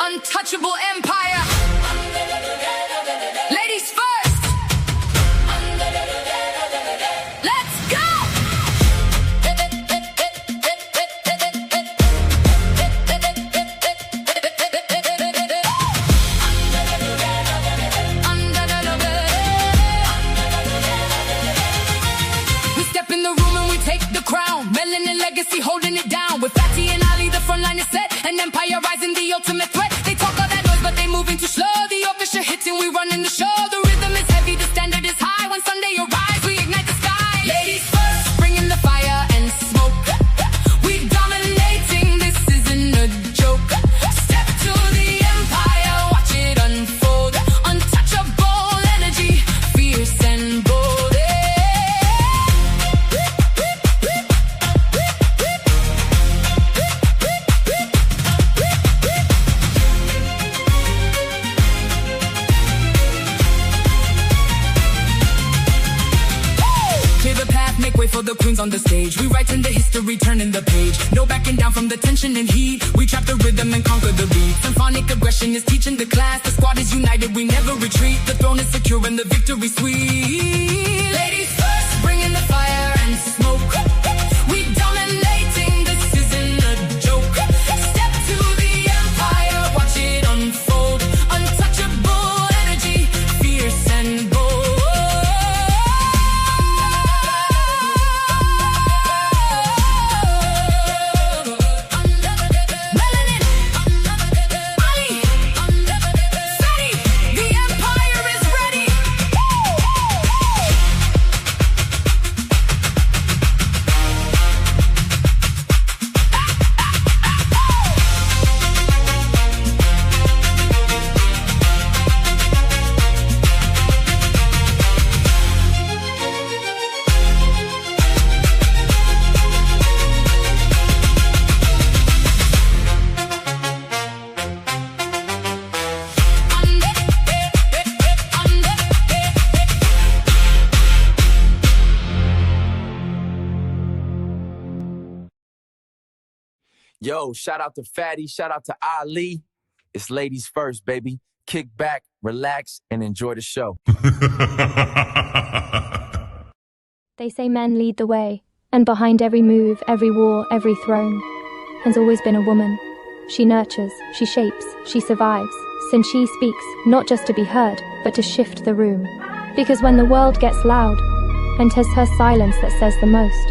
Untouchable empire. Ladies first. Let's go. We step in the room and we take the crown. Melanin legacy holding it down. With Fatty and Ali, the front line is set. An empire rising, the ultimate threat. They talk all that noise, but they moving too slow. The orchestra hitting, we running the show. The rhythm is heavy, the standard is high. When Sunday arrives, we ignite the sky. Ladies first, bringing the fire and smoke. We dominating, this isn't a joke. Step to the empire, watch it unfold. Untouchable energy, fierce and bold. For the queens on the stage, we write in the history, turning the page. No backing down from the tension and heat. We trap the rhythm and conquer the beat. Symphonic aggression is teaching the class. The squad is united, we never retreat. The throne is secure and the victory sweet. Ladies first, bringing the fire and smoke. We dominating, this isn't a joke. Step to the empire, watch it unfold. Untouchable energy, fierce and bold. Yo, shout out to Fatty, shout out to Ali. It's ladies first, baby. Kick back, relax, and enjoy the show. They say men lead the way, and behind every move, every war, every throne, has always been a woman. She nurtures, she shapes, she survives, since she speaks, not just to be heard, but to shift the room. Because when the world gets loud, and 'tis her silence that says the most,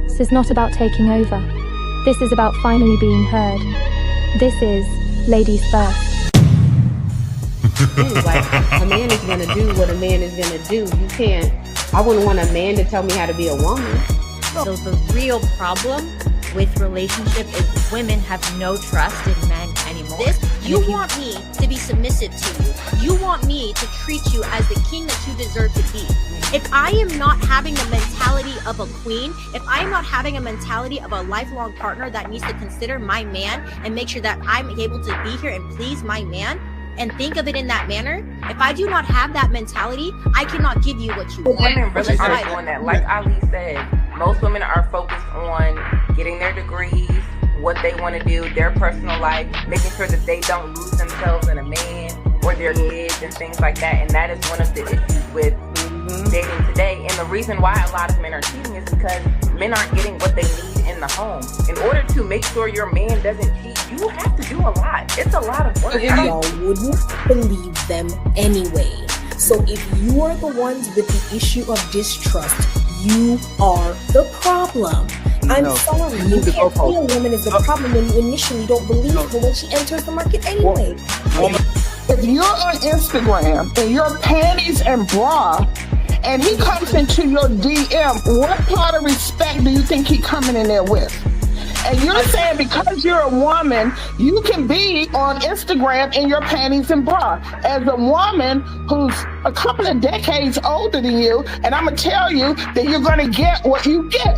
this is not about taking over. This is about finally being heard. This is Ladies First. Like, a man is going to do what a man is going to do. You can't, I wouldn't want a man to tell me how to be a woman. So the real problem with relationship is women have no trust in men anymore. You want me to be submissive to you. You want me to treat you as the king that you deserve to be. If I am not having the mentality of a queen, if I am not having a mentality of a lifelong partner that needs to consider my man and make sure that I'm able to be here and please my man and think of it in that manner, if I do not have that mentality, I cannot give you what you want. Women really are doing that. Like Ali said, most women are focused on getting their degrees, what they want to do, their personal life, making sure that they don't lose themselves in a man or their kids and things like that. And that is one of the issues with dating today. And the reason why a lot of men are cheating is because men aren't getting what they need in the home. In order to make sure your man doesn't cheat, you have to do a lot. It's a lot of work. Y'all wouldn't believe them anyway. So if you are the ones with the issue of distrust, you are the problem. I'm sorry, you can't say a woman is the problem when you initially don't believe her when she enters the market anyway. If you're on Instagram and your panties and bra, and he comes into your DM, what part of respect do you think he coming in there with? And you're saying because you're a woman, you can be on Instagram in your panties and bra. As a woman who's a couple of decades older than you, and I'm going to tell you that you're going to get what you get.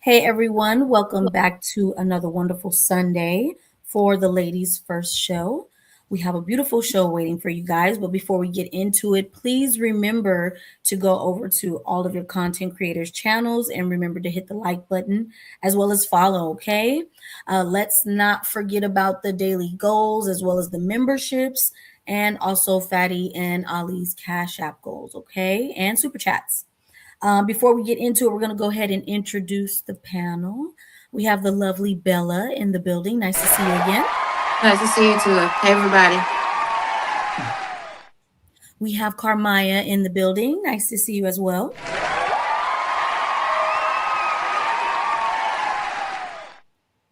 Hey everyone, welcome back to another wonderful Sunday for the Ladies First show. We have a beautiful show waiting for you guys, but before we get into it, please remember to go over to all of your content creators' channels and remember to hit the like button as well as follow, okay? Let's not forget about the daily goals as well as the memberships and also Fatty and Ali's Cash App goals, okay? And super chats. Before we get into it, we're going to go ahead and introduce the panel. We have the lovely Bella in the building. Nice to see you again. Nice to see you too. Hey, everybody. We have Carmaya in the building. Nice to see you as well.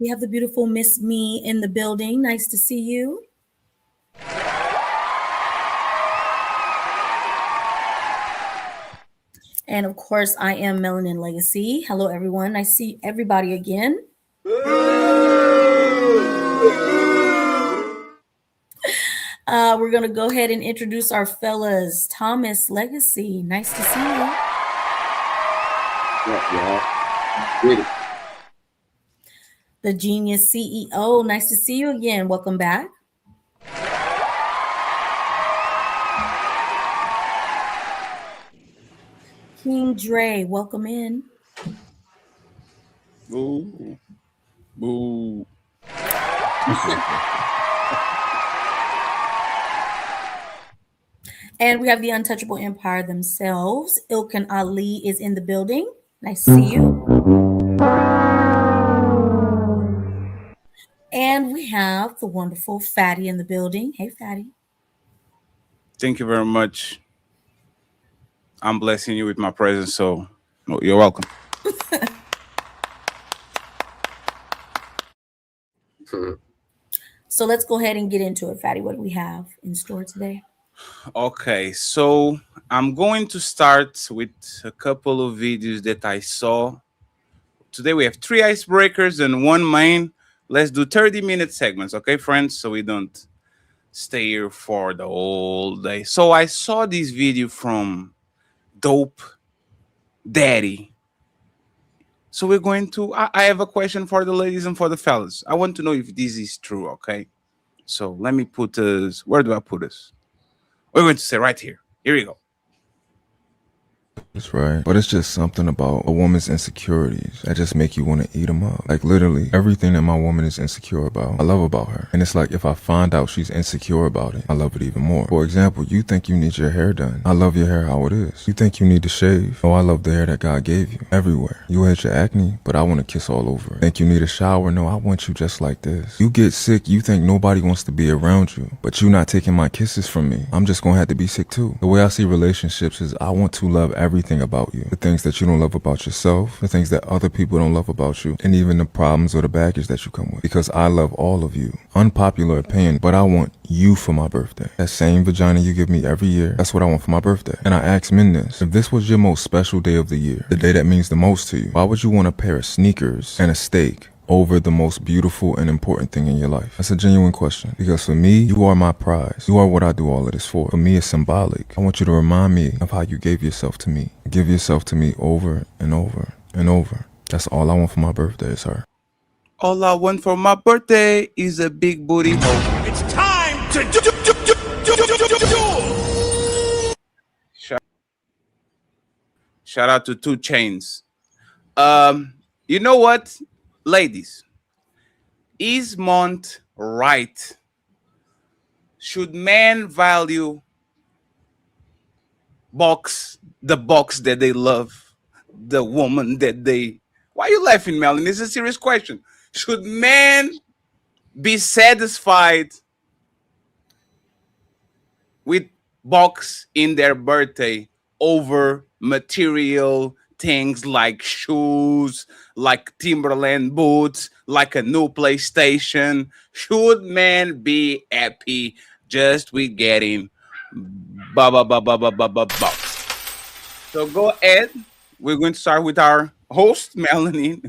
We have the beautiful Miss Me in the building. Nice to see you. And of course, I am Melanin Legacy. Hello, everyone. I see everybody again. We're going to go ahead and introduce our fellas. Thomas Legacy. Nice to see you. Yeah. The Genius CEO. Nice to see you again. Welcome back. King Dre, welcome in. Boo. Boo. And we have the Untouchable Empire themselves. Ilkan Ali is in the building. Nice to see you. And we have the wonderful Fatty in the building. Hey, Fatty. Thank you very much. I'm blessing you with my presence, so you're welcome. So let's go ahead and get into it, Fatty. What do we have in store today? Okay, so I'm going to start with a couple of videos that I saw. Today we have 3 icebreakers and 1 main. Let's do 30-minute segments, okay, friends? So we don't stay here for the whole day. So I saw this video from Dope Daddy. So we're going to, I have a question for the ladies and for the fellas. I want to know if this is true, okay? So let me put this, where do I put this? We're going to say right here. Here we go. That's right. But it's just something about a woman's insecurities that just make you want to eat them up. Like literally everything that my woman is insecure about, I love about her. And it's like if I find out she's insecure about it, I love it even more. For example, you think you need your hair done. I love your hair how it is. You think you need to shave. Oh, I love the hair that God gave you. Everywhere. You had your acne, but I want to kiss all over it. Think you need a shower? No, I want you just like this. You get sick, you think nobody wants to be around you, but you not taking my kisses from me. I'm just gonna have to be sick too. The way I see relationships is I want to love everything about you. The things that you don't love about yourself, the things that other people don't love about you, and even the problems or the baggage that you come with. Because I love all of you. Unpopular opinion, but I want you for my birthday. That same vagina you give me every year, that's what I want for my birthday. And I ask men this, if this was your most special day of the year, the day that means the most to you, why would you want a pair of sneakers and a steak over the most beautiful and important thing in your life? That's a genuine question. Because for me, you are my prize. You are what I do all of this for. For me, it's symbolic. I want you to remind me of how you gave yourself to me. Give yourself to me over and over and over. That's all I want for my birthday is her. All I want for my birthday is a big booty hoe. It's time to do. Shout out to 2 Chainz. You know what? Ladies, is Mont right? Should men value the box that they love, the woman that they... Why are you laughing, Melanie? It's a serious question. Should men be satisfied with box in their birthday over material things like shoes, like Timberland boots, like a new PlayStation? Should men be happy just with getting box? So go ahead. We're going to start with our host, Melanie.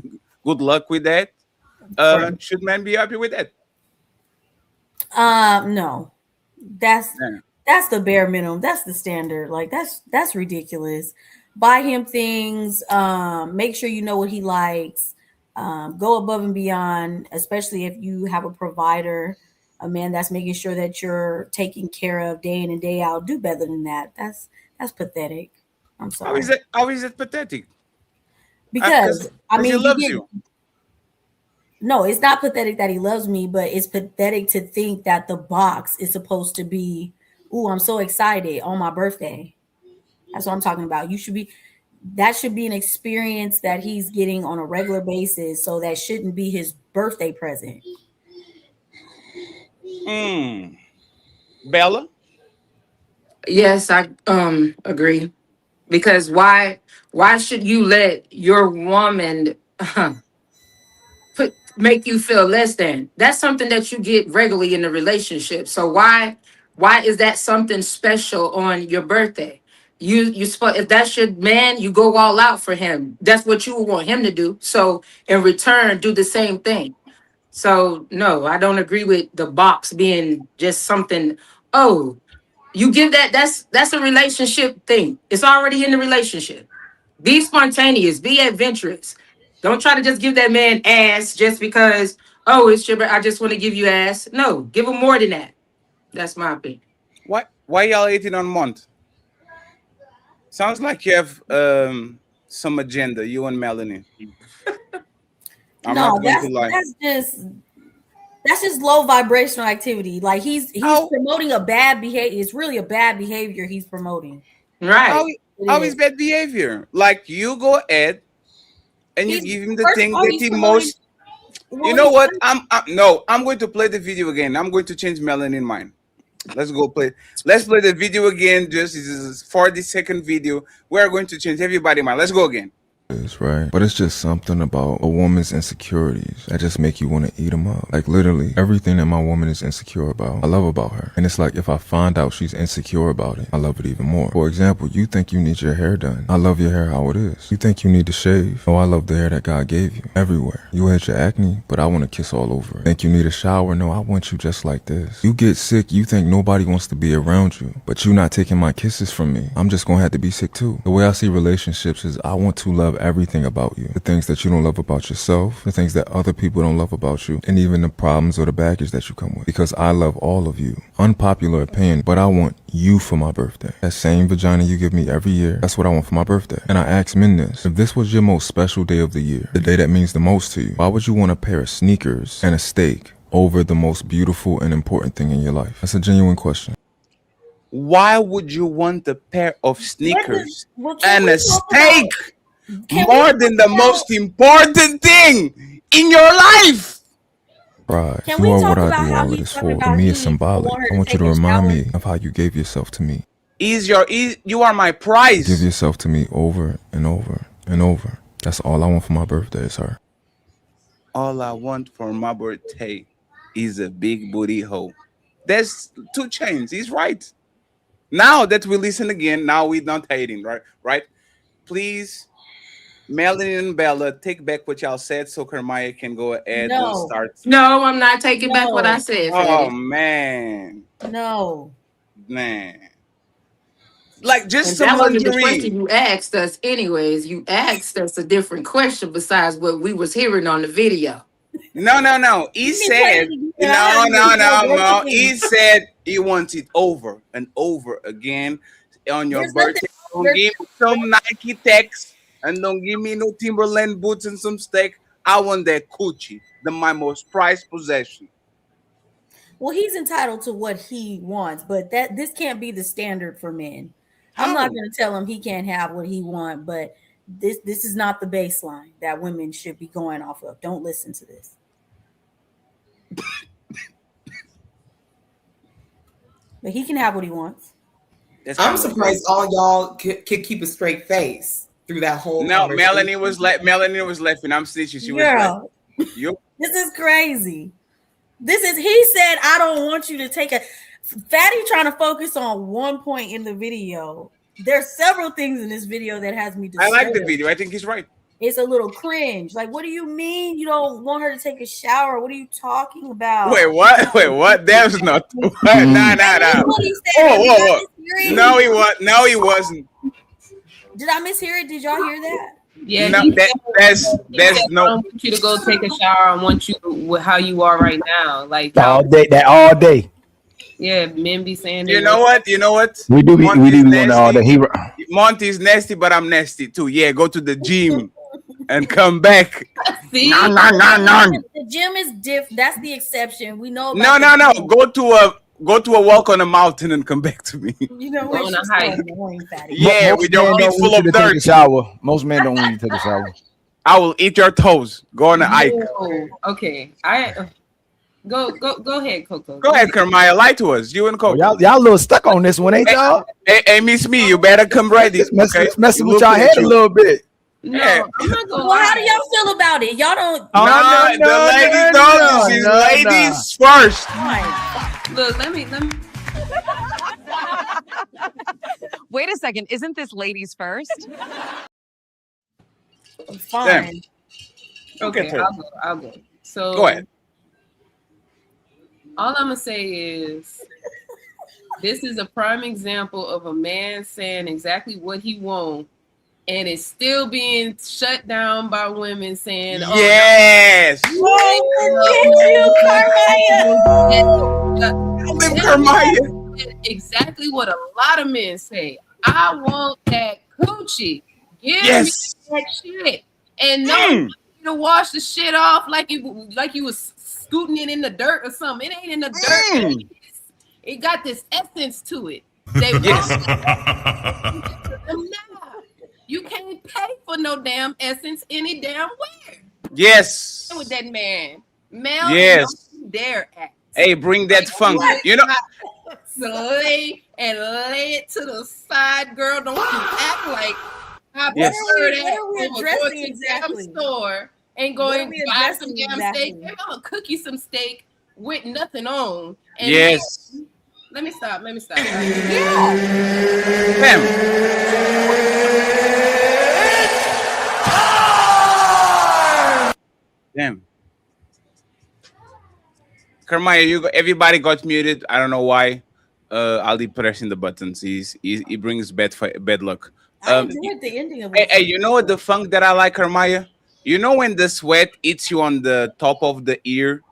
Good luck with that. Should men be happy with that? No. That's That's the bare minimum. That's the standard. Like that's ridiculous. Buy him things. Make sure you know what he likes. Go above and beyond, especially if you have a provider, a man that's making sure that you're taken care of day in and day out. Do better than that. That's pathetic. I'm sorry. How is it pathetic? Because I mean, he loves you. No, it's not pathetic that he loves me, but it's pathetic to think that the box is supposed to be, "Ooh, I'm so excited on my birthday." That's what I'm talking about. That should be an experience that he's getting on a regular basis. So that shouldn't be his birthday present. Bella? Yes, I agree. Because why should you let your woman make you feel less than? That's something that you get regularly in a relationship. So why is that something special on your birthday? If that's your man, you go all out for him. That's what you would want him to do. So in return, do the same thing. So no, I don't agree with the box being just something. Oh, you give that's a relationship thing. It's already in the relationship. Be spontaneous, be adventurous. Don't try to just give that man ass just because, oh, it's your, I just want to give you ass. No, give him more than that. That's my opinion. Why y'all 18 on month? Sounds like you have some agenda, you and Melanie. That's just low vibrational activity. Like he's promoting a bad behavior. It's really a bad behavior he's promoting. Right. How is bad behavior? Like you go ahead and you give him the thing that he most. You know what? I'm going to play the video again. I'm going to change Melanie's mind. Let's play the video again. This is a 40-second video. We're going to change everybody's mind. Let's go again. Right, but it's just something about a woman's insecurities that just make you want to eat them up. Like literally everything that my woman is insecure about, I love about her. And it's like if I find out she's insecure about it, I love it even more. For example, you think you need your hair done. I love your hair how it is. You think you need to shave. Oh, I love the hair that God gave you. Everywhere. You had your acne, but I want to kiss all over it. Think you need a shower? No, I want you just like this. You get sick, you think nobody wants to be around you, but you not taking my kisses from me. I'm just gonna have to be sick too. The way I see relationships is I want to love everything about you. The things that you don't love about yourself, the things that other people don't love about you, and even the problems or the baggage that you come with. Because I love all of you. Unpopular opinion, but I want you for my birthday. That same vagina you give me every year, that's what I want for my birthday. And I ask men this, if this was your most special day of the year, the day that means the most to you, why would you want a pair of sneakers and a steak over the most beautiful and important thing in your life? That's a genuine question. Why would you want a pair of sneakers and a steak more than the most important thing in your life? Right. You are what I do all of this for. To me, it's symbolic. I want you to remind me of how you gave yourself to me. You are my prize. Give yourself to me over and over and over. That's all I want for my birthday is her. All I want for my birthday is a big booty hoe. There's 2 Chainz. He's right. Now that we listen again, now we're not hating, right? Please, Melanie and Bella, take back what y'all said so Kermaya can go ahead and start. No, I'm not taking back what I said. Oh, man. No. Man. Like, just and some that wasn't the lingerie. question you asked us anyways. You asked us a different question besides what we was hearing on the video. No. He said, no. He said he wants it over and over again on your birthday. Don't give me some Nike Techs and don't give me no Timberland boots and some steak. I want that coochie, my most prized possession. Well, he's entitled to what he wants, but this can't be the standard for men. I'm not going to tell him he can't have what he wants, but this is not the baseline that women should be going off of. Don't listen to this. But he can have what he wants. I'm surprised all y'all could keep a straight face through that whole. No, Melanie was laughing. I'm stitching. She was like, this is crazy. He said, I don't want you to take a Fatty trying to focus on one point in the video. There's several things in this video that has me disturbed. I like the video. I think he's right. it's a little cringe. Like, what do you mean you don't want her to take a shower? What are you talking about? Wait, what? Wait, what? There's not. What? Nah. What he said. Whoa. No, he was. No, he wasn't. Did I mishear it? Did y'all hear that? Yeah, No, there's no. I want you to go take a shower. I want you with how you are right now. Like all day. Yeah, men be saying. You know what? We do be on all day. Monty's nasty, but I'm nasty too. Yeah, go to the gym and come back. See? No. The gym is different. That's the exception. We know. No. Go to a walk on a mountain and come back to me. You know on a hike. Yeah, with your feet full of dirt. Most men don't want you to take a shower. I will eat your toes. Go on a hike. Okay. Go ahead, Coco. Go ahead, Kermaya. Lie to us. You and Coco. Y'all a little stuck on this one, ain't y'all? Hey, Miss Me, you better come ready. It's messing with y'all head a little bit. No, I'm not gonna Well, how do y'all feel about it? Y'all don't. The ladies don't. This is ladies first. Look, let me. Wait a second. Isn't this ladies first? Fine. Okay, I'll go. So go ahead. All I'm gonna say is, this is a prime example of a man saying exactly what he wants, and it's still being shut down by women saying, "Oh, yes, exactly what a lot of men say. I want that coochie. Give me that shit, and no, you to wash the shit off like you was scooting it in the dirt or something. It ain't in the dirt. It got this essence to it. They you can't pay for no damn essence any damn where. Yes. With that man. Mel, yes. Dare act. Hey, bring that funk. You know. Lay it to the side, girl. Don't you act like I yes. prefer that over going to the damn store and going buy some damn steak. Maybe I'm gonna cook you some steak with nothing on. And yes. Let me stop. Damn. Kermaya, everybody got muted. I don't know why. Ali pressing the buttons. He brings bad luck. I enjoyed the ending of it. Hey, you know what the funk that I like, Kermaya? You know when the sweat hits you on the top of the ear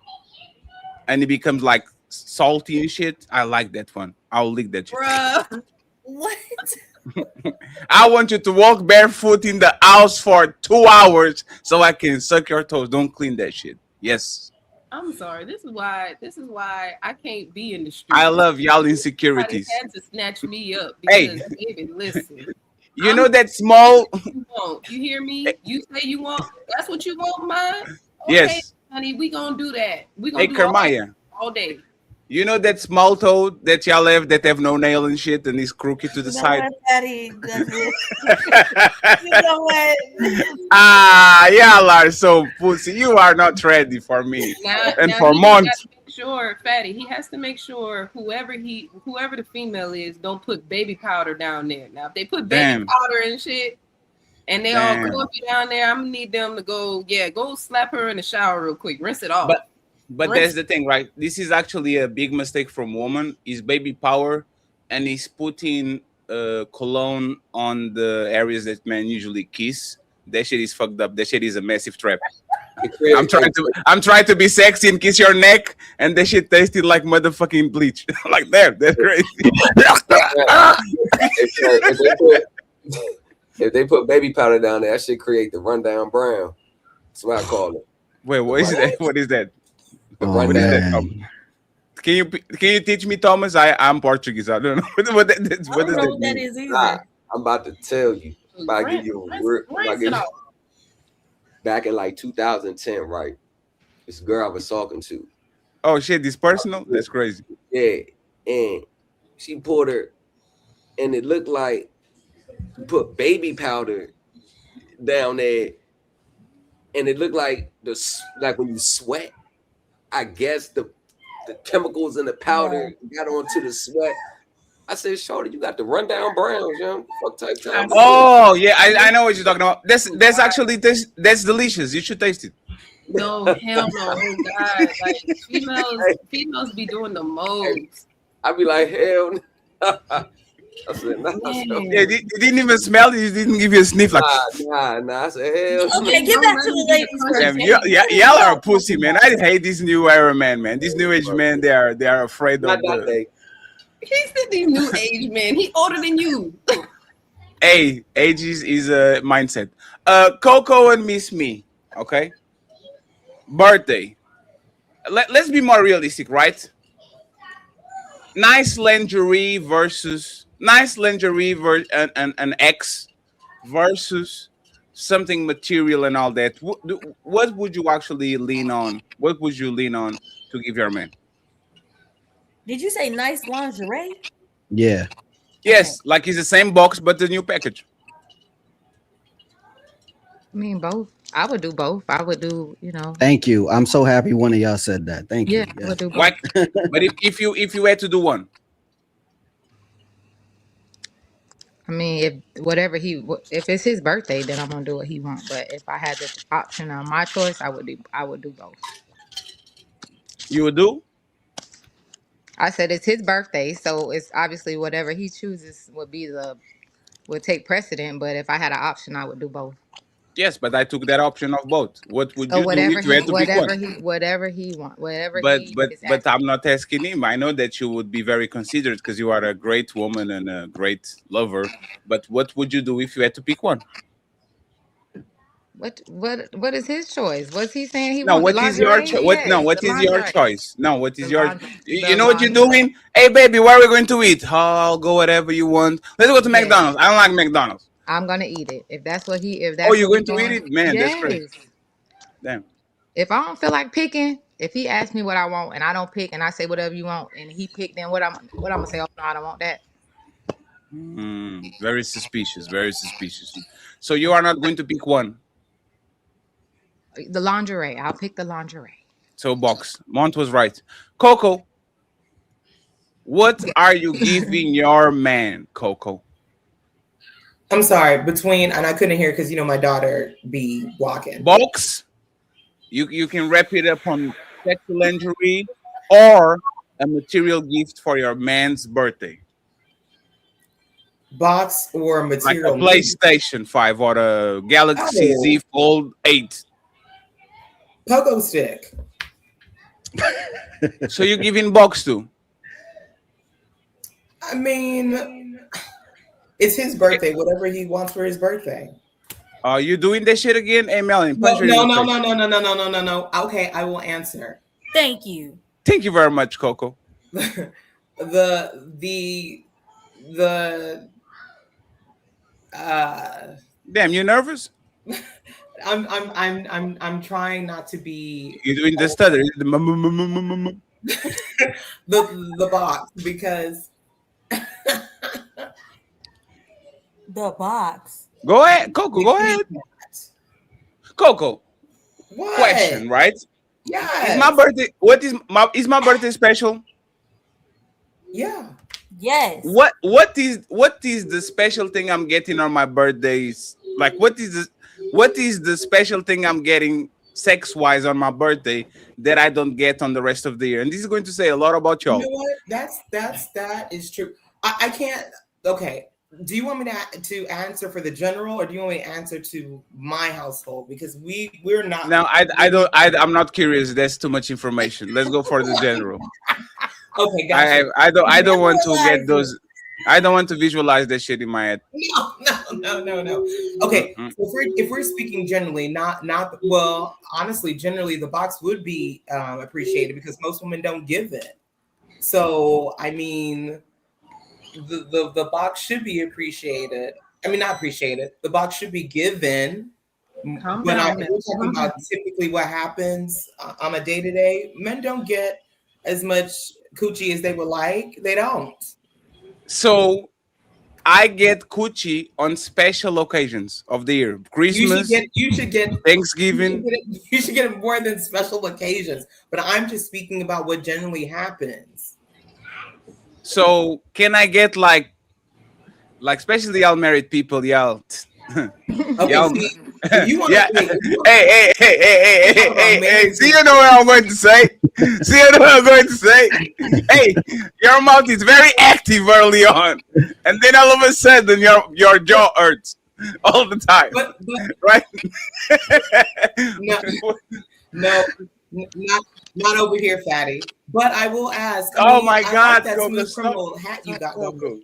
and it becomes like salty and shit? I like that one. I'll lick that shit. Bruh. What? I want you to walk barefoot in the house for 2 hours so I can suck your toes. Don't clean that shit. Yes. I'm sorry. This is why I can't be in the street. I love y'all insecurities. Had to snatch me up because baby, listen. You know that small. You hear me? You say you want. That's what you want, mine. Okay, yes, honey. We gonna do that. We gonna do Kermaya. all day. You know that small toe that y'all have that have no nail and shit and is crooked to the side? You know what? Y'all are so pussy. You are not ready for me. And for months. Sure, Fatty. He has to make sure whoever the female is don't put baby powder down there. Now, if they put baby powder and shit, and they all clumpy down there, I'm gonna need them to go slap her in the shower real quick, rinse it off. But that's the thing, right? This is actually a big mistake from woman. Is baby power, and he's putting cologne on the areas that men usually kiss. That shit is fucked up. That shit is a massive trap. I'm trying to be sexy and kiss your neck, and that shit tasted like motherfucking bleach. Like that. That's crazy. If they put baby powder down there, that should create the rundown brown. That's what I call it. Wait, what is that? What is that? What is that? Can you teach me, Thomas? I'm Portuguese. I don't know what that is. What that is either. I'm about to tell you. Back in like 2010, right? This girl I was talking to. Oh shit, this personal? That's crazy. Yeah, and she pulled her, and it looked like you put baby powder down there, and it looked like when you sweat. I guess the chemicals in the powder got onto the sweat, I said, "Shorty, you got the rundown Browns, young. Fuck type time." Oh yeah, I know what you're talking about. That's actually that's delicious. You should taste it. No, hell no. Oh God, like females be doing the most. I be like, hell. I said, nah. Yeah, you didn't even smell it. You didn't give you a sniff. Like, nah. I said, hell. Okay, get back to the ladies first. Y'all are a pussy, man. I hate this new era man. These new age men, they are afraid of the. He said these new age men. He older than you. Hey, age is a mindset. Coco and Miss Me, okay? Birthday. Let's be more realistic, right? Nice lingerie versus an ex versus something material and all that. What would you actually lean on? What would you lean on to give your man? Did you say nice lingerie? Yeah. Yes, like it's the same box but the new package. I mean, both. I would do both. I would do, Thank you. I'm so happy one of y'all said that. Thank you. I would do both. Like, but if you had to do one, I mean, if it's his birthday, then I'm gonna do what he wants. But if I had the option on my choice, I would do both. You would do? I said it's his birthday, so it's obviously whatever he chooses would take precedent. But if I had an option, I would do both. Yes, but I took that option of both. What would So you do if you had to pick one? whatever he wants, But I'm not asking him. I know that you would be very considerate because you are a great woman and a great lover. But what would you do if you had to pick one? What is his choice? What's he saying he No, wants? what is your choice? What is your lingerie. choice? No, what is your? You the know what you're lingerie. doing? Hey, baby, where are we going to eat? Oh, I'll go whatever you want. Let's go to McDonald's. I don't like McDonald's. I'm gonna eat it if that's what he. Oh, you're going to eat it, man? That's great. Damn. If I don't feel like picking, if he asks me what I want and I don't pick and I say whatever you want and he picked, then what I'm gonna say? Oh no, I don't want that. Very suspicious. Very suspicious. So you are not going to pick one. The lingerie. I'll pick the lingerie. So box. Mont was right. Coco, what are you giving your man, Coco? I'm sorry, and I couldn't hear because my daughter be walking. Box. You can wrap it up on sexual lingerie or a material gift for your man's birthday. Box or material, like a PlayStation 5 or a Galaxy Z Fold 8. Pogo stick. So you're giving box too? I mean, it's his birthday. Whatever he wants for his birthday. Are you doing that shit again? Hey, Melanie, No. Okay, I will answer. Thank you. Thank you very much, Coco. Damn, you nervous? I'm trying not to be. You're doing the stutter. The box because the box. Go ahead, Coco. Go ahead, Coco. What? Question, right? Yeah. Is my birthday? Is my birthday special? Yeah. Yes. What is the special thing I'm getting on my birthdays? Like what is the special thing I'm getting sex-wise on my birthday that I don't get on the rest of the year? And this is going to say a lot about y'all. You know what? That is true. I can't. Okay. Do you want me to answer for the general, or do you want me to answer to my household? Because we're not. No, I'm not curious. There's too much information. Let's go for the general. Okay, gotcha. I don't want to get those. I don't want to visualize that shit in my head. No. Okay, so if we're speaking generally, not well, honestly, generally the box would be appreciated because most women don't give it. So I mean, the box should be appreciated. I mean, not appreciated. The box should be given. We're talking about typically what happens on a day-to-day. Men don't get as much coochie as they would like. They don't. So I get coochie on special occasions of the year. Christmas. You should get Thanksgiving. You should get it more than special occasions. But I'm just speaking about what generally happens. So can I get like especially y'all married people, y'all. Y'all, see, if you want yeah. to, Hey. See, you know what I'm going to say. See, you know what I'm going to say. Hey, your mouth is very active early on, and then all of a sudden your jaw hurts all the time, right? not over here, fatty. But I will ask. Oh my I God, like that Coco, smooth stop. criminal hat you got going.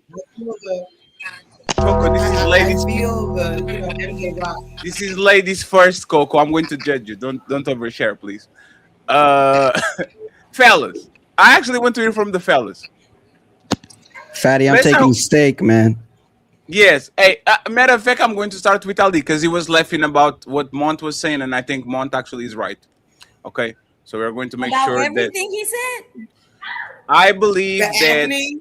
Coco, this is ladies. I feel the MJ Rock. This is ladies first, Coco. I'm going to judge you. Don't overshare, please. Fellas, I actually want to hear from the fellas. Fatty, I'm Let's taking have- steak, man. Yes. Hey, matter of fact, I'm going to start with Ali because he was laughing about what Mont was saying, and I think Mont actually is right. Okay, so we're going to make About sure that everything he said. I believe The that acne,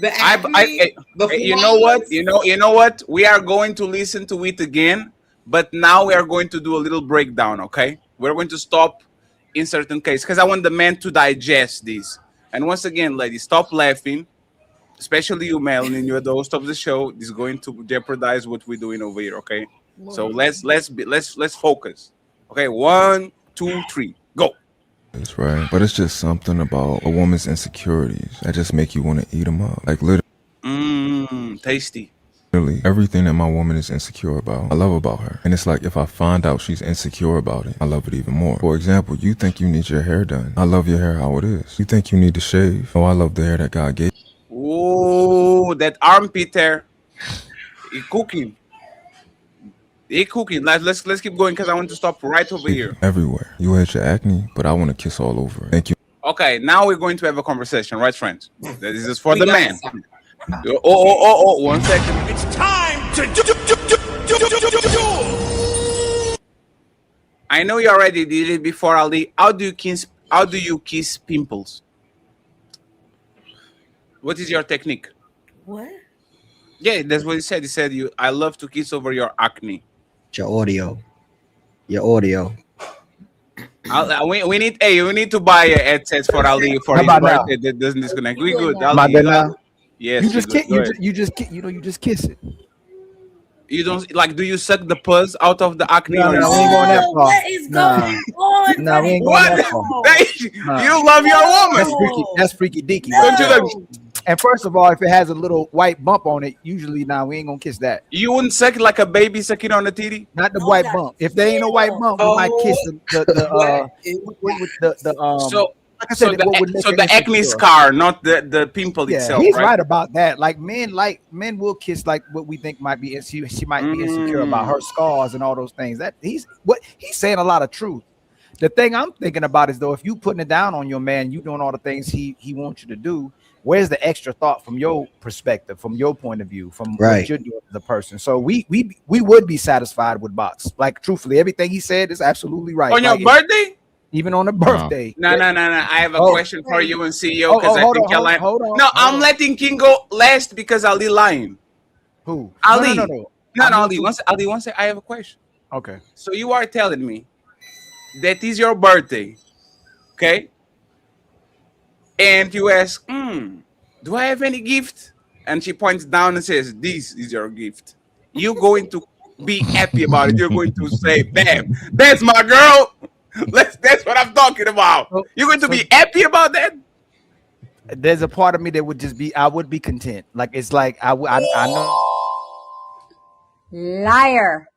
the acne, the you know what? flaws. You know what? We are going to listen to it again, but now we are going to do a little breakdown. Okay, we're going to stop in certain cases because I want the men to digest this. And once again, ladies, stop laughing. Especially you, Melanie, you're the host of the show. This is going to jeopardize what we're doing over here. Okay, so let's focus. Okay, 1, 2, 3, go. That's right. But it's just something about a woman's insecurities that just make you want to eat them up. Like literally. Tasty. Literally, everything that my woman is insecure about, I love about her. And it's like if I find out she's insecure about it, I love it even more. For example, you think you need your hair done. I love your hair how it is. You think you need to shave. Oh, I love the hair that God gave. Oh, that armpit hair. He cooking. Let's keep going because I want to stop right over here. Everywhere. You had your acne, but I want to kiss all over it. Thank you. Okay, now we're going to have a conversation, right, friends? This is for the man. Oh, 1 second. It's time to I know you already did it before, Ali. How do you kiss pimples? What is your technique? What? Yeah, that's what he said. He said, I love to kiss over your acne. Your audio. We need to buy a headset for Ali for his birthday that doesn't disconnect. We good. Ali, yes. You just kiss it. You don't like? Do you suck the pus out of the acne? No, we ain't going that far. What is going on? No, we ain't going that far. You love your woman. That's freaky deaky. No. And first of all, if it has a little white bump on it, usually we ain't gonna kiss that. You wouldn't suck it like a baby sucking on the titty? Not the white bump. If there ain't no white bump, we might kiss the So like I said, the acne scar, not the pimple itself. He's right? right about that. Like men will kiss like what we think might be. She might be insecure about her scars and all those things. That he's saying a lot of truth. The thing I'm thinking about is though, if you putting it down on your man, you doing all the things he wants you to do. Where's the extra thought from your perspective, from your point of view, from what you're doing to the person? So we would be satisfied with Box. Like truthfully, everything he said is absolutely right. On your birthday? Even on the birthday. No. I have a question for you and CEO because I think you're lying. Hold on. I'm letting King go last because Ali lying. Who? Ali. No. Ali. One second. I have a question. Okay. So you are telling me that is your birthday, okay? And you ask, do I have any gift? And she points down and says, this is your gift. You're going to be happy about it. You're going to say, bam, that's my girl. That's what I'm talking about. You're going to be happy about that? There's a part of me that would just be, I would be content. Like, it's like, I know. Liar.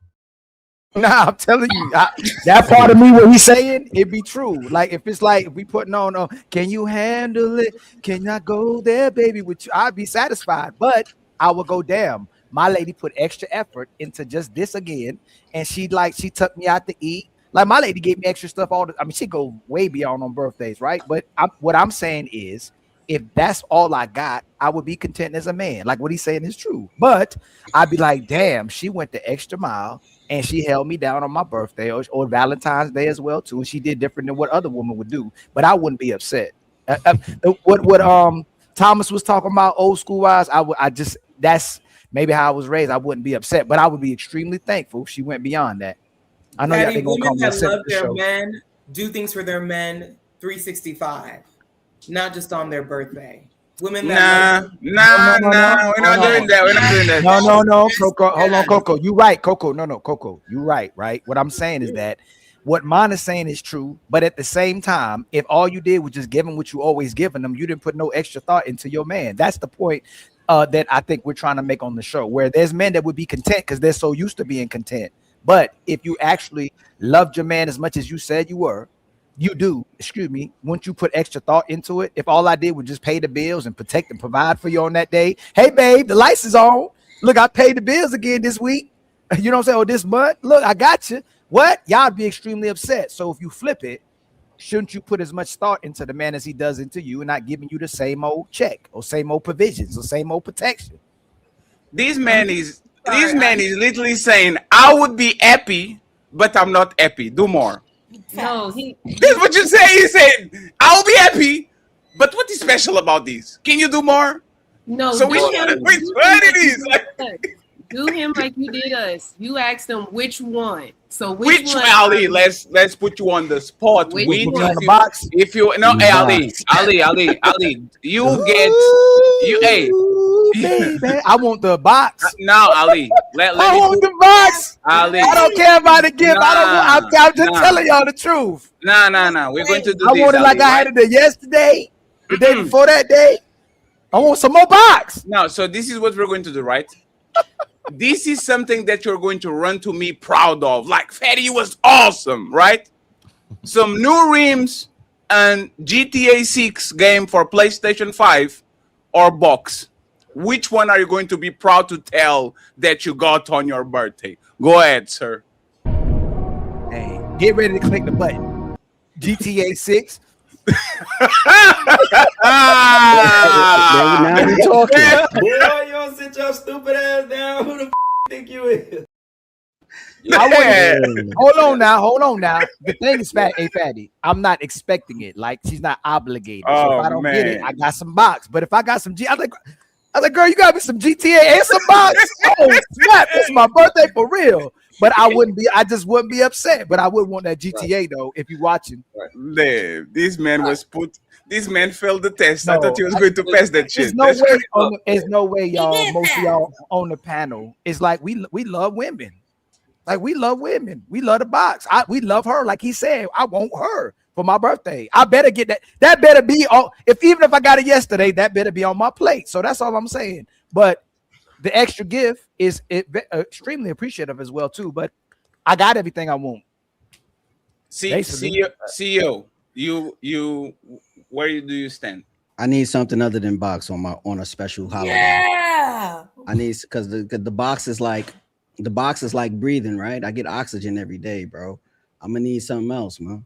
Nah, I'm telling you, that part of me, what he's saying, it be true. Like, if it's like, if we putting on, can you handle it? Can I go there, baby? With you, I'd be satisfied. But I would go, damn, my lady put extra effort into just this again. And she took me out to eat. Like, my lady gave me extra stuff she go way beyond on birthdays, right? But what I'm saying is, if that's all I got, I would be content as a man. Like, what he's saying is true. But I'd be like, damn, she went the extra mile and she held me down on my birthday or Valentine's Day as well, too. And she did different than what other women would do. But I wouldn't be upset. What Thomas was talking about, old school wise, that's maybe how I was raised. I wouldn't be upset, but I would be extremely thankful if she went beyond that. I know Daddy, y'all women gonna that love their men do things for their men 365, not just on their birthday. Women Nah, we're not doing that. We're not doing that. No, Coco. Hold on, Coco. You right, Coco. No, Coco. You right. What I'm saying is that what Mon is saying is true, but at the same time, if all you did was just give him what you always given them, you didn't put no extra thought into your man. That's the point that I think we're trying to make on the show, where there's men that would be content because they're so used to being content. But if you actually loved your man as much as you said you were, wouldn't you put extra thought into it? If all I did was just pay the bills and protect and provide for you on that day, hey babe, the lights is on. Look, I paid the bills again this week. You know what I'm saying? Or this month. Look, I got you. What? Y'all be extremely upset. So if you flip it, shouldn't you put as much thought into the man as he does into you and not giving you the same old check or same old provisions or same old protection? This man is literally saying, I would be happy, but I'm not happy. Do more. No, That's what you say. He said, I'll be happy, but what is special about this? Can you do more? No. So which one it is? Do him like you did us. You asked him which one. So which one? Ali, let's put you on the spot. Which Which one? one? Box? If you no, hey, Ali, you get you. Hey, baby, I want the box. Now, Ali, I want the box. Ali, I don't care about the gift. I'm just telling y'all the truth. Nah. We're going to do I this. want it like Ali, I had it yesterday, the day before that day. I want some more box. No, so this is what we're going to do, right? This is something that you're going to run to me proud of. Like, Fatty was awesome, right? Some new rims and GTA 6 game for PlayStation 5 or box. Which one are you going to be proud to tell that you got on your birthday? Go ahead, sir. Hey, get ready to click the button. GTA 6. Now we talking. Boy, you don't sit your stupid ass down. Who the think you is? Hold on now. The thing is, Fatty, I'm not expecting it. Like, she's not obligated. So if I don't get it, I got some box. But if I got some I was like, girl, you got me some GTA and some box. Oh, snap! It's my birthday for real. But I just wouldn't be upset. But I would want that GTA though. If you're watching, this man failed the test. I thought he was going to pass that shit. There's no way, y'all. Most of y'all on the panel is like we love women. Like we love women. We love the box. We love her. Like he said, I want her for my birthday. I better get that. That better be on. Even if I got it yesterday, that better be on my plate. So that's all I'm saying. But the extra gift is extremely appreciative as well too. But I got everything I want. CEO, you, where do you stand? I need something other than box on a special holiday. Yeah. I need because the box is like breathing, right? I get oxygen every day, bro. I'm gonna need something else, man.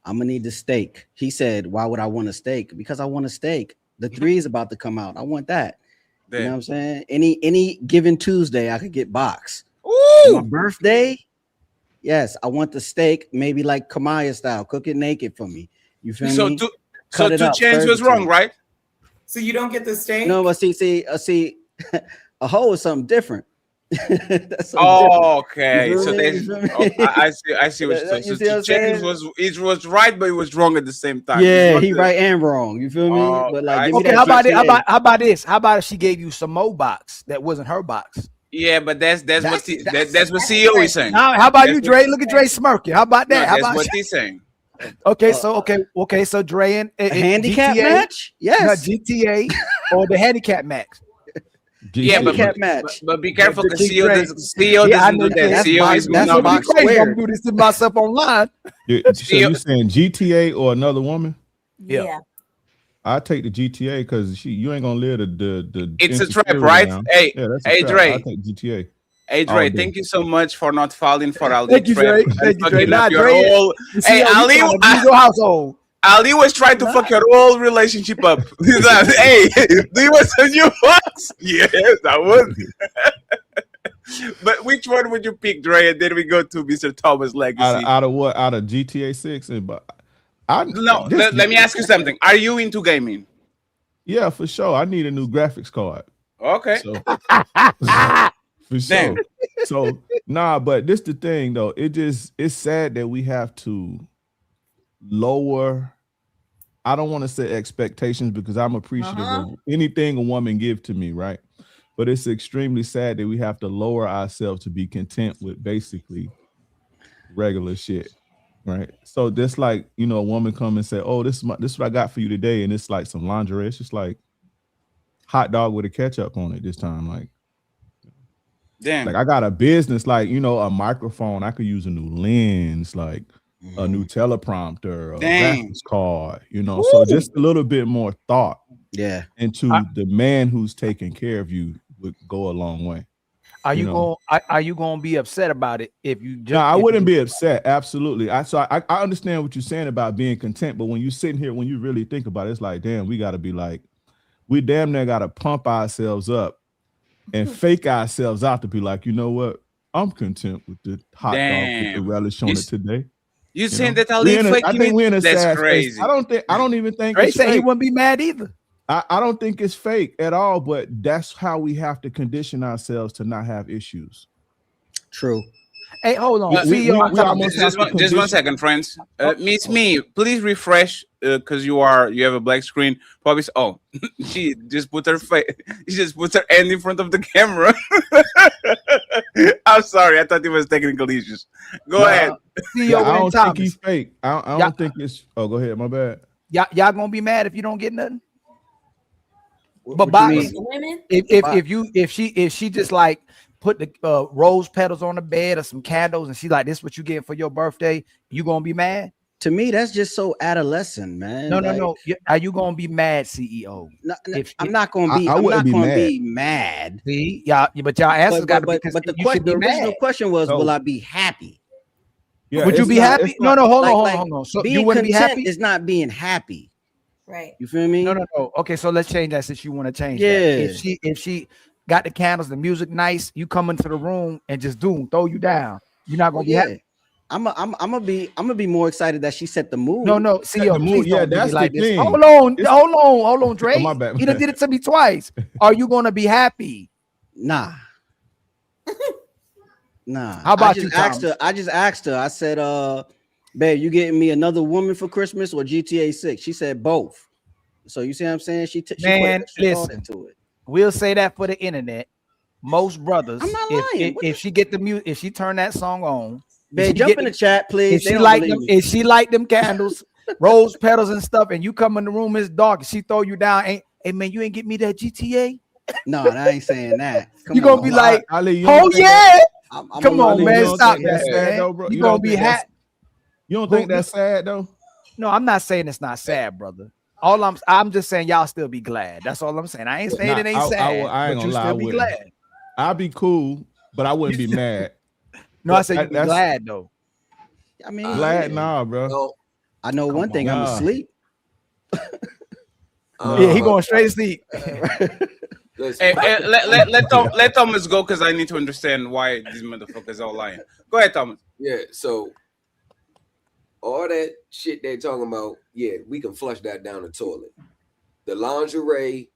I'm gonna need the steak. He said, "Why would I want a steak?" Because I want a steak. The 3 is about to come out. I want that. You know what I'm saying? Any given Tuesday, I could get box. Ooh! My birthday, yes, I want the steak, maybe like Kamaya style. Cook it naked for me. You feel me? So 2 Chainz was wrong, right? So you don't get the steak? No, but see, a hoe is something different. That's okay. So I see what you're saying. So Chainz was right, but he was wrong at the same time. Yeah, he right and wrong. You feel me? But like, how about this? How about if she gave you some more box that wasn't her box? Yeah, but that's what CEO is saying. How about you, Dre? Look at Dre smirking. How about that? That's what he's saying. Okay, so Dre and a handicap match? Yes, GTA or the handicap match. Yeah, but be careful because CEO doesn't do that. CEO is going to box square. I'm do this to myself online. So you saying GTA or another woman? Yeah. I take the GTA because you ain't gonna live the. It's a trap, right? Down. Hey, Dre. I take GTA. Hey Dre, thank you so much for not falling for Ali. Thank you, Dre. Thank you, Dre. Hey, Ali. Household. Ali was trying to fuck your whole relationship up. He's like, hey, do you want some new box? Yes, I would. But which one would you pick, Dre? And then we go to Mr. Thomas' legacy. Out of what? Out of GTA 6? Let me ask you something. Are you into gaming? Yeah, for sure. I need a new graphics card. Okay. So, for sure. So, but this the thing, though. It's sad that we have to lower I don't want to set expectations because I'm appreciative of anything a woman give to me, right? But it's extremely sad that we have to lower ourselves to be content with basically regular shit, right? So just like, you know, a woman come and say, oh, this is what I got for you today, and it's like some lingerie. It's just like hot dog with a ketchup on it this time. Like, damn. Like I got a business, like, you know, a microphone. I could use a new lens, like a new teleprompter, a graphics card, you know. So just a little bit more thought into the man who's taking care of you would go a long way. Are you going to be upset about it if you just? No, I wouldn't be upset. Absolutely. I understand what you're saying about being content, but when you're sitting here, when you really think about it, it's like, damn, we got to be like, we damn near got to pump ourselves up and fake ourselves out to be like, you know what? I'm content with the hot dog with the relish on it today. You saying that Ali fake? I think we're in a that's sad crazy. space. I don't even think Ray it's said he fake. wouldn't be mad either. I don't think it's fake at all, but that's how we have to condition ourselves to not have issues. True. Hey, hold on. Just one second, friends. Miss Me, please refresh because you have a black screen. Probably. Oh, she just put her face. She just put her hand in front of the camera. I'm sorry. I thought it was technical issues. Go ahead. I don't think he's fake. I don't think it's. Oh, go ahead. My bad. Y'all gonna be mad if you don't get nothing. But women, if she just like put the rose petals on the bed or some candles and she like, this what you get for your birthday, you gonna be mad? To me, that's just so adolescent, man. No. Are you gonna be mad, CEO? I'm not gonna be. I'm not gonna be mad. See, but y'all answers got to be. But the original question was, will I be happy? Yeah, would you be happy? No, hold on. So being you wouldn't be happy? is not being happy. Right. You feel me? No. Okay, so let's change that since you want to change Yeah. that. If she got the candles, the music nice, you come into the room and just throw you down. You're not gonna be happy. I'm gonna be more excited that she set the mood. No, see, that's like the this. thing. Hold on, Dre. Oh, my bad. He done did it to me twice. Are you gonna be happy? Nah. How about you, I just asked her. I said, babe, you getting me another woman for Christmas or GTA 6? She said both. So you see what I'm saying? She put extra thought into it. We'll say that for the internet. Most brothers, I'm not lying. if she get the mute, if she turn that song on, babe, jump in the chat, please. If she like them candles, rose petals and stuff, and you come in the room, it's dark, and she throw you down, hey man, you ain't get me that GTA? No, I ain't saying that. You gonna be like, Ali, oh yeah. Come on, Ali, man, stop that, man. though, bro? You gonna be happy? You don't think that's sad though? No, I'm not saying it's not sad, brother. All I'm just saying y'all still be glad. That's all I'm saying. I ain't saying it ain't sad. I ain't but you gonna lie, still be glad. I'd be cool, but I wouldn't be mad. No, I said you'd be glad though. I mean, glad, nah, bro. I know one thing. I'm asleep. Yeah, he going straight to sleep. Hey, let Thomas go because I need to understand why these motherfuckers are lying. Go ahead, Thomas. Yeah, so all that shit they talking about, yeah, we can flush that down the toilet. The lingerie,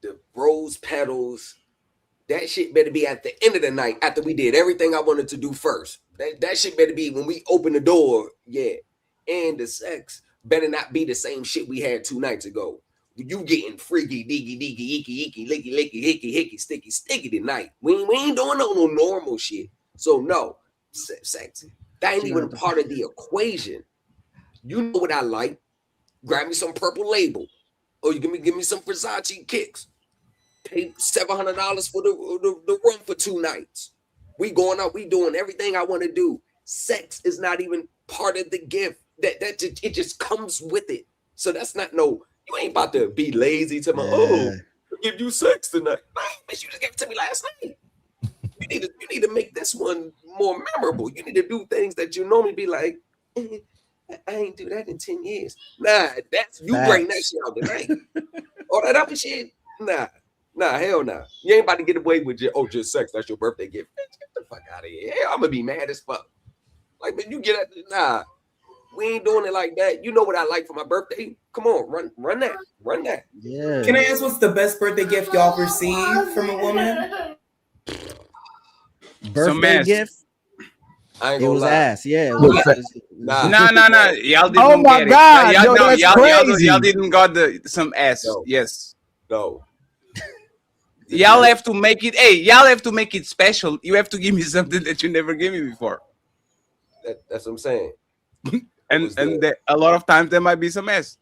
the rose petals, that shit better be at the end of the night after we did everything I wanted to do first. That shit better be when we open the door, yeah. And the sex better not be the same shit we had 2 nights ago. You getting freaky, diggy, icky, licky, hickey, hickey, sticky tonight. We ain't doing no normal shit. So no, sex. That ain't even a part of the equation. You know what I like. Grab me some Purple Label. Or you give me some Versace kicks. Pay $700 for the room for 2 nights. We going out, we doing everything I want to do. Sex is not even part of the gift. It just comes with it. So that's not you ain't about to be lazy to my I'll give you sex tonight. No, bitch, you just gave it to me last night. You need to make this one more memorable. You need to do things that you normally be like, I ain't do that in 10 years. Nah, that's you bring that shit out tonight. All that other shit, nah, hell nah. You ain't about to get away with just sex. That's your birthday gift. Bitch, get the fuck out of here. Yeah, I'm gonna be mad as fuck. Like, man, you get at nah. We ain't doing it like that. You know what I like for my birthday? Come on, run that. Yeah. Can I ask what's the best birthday gift y'all received from a woman? Birthday gift? I ain't It gonna was lie. ass. Yeah. Nah. Nah. Y'all didn't Oh my get God, it. yo, that's crazy. Y'all didn't got some S. No. Yes. No. Y'all have to make it. Hey, y'all have to make it special. You have to give me something that you never gave me before. That's what I'm saying. And a lot of times there might be some S.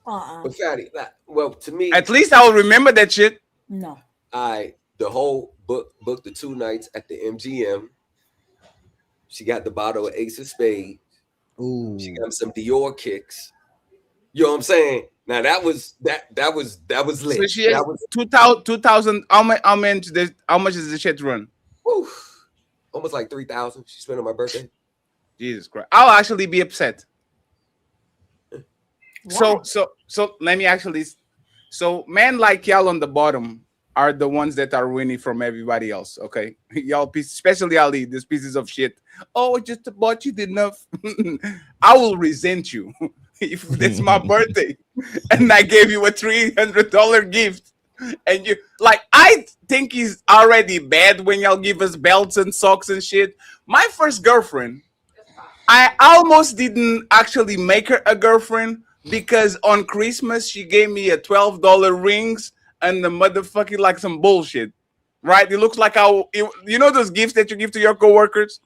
But Fatty, well, to me, At least I will remember that shit. No. The whole booked the 2 nights at the MGM. She got the bottle of Ace of Spades. Ooh. She got some Dior kicks. You know what I'm saying? Now that was lit. So she has That was 2,000. How much does the shit run? whew, almost like 3,000. She spent on my birthday. Jesus Christ! I'll actually be upset. So let me actually. So men like y'all on the bottom are the ones that are winning from everybody else. Okay, y'all, especially Ali, these pieces of shit. Oh, just bought you enough. I will resent you if it's my birthday and I gave you a $300 gift. And you like, I think it's already bad when y'all give us belts and socks and shit. My first girlfriend, I almost didn't actually make her a girlfriend because on Christmas she gave me a $12 rings and the motherfucking like some bullshit, right? It looks like you know those gifts that you give to your coworkers,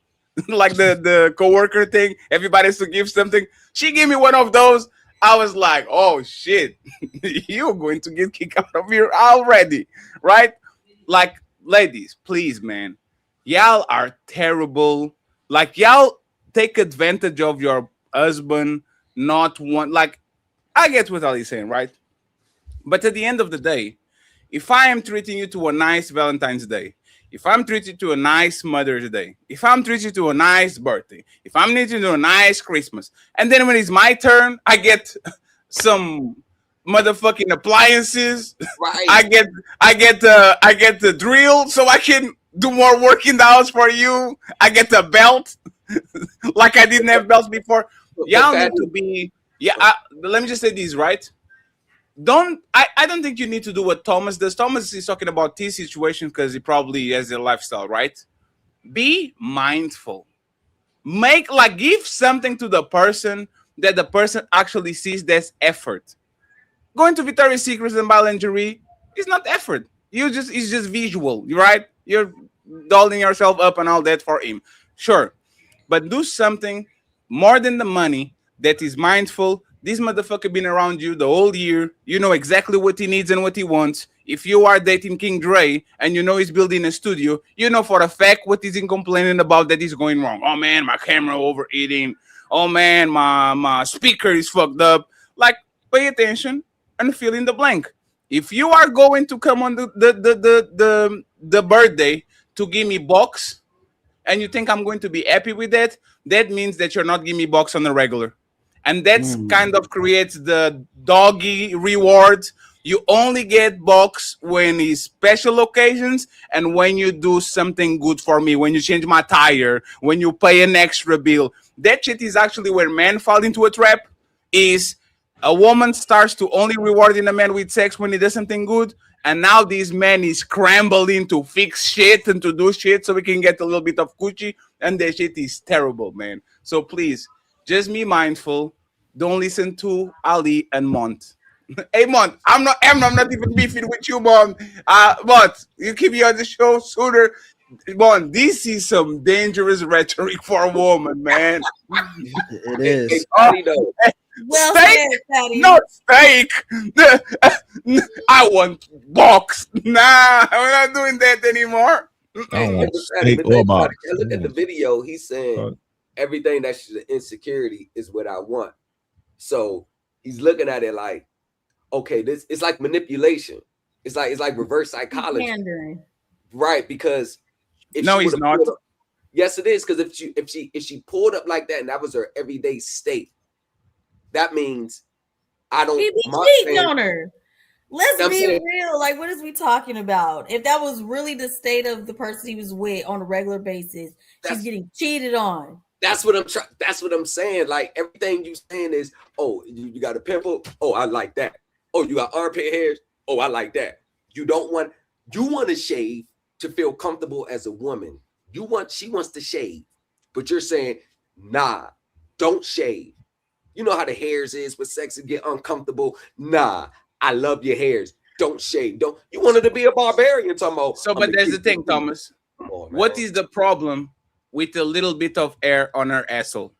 like the coworker thing. Everybody has to give something. She gave me one of those. I was like, oh shit, you're going to get kicked out of here already, right? Like, ladies, please, man, y'all are terrible. Like, y'all take advantage of your husband, not one. Like, I get what Ali's saying, right? But at the end of the day, if I am treating you to a nice Valentine's Day, if I'm treating you to a nice Mother's Day, if I'm treating you to a nice birthday, if I'm treating you to a nice Christmas, and then when it's my turn, I get some motherfucking appliances. Right. I get the drill so I can do more working hours for you. I get the belt like I didn't have belts before. Y'all need to be. Yeah. Let me just say this, right? I don't think you need to do what Thomas does. Thomas is talking about this situation because he probably has a lifestyle, right? Be mindful. Give something to the person that the person actually sees that's effort. Going to Victoria's Secret and buy lingerie is not effort. It's just visual, right? You're dolling yourself up and all that for him. Sure. But do something more than the money that is mindful. This motherfucker been around you the whole year. You know exactly what he needs and what he wants. If you are dating King Dre and you know he's building a studio, you know for a fact what he's complaining about that is going wrong. Oh man, my camera overheating. Oh man, my speaker is fucked up. Like, pay attention and fill in the blank. If you are going to come on the birthday to give me box and you think I'm going to be happy with that, that means that you're not giving me box on the regular. And that's kind of creates the doggy reward. You only get box when it's special occasions and when you do something good for me, when you change my tire, when you pay an extra bill. That shit is actually where men fall into a trap. Is a woman starts to only rewarding a man with sex when he does something good. And now this man is scrambling to fix shit and to do shit so we can get a little bit of coochie. And that shit is terrible, man. So please, just be mindful. Don't listen to Ali and Mont. Hey, Mont, I'm not even beefing with you, Mont. But you keep me on the show sooner. Mont, this is some dangerous rhetoric for a woman, man. It is. Well steak? said, Fatty. Not steak. I want box. Nah, we're not doing that anymore. I don't want But steak or box. look at the video. He's saying everything that's an insecurity is what I want. So he's looking at it like, okay, this it's like manipulation. It's like reverse psychology, Pandering. right? Because if No, she he's would've not. pulled up- yes, it is. Because if she pulled up like that and that was her everyday state, that means I don't. He be my cheating fan- on her. Let's I'm be saying- real. Like, what is we talking about? If that was really the state of the person he was with on a regular basis, she's getting cheated on. That's what I'm trying. That's what I'm saying. Like everything you saying is, oh, you got a pimple. Oh, I like that. Oh, you got armpit hairs. Oh, I like that. You want to shave to feel comfortable as a woman, She wants to shave, but you're saying, nah, don't shave. You know how the hairs is with sex and get uncomfortable. Nah, I love your hairs. Don't shave. Don't. You wanted to be a barbarian, talking about. So, but there's the thing, Thomas. What is the problem with a little bit of air on her asshole?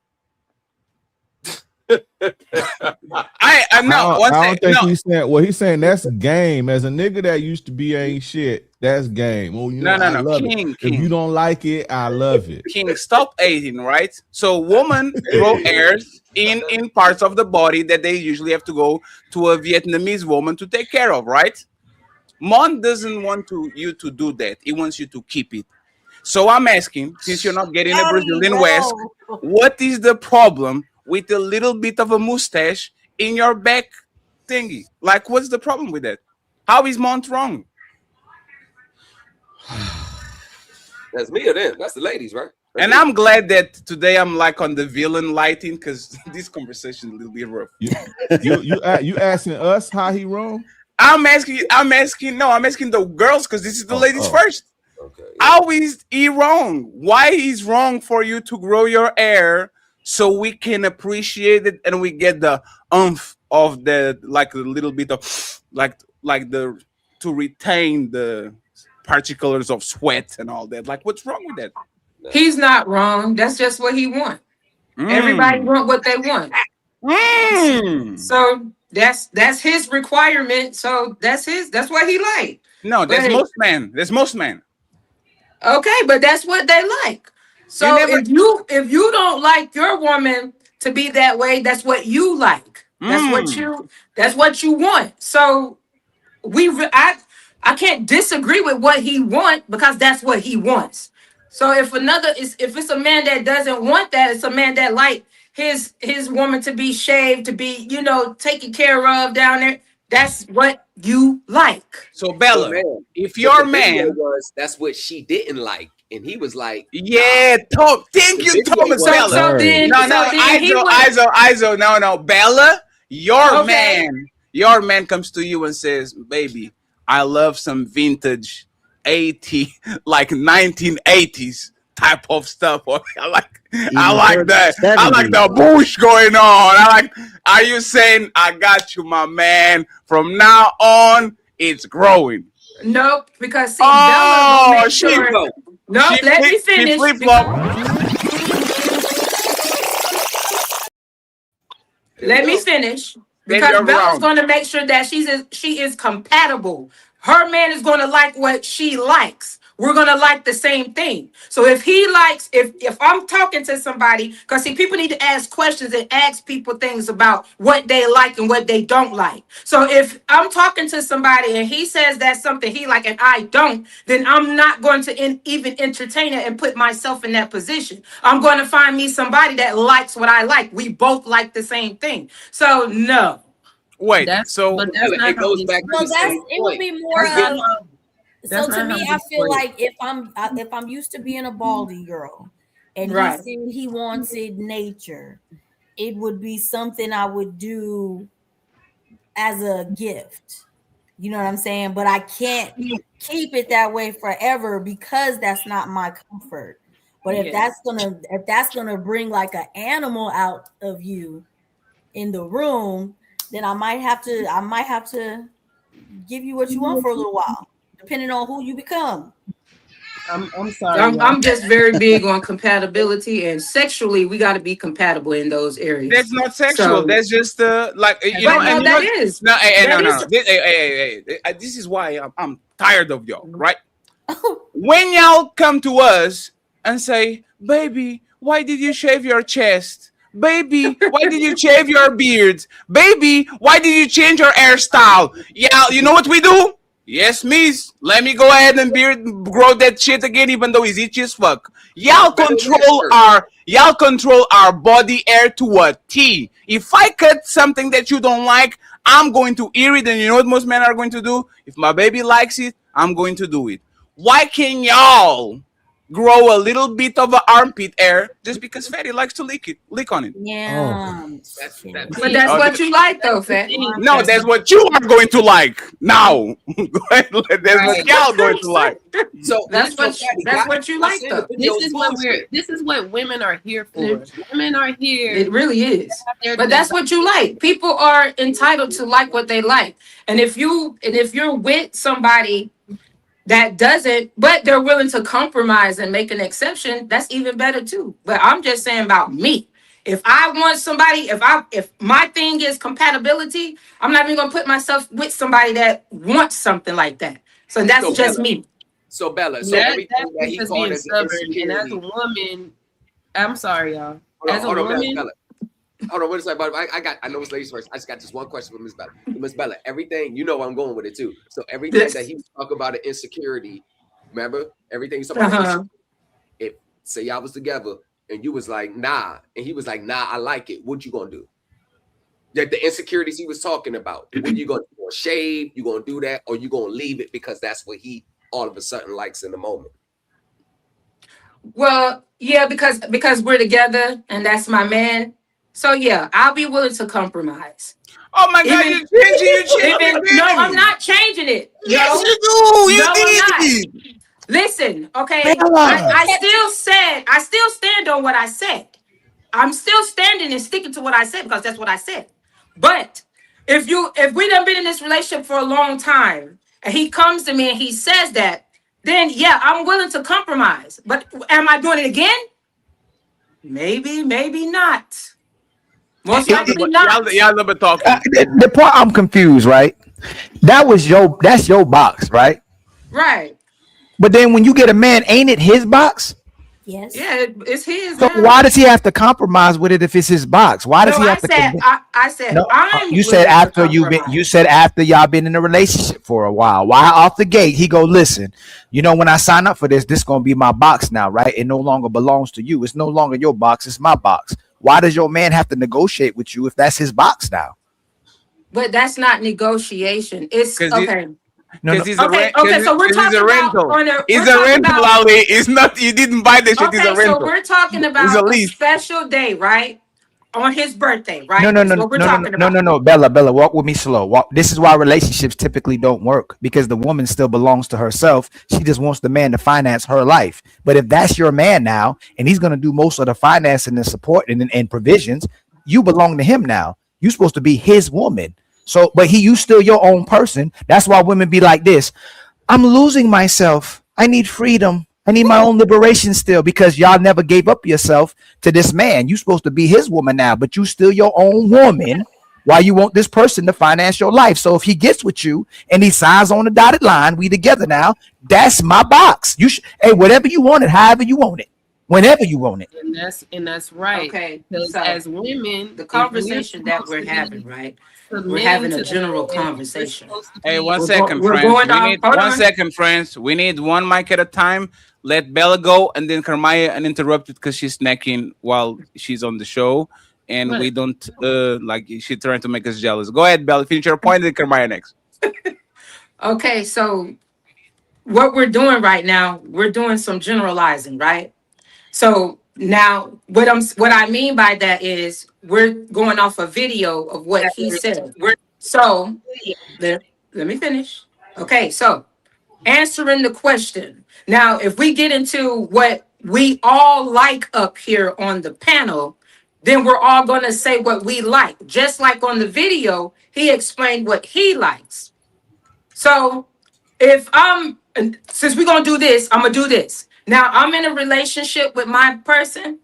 I know. I don't think he's saying. Well, he's saying that's game. As a nigga that used to be ain't shit, that's game. Well, you know, I love it. If you don't like it, I love it. King, stop hating, right? So women grow hairs in parts of the body that they usually have to go to a Vietnamese woman to take care of, right? Mon doesn't want you to do that. He wants you to keep it. So I'm asking, since you're not getting a Brazilian West, what is the problem with a little bit of a mustache in your back thingy? Like, what's the problem with that? How is Mont wrong? That's me or them? That's the ladies, right? And I'm glad that today I'm like on the villain lighting, because this conversation is a little bit rough. You asking us how he wrong? I'm asking the girls, because this is the ladies first. Okay. How is he wrong? Why is wrong for you to grow your hair so we can appreciate it and we get the oomph of the, like a little bit of like the, to retain the particles of sweat and all that? Like, what's wrong with that? He's not wrong. That's just what he wants. Everybody want what they want. So that's his requirement. So that's what he like. No, that's most men. That's most men. Okay, but that's what they like. So if you don't like your woman to be that way, that's what you like. That's what you want. So I can't disagree with what he wants, because that's what he wants. So if it's a man that doesn't want that, it's a man that like his woman to be shaved, to be, taken care of down there. That's what you like. So Bella, if your man that's what she didn't like, and he was like, yeah, thank you, Thomas. Bella. Iso, no, Bella, your man comes to you and says, baby, I love some vintage 1980s type of stuff. I like that. I like the bush going on. Are you saying, I got you, my man? From now on, it's growing. Nope, because Bella will make sure. No, let me finish. Let me finish. Because Bella's going to make sure that she is compatible. Her man is going to like what she likes. We're going to like the same thing. So if he likes, if I'm talking to somebody, because see, people need to ask questions and ask people things about what they like and what they don't like. So if I'm talking to somebody and he says that's something he like and I don't, then I'm not going to even entertain it and put myself in that position. I'm going to find me somebody that likes what I like. We both like the same thing. So no. Wait, it goes back to the same point. It would be more of. So to me, I feel like if I'm used to being a baldy girl, and he said he wanted nature, it would be something I would do as a gift. You know what I'm saying? But I can't keep it that way forever because that's not my comfort. But if that's gonna bring like an animal out of you in the room, then I might have to give you what you want for a little while, depending on who you become. I'm sorry. I'm just very big on compatibility, and sexually, we got to be compatible in those areas. That's not sexual. That's just like you know. And that is no. This is why I'm tired of y'all, right? When y'all come to us and say, "Baby, why did you shave your chest? Baby, why did you shave your beard? Baby, why did you change your hairstyle?" Yeah, you know what we do? Yes, miss. Let me go ahead and grow that shit again, even though it's itchy as fuck. Y'all control our body hair to a T. If I cut something that you don't like, I'm going to hear it, and you know what most men are going to do? If my baby likes it, I'm going to do it. Why can y'all grow a little bit of an armpit hair just because Fatty likes to lick on it. Yeah. But that's what you like, though, Fat. No, that's what you are going to like now. That's what y'all going to like. So That's what you like, though. This is what women are here for. Women are here. It really is. But that's what you like. People are entitled to like what they like. And if you're with somebody that doesn't, but they're willing to compromise and make an exception, that's even better too. But I'm just saying about me. If I want somebody, if my thing is compatibility, I'm not even gonna put myself with somebody that wants something like that. So that's So just Bella, me. So Bella, so That's everything that he because called being as stubborn. And as insecurity. a woman, I'm sorry, y'all. Hold As a on, woman, Bella. Hold on, wait a second. But I know it's ladies first. I just got just one question for Miss Bella. Miss Bella, everything, you know where I'm going with it too. So everything Yes. that he was talking about the insecurity, remember? Everything he's talking about. Uh-huh. If say y'all was together and you was like, nah, and he was like, nah, I like it. What you gonna do? Like the insecurities he was talking about. What you gonna do? You gonna shave? You gonna do that, or you gonna leave it because that's what he all of a sudden likes in the moment? Well, yeah, because we're together and that's my man. So yeah, I'll be willing to compromise. Oh my God, Even- you're changing. No, I'm not changing it. Yes, No. you do. You No, I'm did. not. Listen, okay. Bella. I still stand on what I said. I'm still standing and sticking to what I said because that's what I said. But if we done been in this relationship for a long time and he comes to me and he says that, then yeah, I'm willing to compromise. But am I doing it again? Maybe, maybe not. Most likely not. Y'all never talking. The part I'm confused, right? That's your box, right? Right. But then when you get a man, ain't it his box? Yes. Yeah, it's his. So now. why does he have to compromise with it if it's his box? Why does No, he I have to? said, I said, No, I'm you said willing to after compromise. you said after y'all been in a relationship for a while. Why off the gate he go, listen, you know, when I sign up for this gonna be my box now, right? It no longer belongs to you. It's no longer your box, it's my box. Why does your man have to negotiate with you if that's his box now? But that's not negotiation. It's 'Cause he- okay. No, Because he's a Okay, rent. okay, so we're He's talking a about rental. on a- It's we're a talking rental, about- Ali. It's not. You didn't buy this shit. It's a Okay, rental. so we're talking It's a about a lease. special day, right? On his birthday, right? No, That's what we're talking about. no. Bella, walk with me slow. This is why relationships typically don't work because the woman still belongs to herself. She just wants the man to finance her life. But if that's your man now, and he's gonna do most of the financing and support and provisions, you belong to him now. You're supposed to be his woman. So, but you still your own person. That's why women be like this. I'm losing myself. I need freedom. I need my own liberation still because y'all never gave up yourself to this man. You're supposed to be his woman now, but you still your own woman while you want this person to finance your life. So if he gets with you and he signs on the dotted line, we together now, that's my box. Hey, whatever you want it, however you want it, whenever you want it. and that's right. Okay, Because so as women, the conversation that we're having, right? We're having a general conversation. Hey, one We're second, go- we're friends. going We on- need hold 1 on. second, friends. We need one mic at a time. Let Bella go, and then Carmaya uninterrupted because she's snacking while she's on the show, and we don't like she's trying to make us jealous. Go ahead, Bella. Finish your point, and then Carmaya next. Okay, so what we're doing right now, we're doing some generalizing, right? So now what I mean by that is we're going off a video of what he said. So let me finish. Okay, so answering the question. Now, if we get into what we all like up here on the panel, then we're all going to say what we like. Just like on the video, he explained what he likes. So since we're going to do this, I'm going to do this. Now, I'm in a relationship with my person,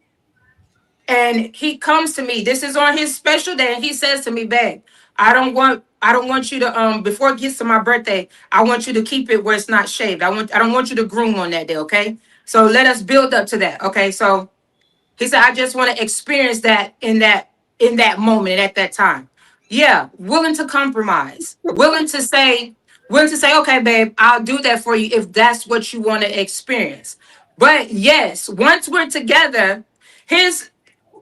and he comes to me. This is on his special day, and he says to me, babe, I don't want you to before it gets to my birthday, I want you to keep it where it's not shaved. I don't want you to groom on that day, okay? So let us build up to that. Okay. So he said, I just want to experience that in that moment at that time. Yeah, willing to compromise, willing to say, okay, babe, I'll do that for you if that's what you want to experience. But yes, once we're together,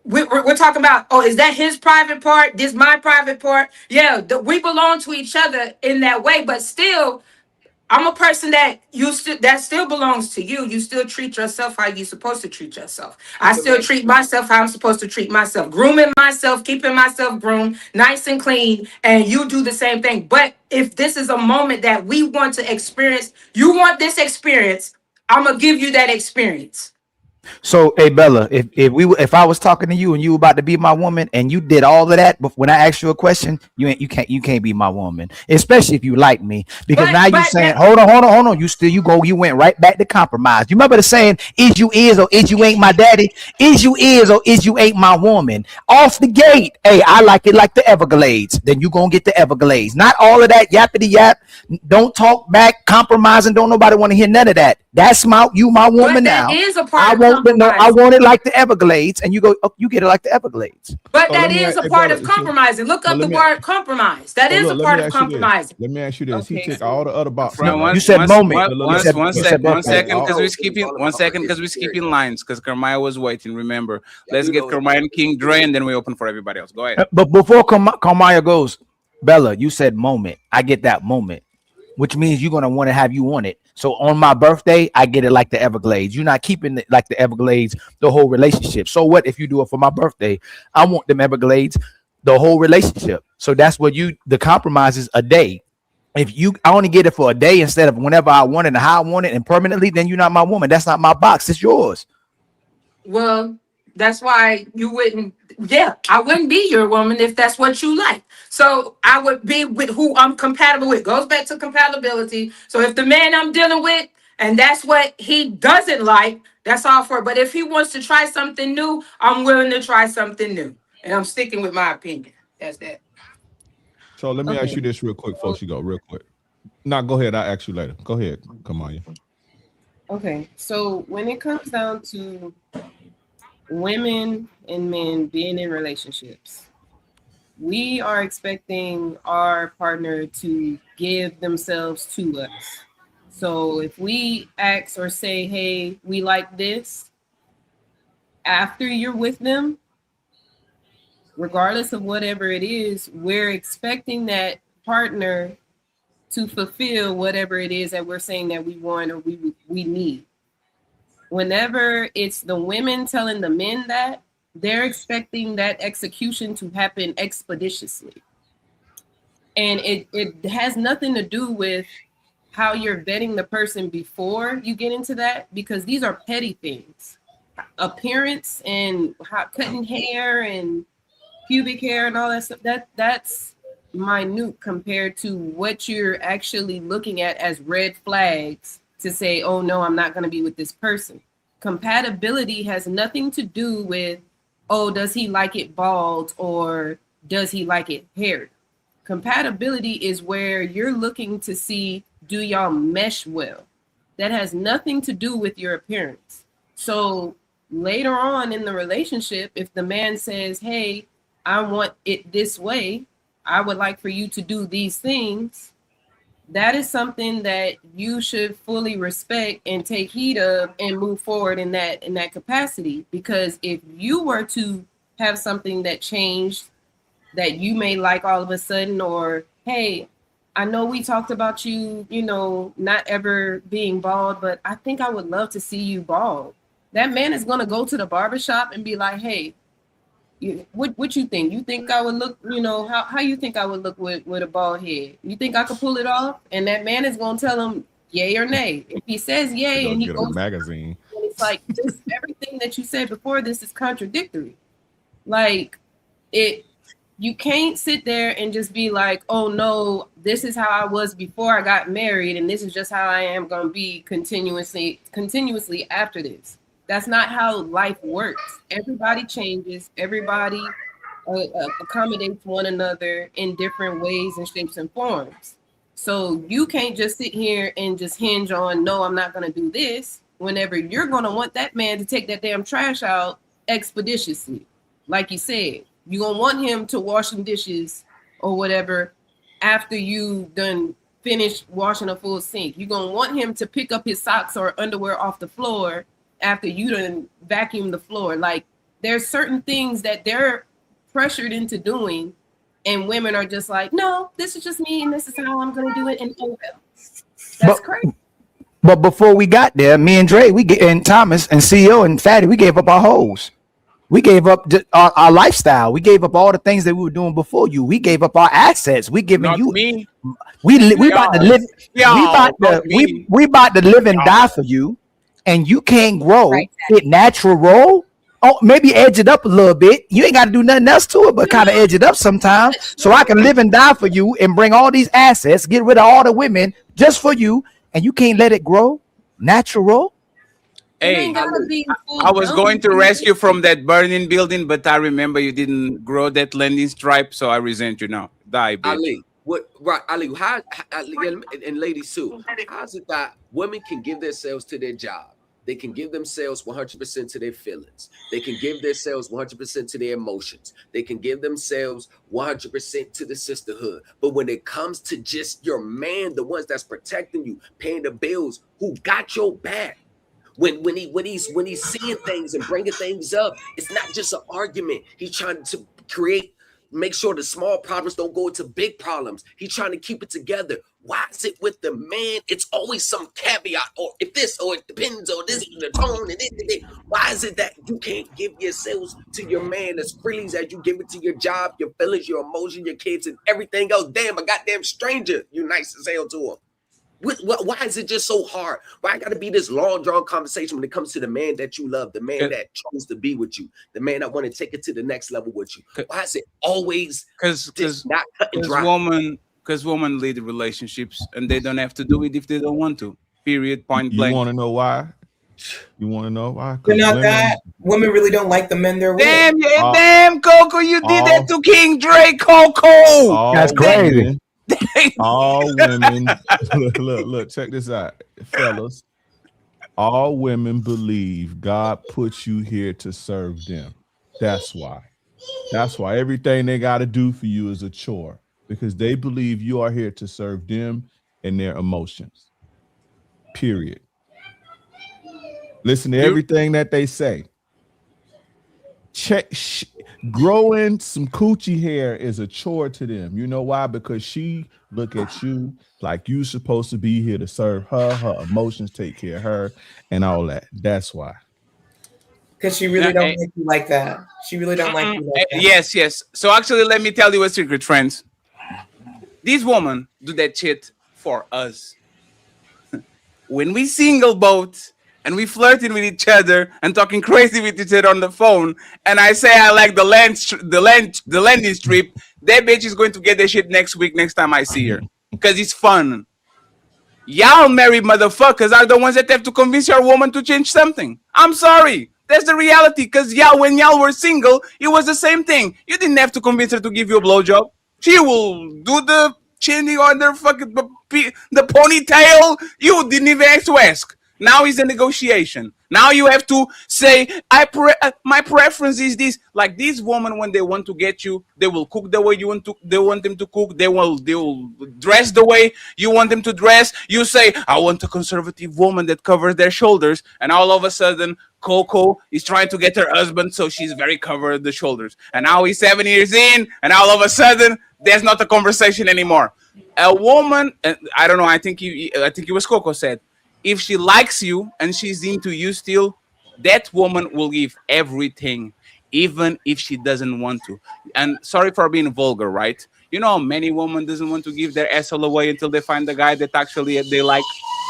we're talking about, oh, is that his private part? This my private part? Yeah, we belong to each other in that way, but still, I'm a person that that still belongs to you. You still treat yourself how you're supposed to treat yourself. I still treat myself how I'm supposed to treat myself, grooming myself, keeping myself groomed, nice and clean, and you do the same thing. But if this is a moment that we want to experience, you want this experience, I'm gonna give you that experience. So, hey Bella, if I was talking to you and you were about to be my woman and you did all of that, but when I asked you a question, you can't be my woman, especially if you like me, because now you're saying, hold on, you went right back to compromise. You remember the saying, is you or is you ain't my daddy? Is you or is you ain't my woman? Off the gate, hey, I like it like the Everglades. Then you gonna get the Everglades. Not all of that yappity yap. Don't talk back, compromising. Don't nobody want to hear none of that. That's my woman now. Is a part I want it like the Everglades, and you get it like the Everglades. But that is a part of compromising. Look up the word compromise. That is a part of compromising. Let me ask you this. He ticked all the other boxes. You said moment. One second, because we're skipping lines, because Kermaya was waiting. Remember, let's get Kermaya and King Dre, and then we open for everybody else. Go ahead. But before Kermaya goes, Bella, you said moment. I get that moment, which means you're gonna want to have you on it. So on my birthday, I get it like the Everglades. You're not keeping it like the Everglades the whole relationship. So what if you do it for my birthday? I want them Everglades the whole relationship. So that's what the compromise is a day. If I only get it for a day instead of whenever I want it and how I want it and permanently, then you're not my woman. That's not my box. It's yours. Well, that's why you wouldn't. Yeah, I wouldn't be your woman if that's what you like. So I would be with who I'm compatible with. Goes back to compatibility. So if the man I'm dealing with, and that's what he doesn't like, that's all for it. But if he wants to try something new, I'm willing to try something new. And I'm sticking with my opinion. That's that. So let me ask you this real quick, folks. You go real quick. Now go ahead. I'll ask you later. Go ahead. Come on. Okay. So when it comes down to women and men being in relationships, we are expecting our partner to give themselves to us. So if we ask or say, hey, we like this, after you're with them, regardless of whatever it is, we're expecting that partner to fulfill whatever it is that we're saying that we want or we need. Whenever it's the women telling the men that, they're expecting that execution to happen expeditiously. And it has nothing to do with how you're vetting the person before you get into that, because these are petty things. Appearance and cutting hair and pubic hair and all that stuff, that's minute compared to what you're actually looking at as red flags to say, oh no, I'm not going to be with this person. Compatibility has nothing to do with, oh, does he like it bald or does he like it hairy? Compatibility is where you're looking to see, do y'all mesh well? That has nothing to do with your appearance. So later on in the relationship, if the man says, hey, I want it this way, I would like for you to do these things, that is something that you should fully respect and take heed of and move forward in that capacity. Because if you were to have something that changed that you may like all of a sudden, or hey, I know we talked about you, not ever being bald, but I think I would love to see you bald. That man is going to go to the barbershop and be like, hey, what you think? You think I would look, how you think I would look with a bald head? You think I could pull it off? And that man is going to tell him yay or nay. If he says yay and he goes a magazine, it's like just everything that you said before this is contradictory. Like you can't sit there and just be like, oh no, this is how I was before I got married and this is just how I am going to be continuously after this. That's not how life works. Everybody changes. Everybody accommodates one another in different ways and shapes and forms. So you can't just sit here and just hinge on, no, I'm not going to do this, whenever you're going to want that man to take that damn trash out expeditiously. Like you said, you're going to want him to wash some dishes or whatever after you done finished washing a full sink. You're going to want him to pick up his socks or underwear off the floor after you done vacuum the floor. Like there's certain things that they're pressured into doing, and women are just like, no, this is just me and this is how I'm gonna do it. And oh well. That's crazy. But before we got there, me and Dre, and Thomas and CEO and Fatty, we gave up our hoes. We gave up our lifestyle. We gave up all the things that we were doing before you. We gave up our assets. We giving Not you. me. We about to live. Y'all, We about to live and die for you, and you can't grow it natural. Oh, maybe edge it up a little bit. You ain't got to do nothing else to it, but kind of edge it up sometimes, so I can live and die for you and bring all these assets, get rid of all the women just for you, and you can't let it grow natural. Hey, I was going to rescue from that burning building, but I remember you didn't grow that landing stripe, so I resent you now. Die, bitch. Ali, Ali, how and ladies too, how's it that women can give themselves to their job? They can give themselves 100% to their feelings. They can give themselves 100% to their emotions. They can give themselves 100% to the sisterhood. But when it comes to just your man, the ones that's protecting you, paying the bills, who got your back, when he's seeing things and bringing things up, it's not just an argument. He's trying to make sure the small problems don't go into big problems. He's trying to keep it together. Why is it with the man? It's always some caveat, or if this, or it depends, or this is the tone, and this. Why is it that you can't give yourselves to your man as freely as you give it to your job, your feelings, your emotion, your kids, and everything else? Damn, a goddamn stranger, you nice as hell to him. Why is it just so hard? Why got to be this long drawn conversation when it comes to the man that you love, the man that chose to be with you, the man that want to take it to the next level with you? Why is it always not cut and dry? Because women lead relationships and they don't have to do it if they don't want to. Period. Point blank. You want to know why? You want to know why? They're not that. Women really don't like the men they're with. Damn, Coco, you did that to King Dre, Coco. That's crazy. All women, look, check this out, fellas. All women believe God puts you here to serve them. That's why. That's why everything they got to do for you is a chore, because they believe you are here to serve them and their emotions. Period. Listen to everything that they say. Growing some coochie hair is a chore to them. You know why? Because she look at you like you supposed to be here to serve her emotions, take care of her, and all that. That's why. Because she really don't like you like that. She really don't like you like that. Yes. So actually, let me tell you a secret, friends. These women do that shit for us. When we single boat and we flirting with each other and talking crazy with each other on the phone, and I say I like the landing strip, that bitch is going to get that shit next week, next time I see her, because it's fun. Y'all married motherfuckers are the ones that have to convince your woman to change something. I'm sorry. That's the reality, because when y'all were single, it was the same thing. You didn't have to convince her to give you a blowjob. She will do the chinny or the fucking the ponytail. You didn't even have to ask. Now is a negotiation. Now you have to say, my preference is this. Like these women, when they want to get you, they will cook the way they want them to cook. They will dress the way you want them to dress. You say, I want a conservative woman that covers their shoulders. And all of a sudden, Coco is trying to get her husband, so she's very covered the shoulders. And now he's 7 years in, and all of a sudden, there's not a conversation anymore. A woman, I don't know, I think it was Coco said, if she likes you and she's into you still, that woman will give everything, even if she doesn't want to. And sorry for being vulgar, right? You know, many women doesn't want to give their asshole away until they find the guy that actually they like,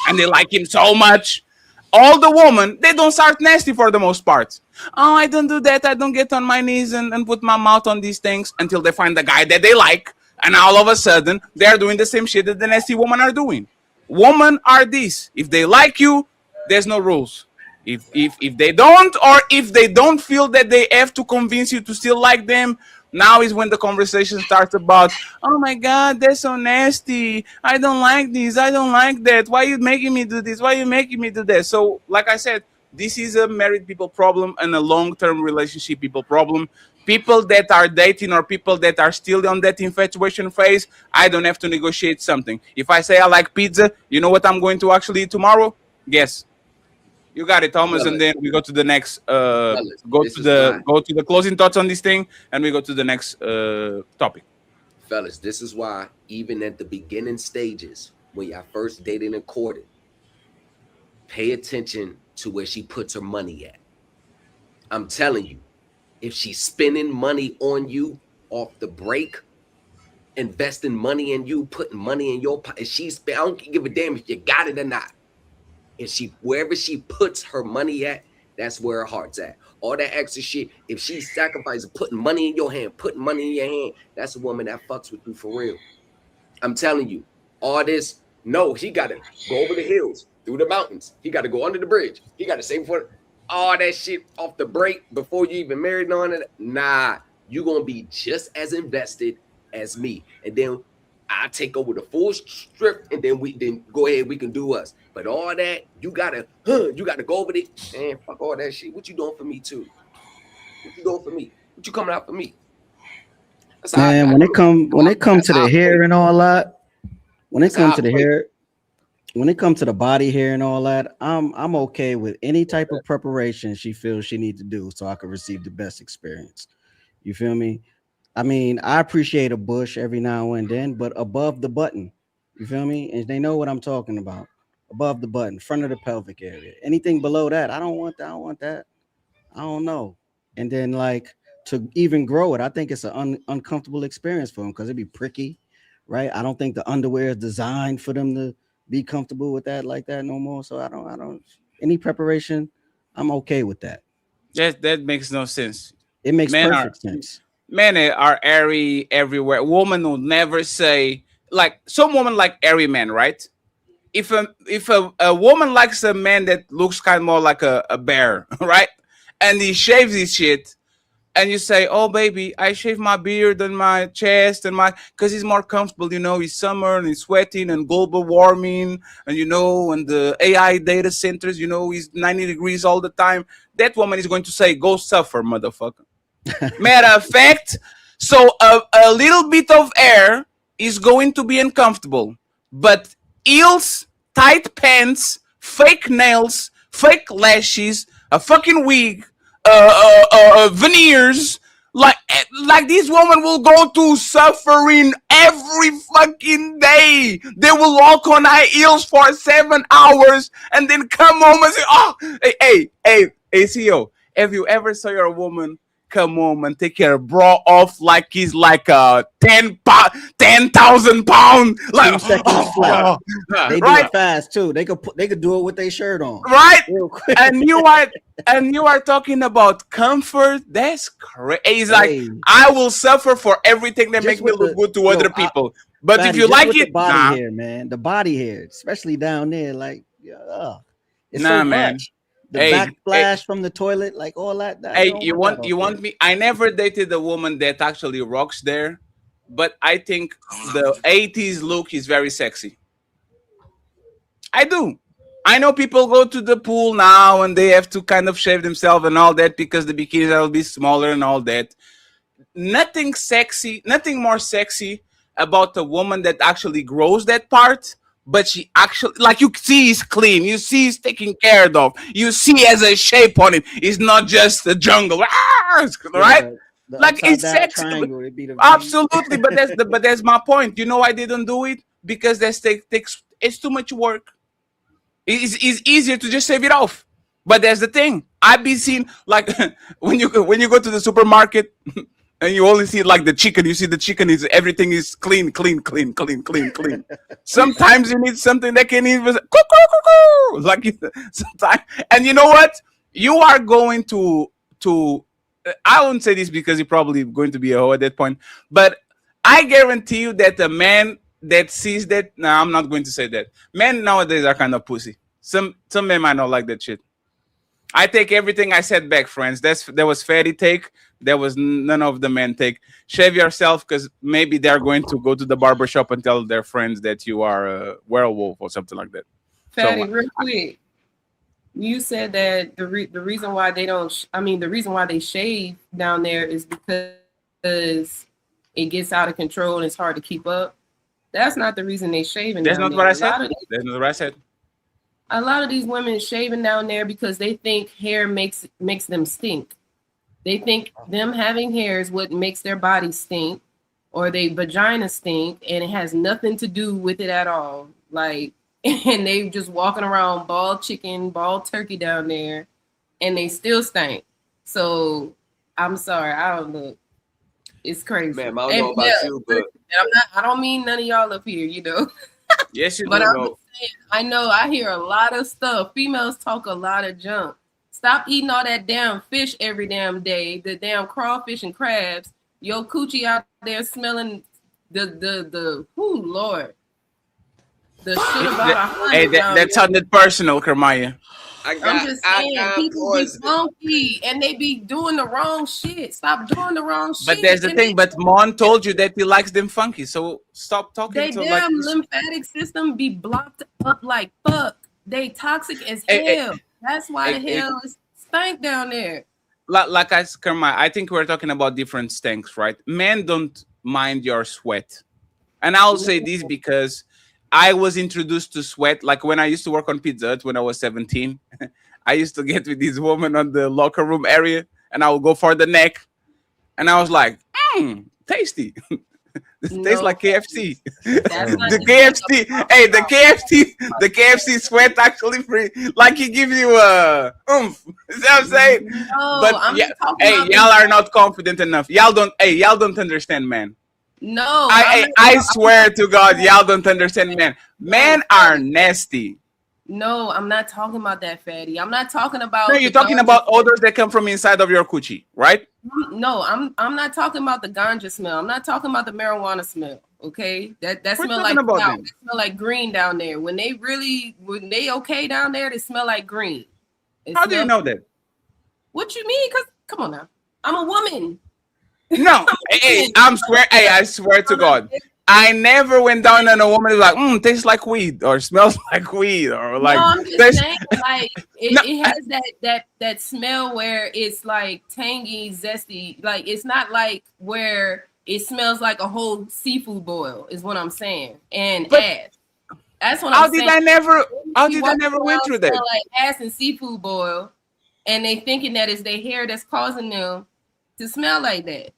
and they like him so much. All the women, they don't start nasty for the most part. Oh, I don't do that. I don't get on my knees and put my mouth on these things until they find the guy that they like. And all of a sudden, they're doing the same shit that the nasty women are doing. Women are these. If they like you, there's no rules. If they don't, or if they don't feel that they have to convince you to still like them, now is when the conversation starts about, oh my God, that's so nasty. I don't like this. I don't like that. Why are you making me do this? Why are you making me do that? So, like I said, this is a married people problem and a long-term relationship people problem. People that are dating or people that are still on that infatuation phase, I don't have to negotiate something. If I say I like pizza, you know what I'm going to actually eat tomorrow? Guess. You got it, Thomas, and then we go to the next. Go to the closing thoughts on this thing, and we go to the next topic. Fellas, this is why even at the beginning stages, when y'all first dated and courted, pay attention to where she puts her money at. I'm telling you, if she's spending money on you off the break, investing money in you, putting money in your pocket, I don't give a damn if you got it or not. If wherever she puts her money at, that's where her heart's at. All that extra shit, if she's sacrificing, putting money in your hand, that's a woman that fucks with you for real. I'm telling you, all this, no, he got to go over the hills, through the mountains. He got to go under the bridge. He got to save for all that shit off the break before you even married on it. Nah, you're going to be just as invested as me. And then I take over the full strip, and then go ahead, we can do us. But all that, you gotta go over it. Man, fuck all that shit. What you doing for me too? What you doing for me? What you coming out for me? Man, when it come to the hair and all that, when it comes to the hair, when it comes to the body hair and all that, I'm okay with any type of preparation she feels she needs to do so I can receive the best experience. You feel me? I mean, I appreciate a bush every now and then, but above the button, you feel me? And they know what I'm talking about. Above the button, front of the pelvic area. Anything below that, I don't want that. I don't know. And then like to even grow it, I think it's an uncomfortable experience for them because it'd be pricky, right? I don't think the underwear is designed for them to be comfortable with that like that no more. So I don't. Any preparation, I'm okay with that. That makes no sense. It makes perfect sense. Men are airy everywhere. Woman will never say, like, some woman like airy men, right? If a woman likes a man that looks kind of more like a bear, right? And he shaves his shit, and you say, oh baby, I shave my beard and my chest and because he's more comfortable, it's summer and he's sweating and global warming and and the AI data centers, he's 90 degrees all the time. That woman is going to say, go suffer, motherfucker. Matter of fact, so a little bit of air is going to be uncomfortable, but heels, tight pants, fake nails, fake lashes, a fucking wig, veneers, like these women will go to suffering every fucking day. They will walk on high heels for 7 hours and then come home and say, oh, hey, CEO, have you ever saw your woman come home and take her bra off like he's like a 10,000 pound, like flat. They do it fast too. They could do it with their shirt on, right? and you are talking about comfort. That's crazy. Like, I will suffer for everything that makes me look good to other people. But if you like it, the body hair, man, the body hair, especially down there, like, it's so man. much. The backsplash from the toilet, like all that. You want me? I never dated a woman that actually rocks there, but I think the 80s look is very sexy. I do. I know people go to the pool now and they have to kind of shave themselves and all that because the bikinis will be smaller and all that. Nothing more sexy about a woman that actually grows that part. But she actually, like, you see he's clean. You see he's taken care of. You see he has a shape on it. It's not just a jungle. Right? Like, it's sexy. Absolutely. But that's my point. You know I didn't do it? Because it's too much work. It's easier to just shave it off. But that's the thing. I've been seeing, like, when you go to the supermarket and you only see like the chicken, you see the chicken is everything is clean. Sometimes you need something that can even like sometimes. And you know what? You are going to I won't say this because you're probably going to be a hoe at that point, but I guarantee you that a man that sees that, I'm not going to say that. Men nowadays are kind of pussy. Some men might not like that shit. I take everything I said back, friends. That was Fatty take. There was none of the men take. Shave yourself because maybe they're going to go to the barbershop and tell their friends that you are a werewolf or something like that. Fatty, real quick. You said that the reason why they don't, the reason why they shave down there is because it gets out of control and it's hard to keep up. That's not the reason they shaving. That's not what I said. That's not what I said. A lot of these women shaving down there because they think hair makes them stink. They think them having hair is what makes their body stink or their vagina stink, and it has nothing to do with it at all. like, and they just walking around bald chicken, bald turkey down there, and they still stink. So I'm sorry, I don't look. It's crazy. Man, I don't know about you, but I don't mean none of y'all up here, you know. Yes, you But do. I'm Know. just saying, I know I hear a lot of stuff. Females talk a lot of junk. Stop eating all that damn fish every damn day, the damn crawfish and crabs. Yo coochie out there smelling the Lord. The shit about a Hey, honey. that sounded personal, Kermaya. I'm just saying, people be funky and they be doing the wrong shit. Stop doing the wrong shit. But there's the and thing. But Mon told you that he likes them funky, so stop talking they to damn like. lymphatic system be blocked up like fuck. They toxic as Hey, hell. That's why the hell it's stank down there. Like I said, Kermaya, I think we're talking about different stinks, right? Men don't mind your sweat, and I'll say this because I was introduced to sweat like when I used to work on Pizza Hut when I was 17. I used to get with this woman on the locker room area, and I would go for the neck, and I was like, tasty. This tastes like KFC. The KFC, hey, the KFC sweat actually free, like he gives you a oomph. You see what I'm saying? No, But I'm yeah, just talking hey, about y'all are not confident enough. Y'all don't understand, man. No, I swear to God, y'all don't understand, man. Men are nasty. No, I'm not talking about that, fatty. I'm not talking about. No, you're the talking ganja about smell. odors that come from inside of your coochie, right? No, I'm not talking about the ganja smell. I'm not talking about the marijuana smell. Okay, that We're smell talking like about wow, them. they smell like green down there. When they okay down there, they smell like green. How do you know that? What you mean? Cause come on now, I'm a woman. No, hey, I swear to God, I never went down on a woman who's like, tastes like weed or smells like weed or like. No, I'm just tastes- saying, like it has that smell where it's like tangy, zesty. Like it's not like where it smells like a whole seafood boil. Is what I'm saying. And ass. That's what How I'm did saying. I never? How You did I walk never went around through that? smell like ass and seafood boil, and they thinking that it's their hair that's causing them to smell like that.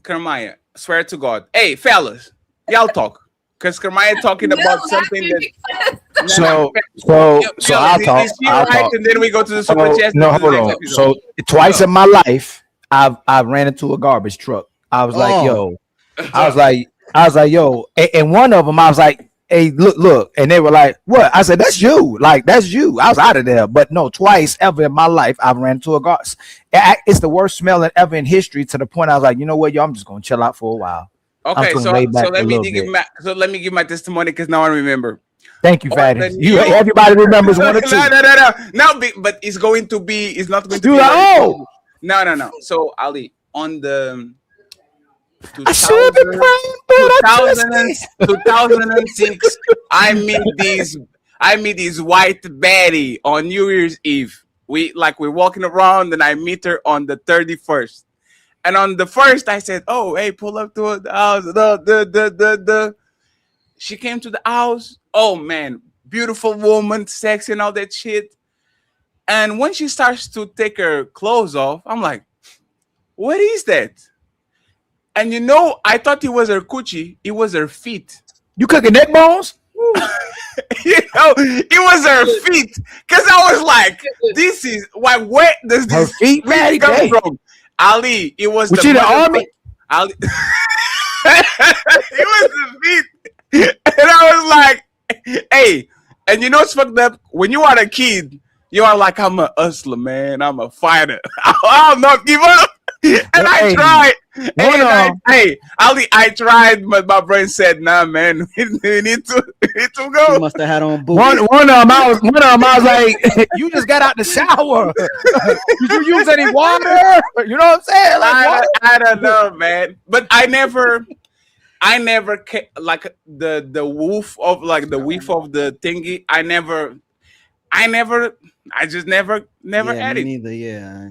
Kermaya, swear to God. Hey, fellas, y'all talk. Because Kermaya talking about something that. So Fellas, I'll talk. is she I'll right? talk. And then we go to the super chest. No, and the hold next on. episode. So twice in my life, I've ran into a garbage truck. I was like, yo, and one of them, I was like, hey, look, and they were like, what? I said, that's you. Like, that's you. I was out of there. But no, twice ever in my life, I've ran into a garbage. It's the worst smelling ever in history, to the point I was like, you know what, yo, I'm just gonna chill out for a while. Okay, so let me give my testimony because now I remember. Thank you, Fatty. Everybody remembers one or two. No, but it's going to be. It's not going to be. No. So Ali, on the 2006, I meet this white Betty on New Year's Eve. We're walking around, and I meet her on the 31st. And on the first, I said, "Oh, hey, pull up to the house." She came to the house. Oh man, beautiful woman, sexy, and all that shit. And when she starts to take her clothes off, I'm like, "What is that?" And I thought it was her coochie. It was her feet. You cooking neck bones? It was her feet. Because I was like, "This is why. Where does this her feet come from?" Ali, it was she the army? Ali, it was the feet. And I was like, hey, and what's fucked up? When you are a kid, you are like, I'm a hustler, man. I'm a fighter. I'll not give up. And I tried. Ali, I tried, but my brain said, nah, man, we need to go. You must have had on boots. One of them, I was like, you just got out the shower. Did you use any water? You know what I'm saying? Like, I don't know, man. But I never like the woof of the whiff of the thingy. I just never had it. Neither, yeah.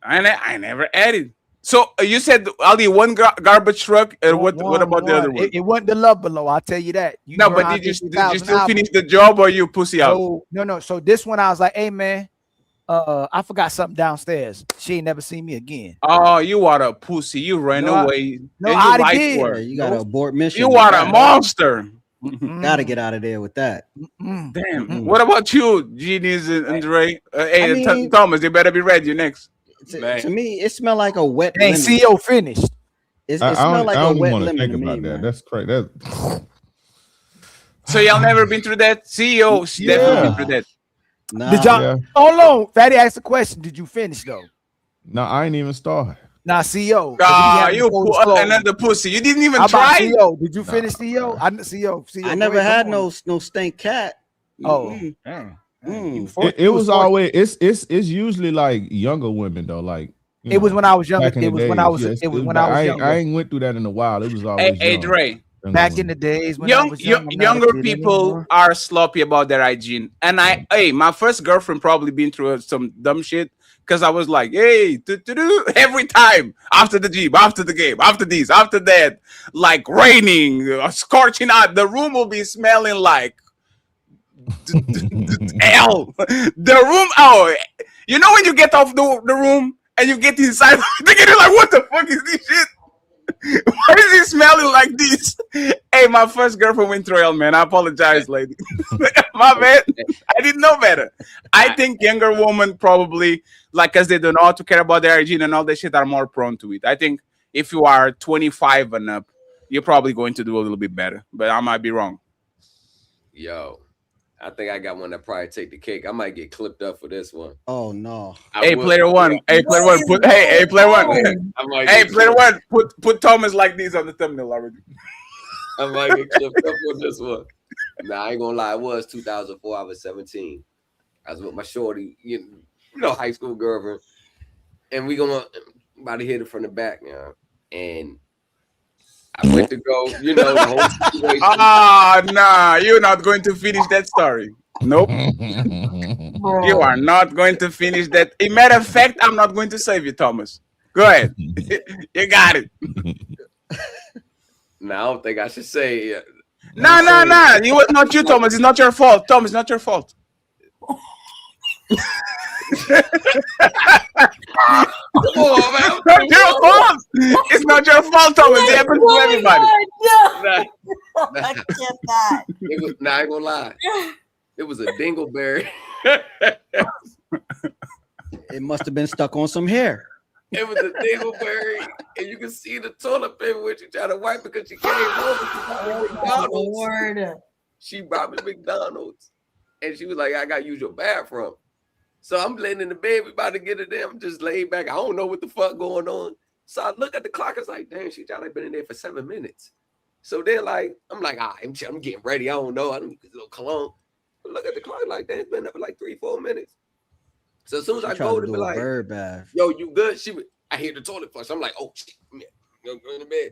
I never had it. So you said Ali one garbage truck, and what about the other one? It wasn't the Love Below, I'll tell you that. No, but did you still finish the job, or you pussy out? No. So this one, I was like, hey man, I forgot something downstairs. She ain't never seen me again. Oh, you are a pussy. You ran away. I did. You got to abort mission. You are a monster. Gotta get out of there with that. Damn. What about you, Genius and Dre? Hey, I mean- Thomas, you better be ready. You next. To me, it smelled like a wet Hey, lemon. CEO finished. It I smelled don't, like I a don't wet want to lemon think to me, about that. man. That's crazy. That's So y'all never been through that? CEO definitely been through that. Nah. Did y'all? Yeah. Hold on. Fatty asked the question. Did you finish though? no, I ain't even started. Nah, CEO. You another pussy. You didn't even How about try. CEO? Did you finish CEO? CEO. I never had no stink cat. Oh, Mm. It was always it's usually like younger women though. Like It was when I was younger. back in It the was when days. I was. Yes, It was when back- I was ain't- younger. I ain't went through that in a while. It was always Hey, young. Dre. Back in the days when I was young, I'm not a younger kid people anymore. are sloppy about their hygiene. And my first girlfriend probably been through some dumb shit because I was like, hey, every time after the gym, after the game, after this, after that, like raining, scorching out, the room will be smelling like hell. The room, you know when you get off the room and you get inside, you're like, what the fuck is this shit? Why is it smelling like this? Hey, my first girlfriend went through hell, man. I apologize, lady. My bad. I didn't know better. I think younger women probably, like, because they don't know how to care about their hygiene and all that shit, are more prone to it. I think if you are 25 and up, you're probably going to do a little bit better. But I might be wrong. Yo, I think I got one that probably take the cake. I might get clipped up for this one. Oh no. Hey, player one. Hey, player one. Hey, player one. Hey, player one. Put Thomas like these on the thumbnail already. I might get clipped up on this one. Nah, I ain't gonna lie. It was 2004. I was 17. I was with my shorty, you know, high school girlfriend, and we about to hit it from the back now. And I went to go, you know, the whole situation. Nah, you're not going to finish that story. Nope. You are not going to finish that. In matter of fact, I'm not going to save you, Thomas. Go ahead. You got it. Nah, I don't think I should say. No. It was not you, Thomas. It's not your fault. Thomas, not your fault. Come on, man. Not your fault. It's not your fault, Thomas. It happens to everybody. I get that. I ain't gonna lie. It was a dingleberry. It must have been stuck on some hair. It was a dingleberry, and you can see the toilet paper when she tried to wipe it because she came home. She brought me McDonald's, and she was like, "I gotta use your bathroom." So I'm laying in the bed, we about to get it there. I'm just laid back. I don't know what the fuck going on. So I look at the clock. It's like, damn, she probably been in there for 7 minutes. So then, like, I'm like, I'm getting ready. I don't know. I don't need a little cologne. But look at the clock, like, damn, it's been up for like 3-4 minutes. So as soon as I go to be like, bird bath. yo, you good? I hear the toilet flush. I'm like, oh shit, go in the bed.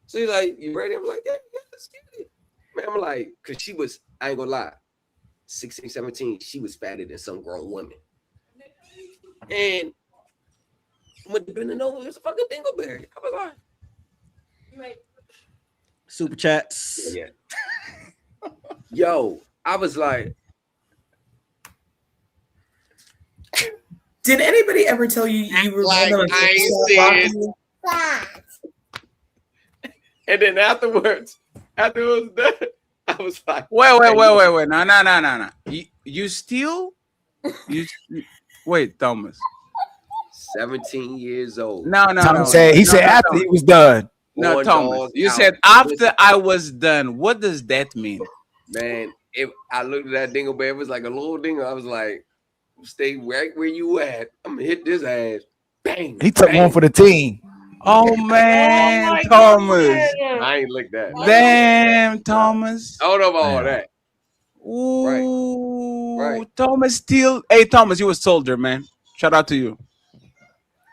So he's like, you ready? I'm like, yeah, let's get it. Man, I'm like, cause she was, I ain't gonna lie, 16, 17, she was fatter than some grown women. And when bending over, it was a fucking dingleberry. I was like, Super chats. yeah. Yo, I was like, did anybody ever tell you you were like, I and then afterwards, after it was done, I was like, Wait. No. You still? Wait, Thomas. 17 years old. No. He said after he was done. No, Born Thomas. dogs You out. said after I was done. What does that mean? Man, I looked at that dingleberry, it was like a little dingle. I was like, stay right where you at. I'm gonna hit this ass. Bang. He took one for the team. Oh man, Thomas. I ain't licked that. Damn, Thomas. I don't know about all that. Ooh, Right. Thomas still. Hey, Thomas, you a soldier, man. Shout out to you.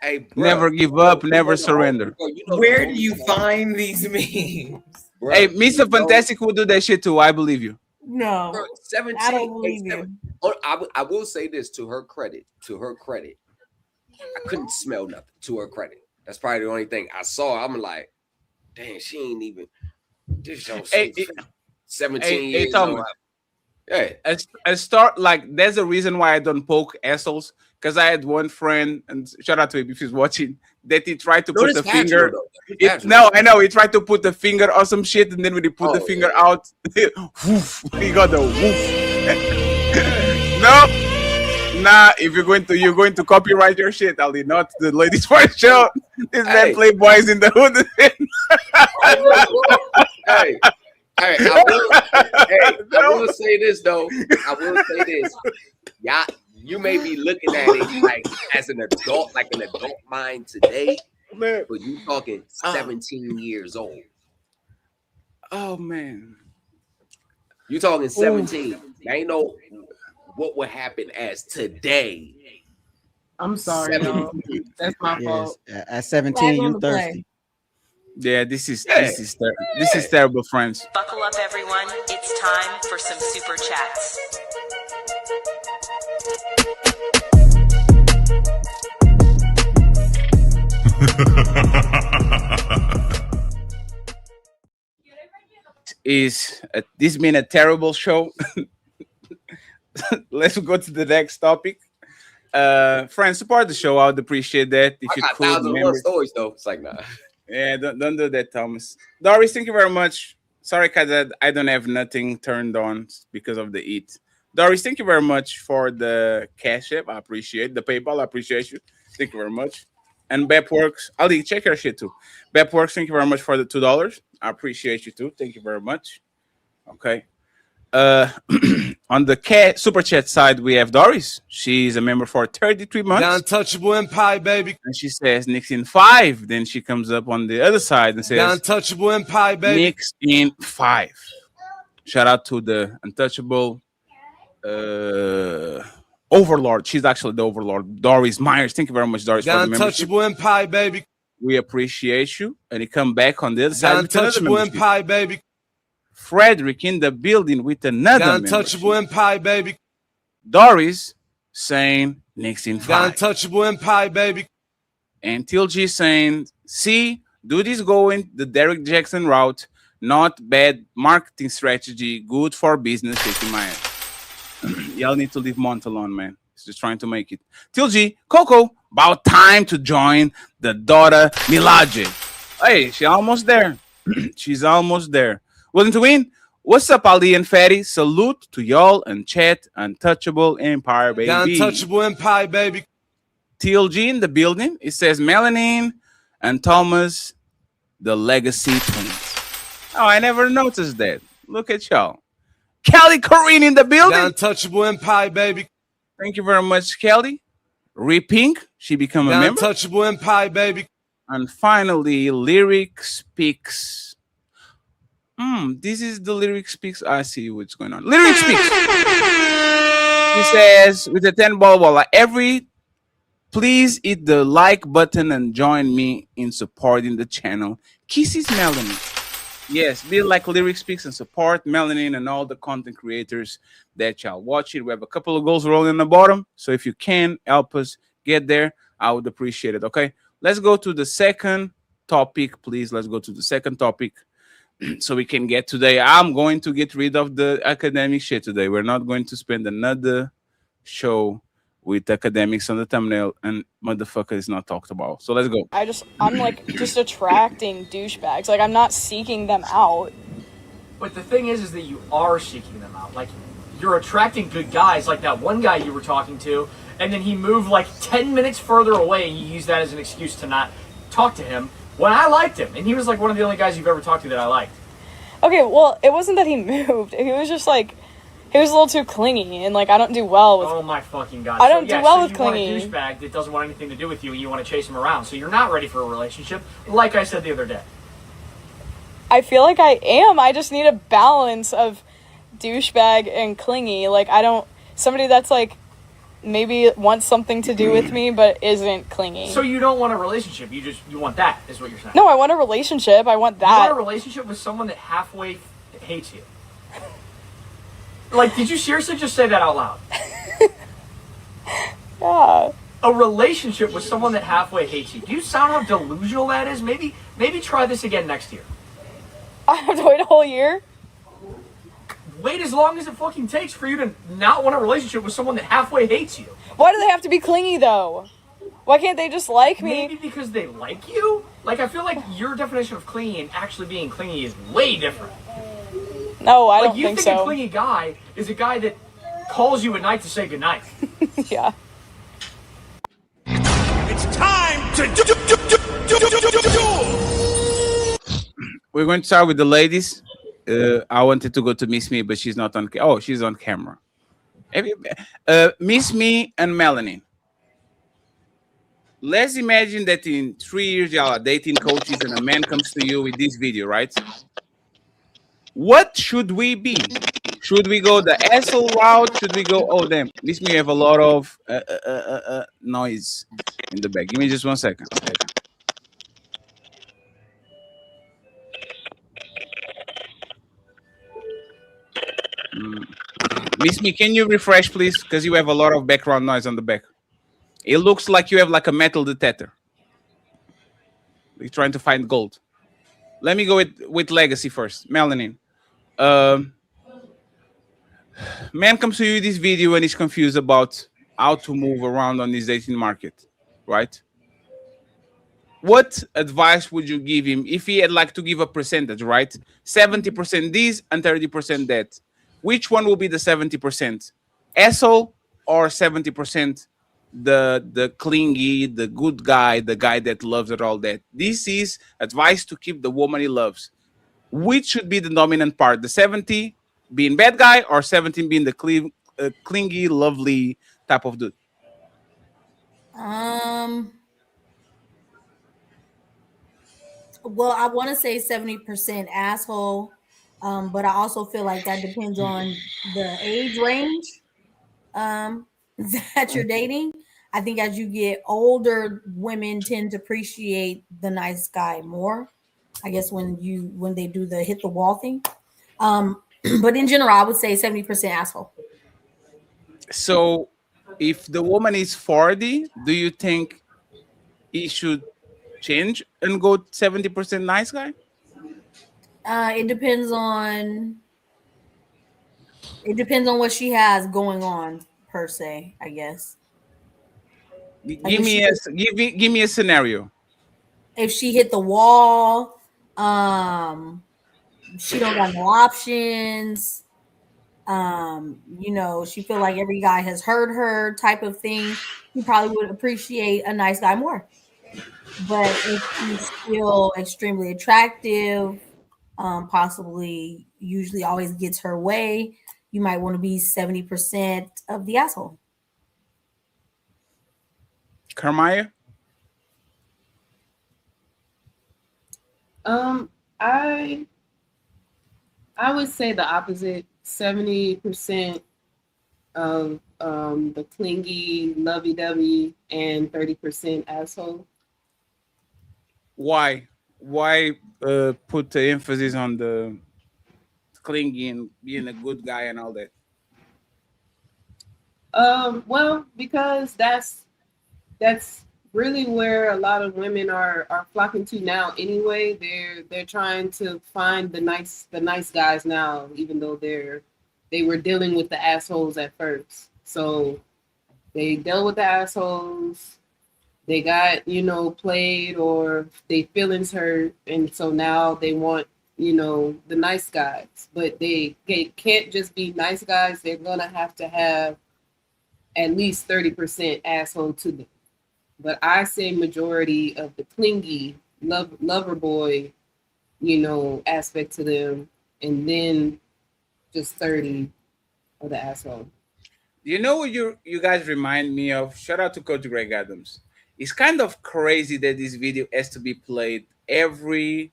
Hey, bro, Never give up, never surrender. Where do you find these memes? Bro, Hey, Mr. Fantastic will do that shit too. I believe you. No, bro, 17. I don't believe you. I will say this to her credit. I couldn't smell nothing. To her credit, that's probably the only thing I saw. I'm like, damn, she ain't even. This don't Hey, 17 hey, years Thomas. old. Yeah. I start like there's a reason why I don't poke assholes. Because I had one friend, and shout out to him if he's watching, that he tried to put the finger. No, I know he tried to put the finger on some shit, and then when he put the finger out, woof, he got the woof. No, nah. If you're going to copyright your shit, Ali, not the ladies first show. This man play boys in the hood. Hey, I will say this though. I will say this. Yeah. You may be looking at it like as an adult, like an adult mind today, but you talking 17 years old. Oh man, you talking 17. I ain't know what would happen as today. I'm sorry, y'all. That's my fault. At 17, you thirsty. Yeah, this is terrible, friends. Buckle up, everyone. It's time for some super chats. This been a terrible show. Let's go to the next topic. Friends, support the show. I would appreciate that if you could. 1,001 stories though. It's like nah. Yeah, don't do that, Thomas. Doris, thank you very much. Sorry, cause I don't have nothing turned on because of the eat. Doris, thank you very much for the Cash App. I appreciate the PayPal. I appreciate you. Thank you very much. And Bepworks, Ali, check your shit too. Bepworks, thank you very much for the $2. I appreciate you too. Thank you very much. Okay. On the super chat side, we have Doris. She's a member for 33 months. The Untouchable Empire, baby. And she says Nick's in 5. Then she comes up on the other side and says The Untouchable Empire, baby. Nick's in 5. Shout out to the Untouchable Overlord. She's actually the Overlord. Doris Myers. Thank you very much, Doris, The for the membership. Untouchable Empire, baby. We appreciate you. And you come back on the other side. The Untouchable Empire, baby. Frederick in the building with another The Untouchable Empire, baby. Doris saying Nick's in 5. The Untouchable Empire, baby. And TLG saying, see, dude is going the Derek Jackson route. Not bad marketing strategy. Good for business. Shaking my head. Y'all need to leave Mont alone, man. He's just trying to make it. TLG, Coco, about time to join the daughter Milaje. Hey, she's almost there. She's almost there. Willing to win? What's up, Ali and Fatty? Salute to y'all and chat. Untouchable Empire, baby. The Untouchable Empire, baby. TLG in the building. It says Melanin and Thomas, the Legacy Twins. Oh, I never noticed that. Look at y'all. Kelly Corrine in the building. The Untouchable Empire, baby. Thank you very much, Kelly. Repink, she become a member. The Untouchable Empire, baby. And finally, Lyric Speaks. This is the Lyric Speaks. I see what's going on. Lyric Speaks. She says, with the 10 ball, please hit the like button and join me in supporting the channel. Kisses Melanie. Yes, be like Lyric Speaks and support Melanin and all the content creators that y'all watch it. We have a couple of goals rolling on the bottom. So if you can help us get there, I would appreciate it. Okay, let's go to the second topic, please. Let's go to the second topic so we can get today. I'm going to get rid of the academic shit today. We're not going to spend another show with academics on the thumbnail and motherfucker is not talked about. So let's go. I'm like just attracting douchebags. Like I'm not seeking them out. But the thing is that you are seeking them out. Like you're attracting good guys, like that one guy you were talking to, and then he moved like 10 minutes further away and you used that as an excuse to not talk to him when I liked him. And he was like one of the only guys you've ever talked to that I liked. Okay, well, it wasn't that he moved. He was just like, he was a little too clingy, and like I don't do well with. Oh my fucking god! I don't do well with clingy. You want a douchebag that doesn't want anything to do with you, and you want to chase him around. So you're not ready for a relationship, like I said the other day. I feel like I am. I just need a balance of douchebag and clingy. Like I don't somebody that's like maybe wants something to do with me, but isn't clingy. So you don't want a relationship. You want that, is what you're saying. No, I want a relationship. I want that. You want a relationship with someone that halfway hates you. Like, did you seriously just say that out loud? Yeah. A relationship with someone that halfway hates you. Do you sound how delusional that is? Maybe try this again next year. I have to wait a whole year? wait as long as it fucking takes for you to not want a relationship with someone that halfway hates you. Why do they have to be clingy though? Why can't they just like me? Maybe because they like you? Like, I feel like your definition of clingy and actually being clingy is way different. No, I like, don't you think think so. a clingy guy is a guy that calls you at night to say goodnight. Yeah. It's time to We're going to start with the ladies. I wanted to go to Miss Me, but she's not on. Oh, she's on camera. Miss Me and Melanin. Let's imagine that in 3 years y'all are dating coaches and a man comes to you with this video, right? What should we be? Should we go the asshole route? Should we go, oh damn, Miss Me, you have a lot of noise in the back. Give me just 1 second. Miss Me, can you refresh, please? Because you have a lot of background noise on the back. It looks like you have like a metal detector. You're trying to find gold. Let me go with Legacy first. Melanin. Man comes to you this video and is confused about how to move around on this dating market, right? What advice would you give him if he had like to give a percentage, right? 70% this and 30% that. Which one will be the 70%? Asshole or 70% the clingy, the good guy, the guy that loves it, all that? This is advice to keep the woman he loves. Which should be the dominant part? The 70 being bad guy or 17 being the clingy, lovely type of dude? Well, I want to say 70% asshole, but I also feel like that depends on the age range that you're dating. I think as you get older, women tend to appreciate the nice guy more. I guess when they do the hit the wall thing. But in general, I would say 70% asshole. So if the woman is 40, do you think he should change and go 70% nice guy? It depends on what she has going on per se, I guess. Give me a scenario. If she hit the wall, she don't got no options. She feel like every guy has heard her type of thing. She probably would appreciate a nice guy more. But if she's still extremely attractive, possibly usually always gets her way, you might want to be 70% of the asshole. Carmaya? I would say the opposite. 70% of the clingy, lovey-dovey, and 30% asshole. Why put the emphasis on the clingy and being a good guy and all that? Well, because that's really where a lot of women are flocking to now anyway. They're trying to find the nice guys now, even though they were dealing with the assholes at first. So they dealt with the assholes, they got, played, or they feelings hurt, and so now they want, the nice guys. But they can't just be nice guys. They're gonna have to have at least 30% asshole to them. But I say majority of the clingy lover boy, aspect to them, and then just 30 of the asshole. You know what you guys remind me of? Shout out to Coach Greg Adams. It's kind of crazy that this video has to be played every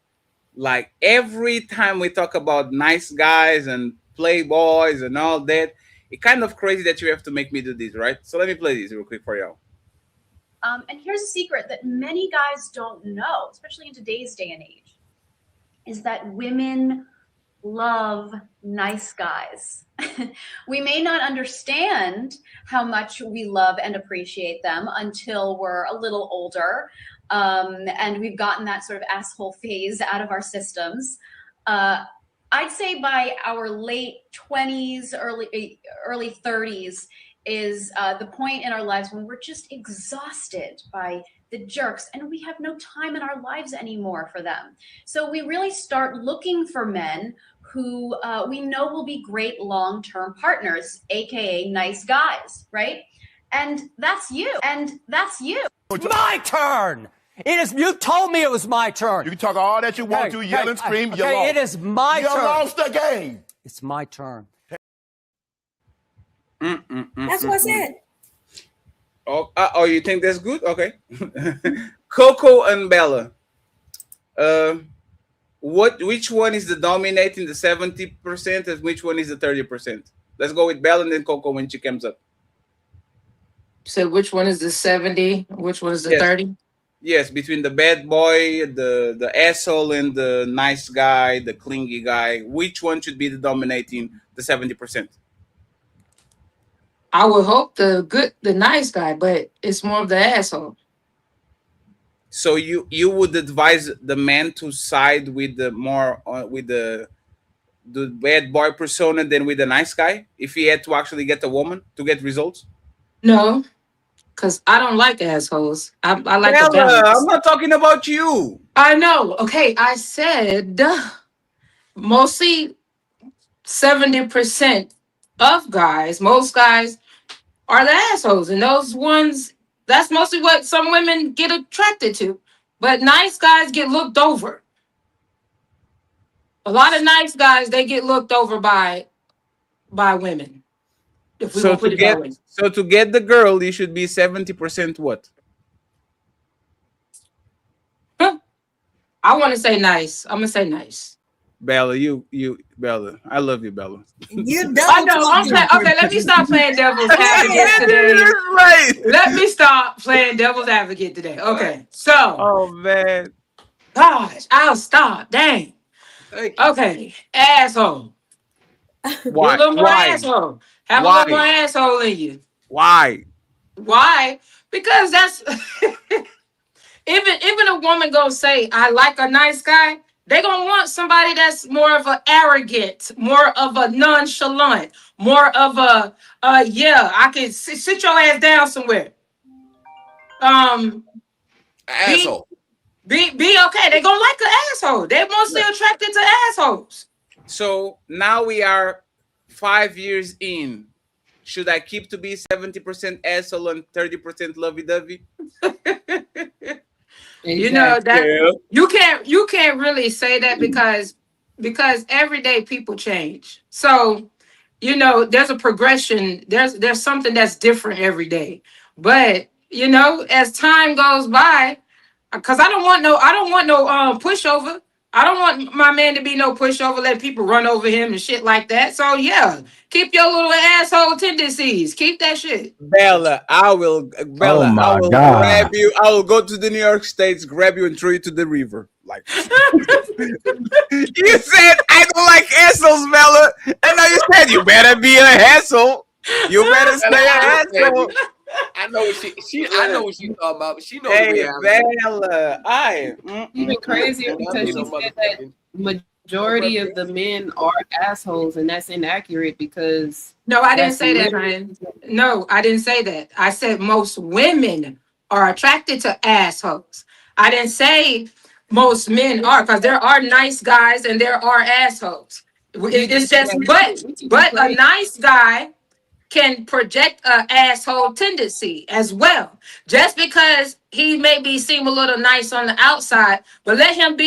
time we talk about nice guys and playboys and all that. It's kind of crazy that you have to make me do this, right? So let me play this real quick for y'all. And here's a secret that many guys don't know, especially in today's day and age, is that women love nice guys. We may not understand how much we love and appreciate them until we're a little older, and we've gotten that sort of asshole phase out of our systems. I'd say by our late 20s, early 30s is the point in our lives when we're just exhausted by the jerks and we have no time in our lives anymore for them. So we really start looking for men who we know will be great long-term partners, aka nice guys, right? And that's you. It's my turn. It is. You told me it was my turn. You can talk all that you want to, yell and scream. You lost. It is my turn. You lost the game. It's my turn. That's what I said. Oh, you think that's good? Okay. Coco and Bella. Which one is the dominating, the 70%, and which one is the 30%? Let's go with Bella and then Coco when she comes up. So which one is the 70? Which one is the 30? Yes, between the bad boy, the asshole, and the nice guy, the clingy guy. Which one should be the dominating, the 70%? I would hope the nice guy, but it's more of the asshole. So you would advise the man to side with the more with the bad boy persona than with the nice guy if he had to actually get a woman to get results? No, because I don't like assholes. I like Bella, the balance. I'm not talking about you. I know. Okay, I said mostly 70% of guys, most guys are the assholes, and those ones, that's mostly what some women get attracted to. But nice guys get looked over. A lot of nice guys, they get looked over by women. If we So won't put to it that way. get the girl, you should be 70% what? I want to say nice. I'm gonna say nice. Bella, Bella. I love you, Bella. You I know. Okay, let me stop playing devil's advocate today. Right. Let me stop playing devil's advocate today. Okay, so. Oh man. Gosh, I'll stop. Dang. Okay, asshole. Why? You're a little more Why? asshole. Have Why? a little more asshole in you. Why? Why? Because that's even a woman gonna say, I like a nice guy. They're gonna want somebody that's more of an arrogant, more of a nonchalant, more of a yeah, I can sit your ass down somewhere. Asshole. Be okay. They're gonna like an asshole. They're mostly attracted to assholes. So now we are 5 years in. Should I keep to be 70% asshole and 30% lovey-dovey? You know that you can't really say that because every day people change. So, you know, there's a progression. There's something that's different every day. But, you know, as time goes by, because I don't want no pushover. I don't want my man to be no pushover, let people run over him and shit like that. So yeah, keep your little asshole tendencies. Keep that shit. Bella, I will grab you. I will go to the New York States, grab you and throw you to the river. Like you said, I don't like assholes, Bella. And now you said you better be an asshole. You better stay an asshole. I know what I know what she talking about, but she knows Hey, the reality. Bella, Even crazier because she said that majority of the men are assholes, and that's inaccurate because No, I didn't say that, Ryan. No, I didn't say that. I said most women are attracted to assholes. I didn't say most men are, because there are nice guys and there are assholes. It's just but a nice guy can project an asshole tendency as well. Just because he maybe seem a little nice on the outside, but let him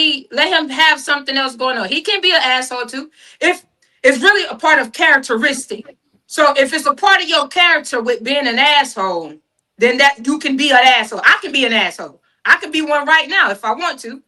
have something else going on. He can be an asshole too. If it's really a part of characteristic. So if it's a part of your character with being an asshole, then that you can be an asshole. I can be an asshole. I can be one right now if I want to.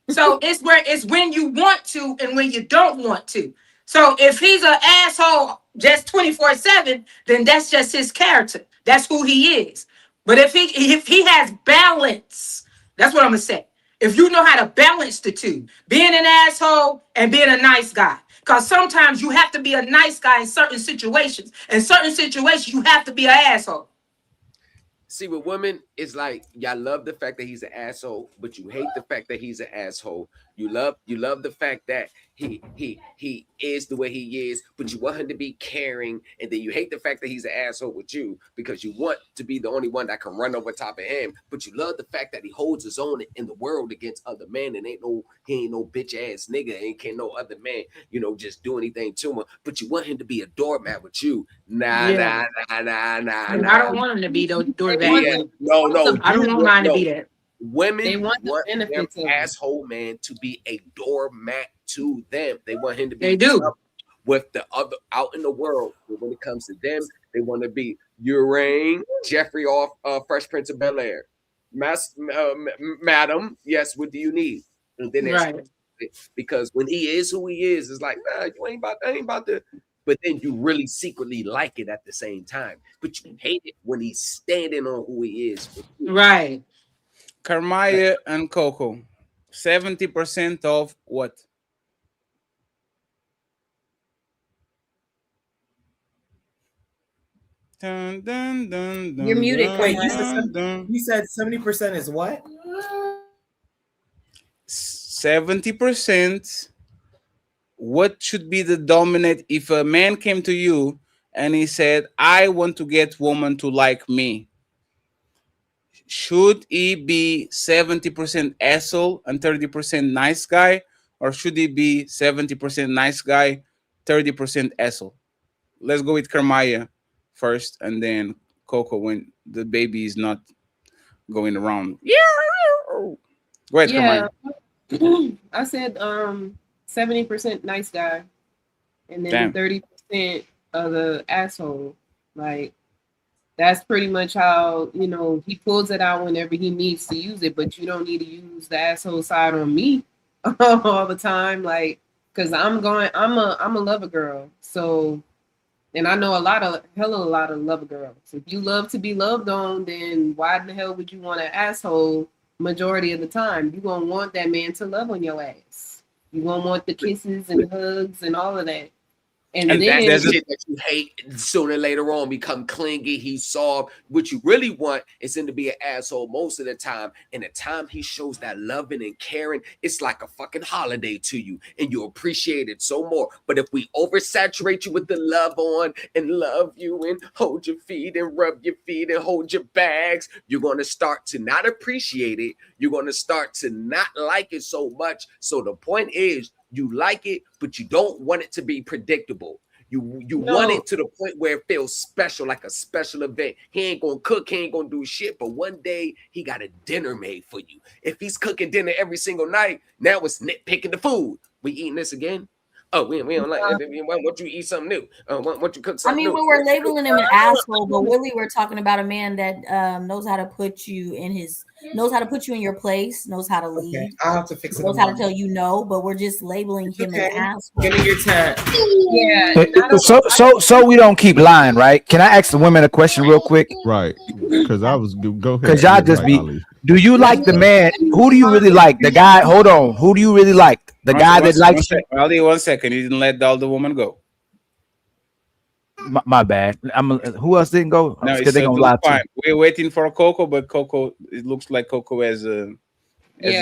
So it's when you want to and when you don't want to. So if he's an asshole just 24/7, then that's just his character. That's who he is. But if he has balance, that's what I'm gonna say. If you know how to balance the two, being an asshole and being a nice guy. Because sometimes you have to be a nice guy in certain situations. In certain situations, you have to be an asshole. See, with women, it's like y'all love the fact that he's an asshole, but you hate the fact that he's an asshole. You love the fact that he is the way he is, but you want him to be caring, and then you hate the fact that he's an asshole with you because you want to be the only one that can run over top of him. But you love the fact that he holds his own in the world against other men, and he ain't no bitch ass nigga, ain't can no other man, just do anything to him. But you want him to be a doormat with you. Nah. I don't want him to be the doormat. Yeah. No. I don't want mine to be that. Women want their asshole man to be a doormat to them. They want him to be with the other out in the world. But when it comes to them, they want to be Urain, Jeffrey off Fresh Prince of Bel-Air. Madam, yes, what do you need? And then because when he is who he is, it's like, nah, you ain't about to. But then you really secretly like it at the same time. But you hate it when he's standing on who he is. Right. Carmaya and Coco, 70% of what? Dun, dun, dun, dun, You're muted. dun, Wait, dun. you said 70% is what? 70%. What should be the dominant if a man came to you and he said, I want to get woman to like me? Should he be 70% asshole and 30% nice guy? Or should he be 70% nice guy, 30% asshole? Let's go with Carmaya first and then Coco when the baby is not going around. Go ahead, Carmaya. I said 70% nice guy and then Damn. 30% of the asshole. Like, that's pretty much how, he pulls it out whenever he needs to use it, but you don't need to use the asshole side on me all the time. Like, cause I'm a lover girl. So, and I know a lot of lover girls. If you love to be loved on, then why in the hell would you want an asshole majority of the time? You're going to want that man to love on your ass. You're going to want the kisses and hugs and all of that. And then that's the shit that you hate sooner or later on become clingy. He's soft. What you really want is him to be an asshole most of the time. And the time he shows that loving and caring, it's like a fucking holiday to you. And you appreciate it so more. But if we oversaturate you with the love on and love you and hold your feet and rub your feet and hold your bags, you're going to start to not appreciate it. You're going to start to not like it so much. So the point is, you like it, but you don't want it to be predictable. You want it to the point where it feels special, like a special event. He ain't gonna cook, he ain't gonna do shit, but one day he got a dinner made for you. If he's cooking dinner every single night, now it's nitpicking the food. We eating this again? Oh, we don't like it. Why don't you eat something new? Why don't you cook something new? when we're labeling him an asshole, but really we're talking about a man that knows how to put you in your place, knows how to lead. Okay, I'll have to fix it. Knows how to tell you no, but we're just labeling him an asshole. Give me your 10. Yeah. So we don't keep lying, right? Can I ask the women a question real quick? Right. Because I was go ahead. Because y'all just be. Ali. Do you like the man? Who do you really like? The guy. Hold on. Who do you really like? The guy that likes. Ali, 1 second. You didn't let the other woman go. My bad. Who else didn't go? No, Because they're gonna lie to fine. We're waiting for Coco, but Coco, it looks like Coco has a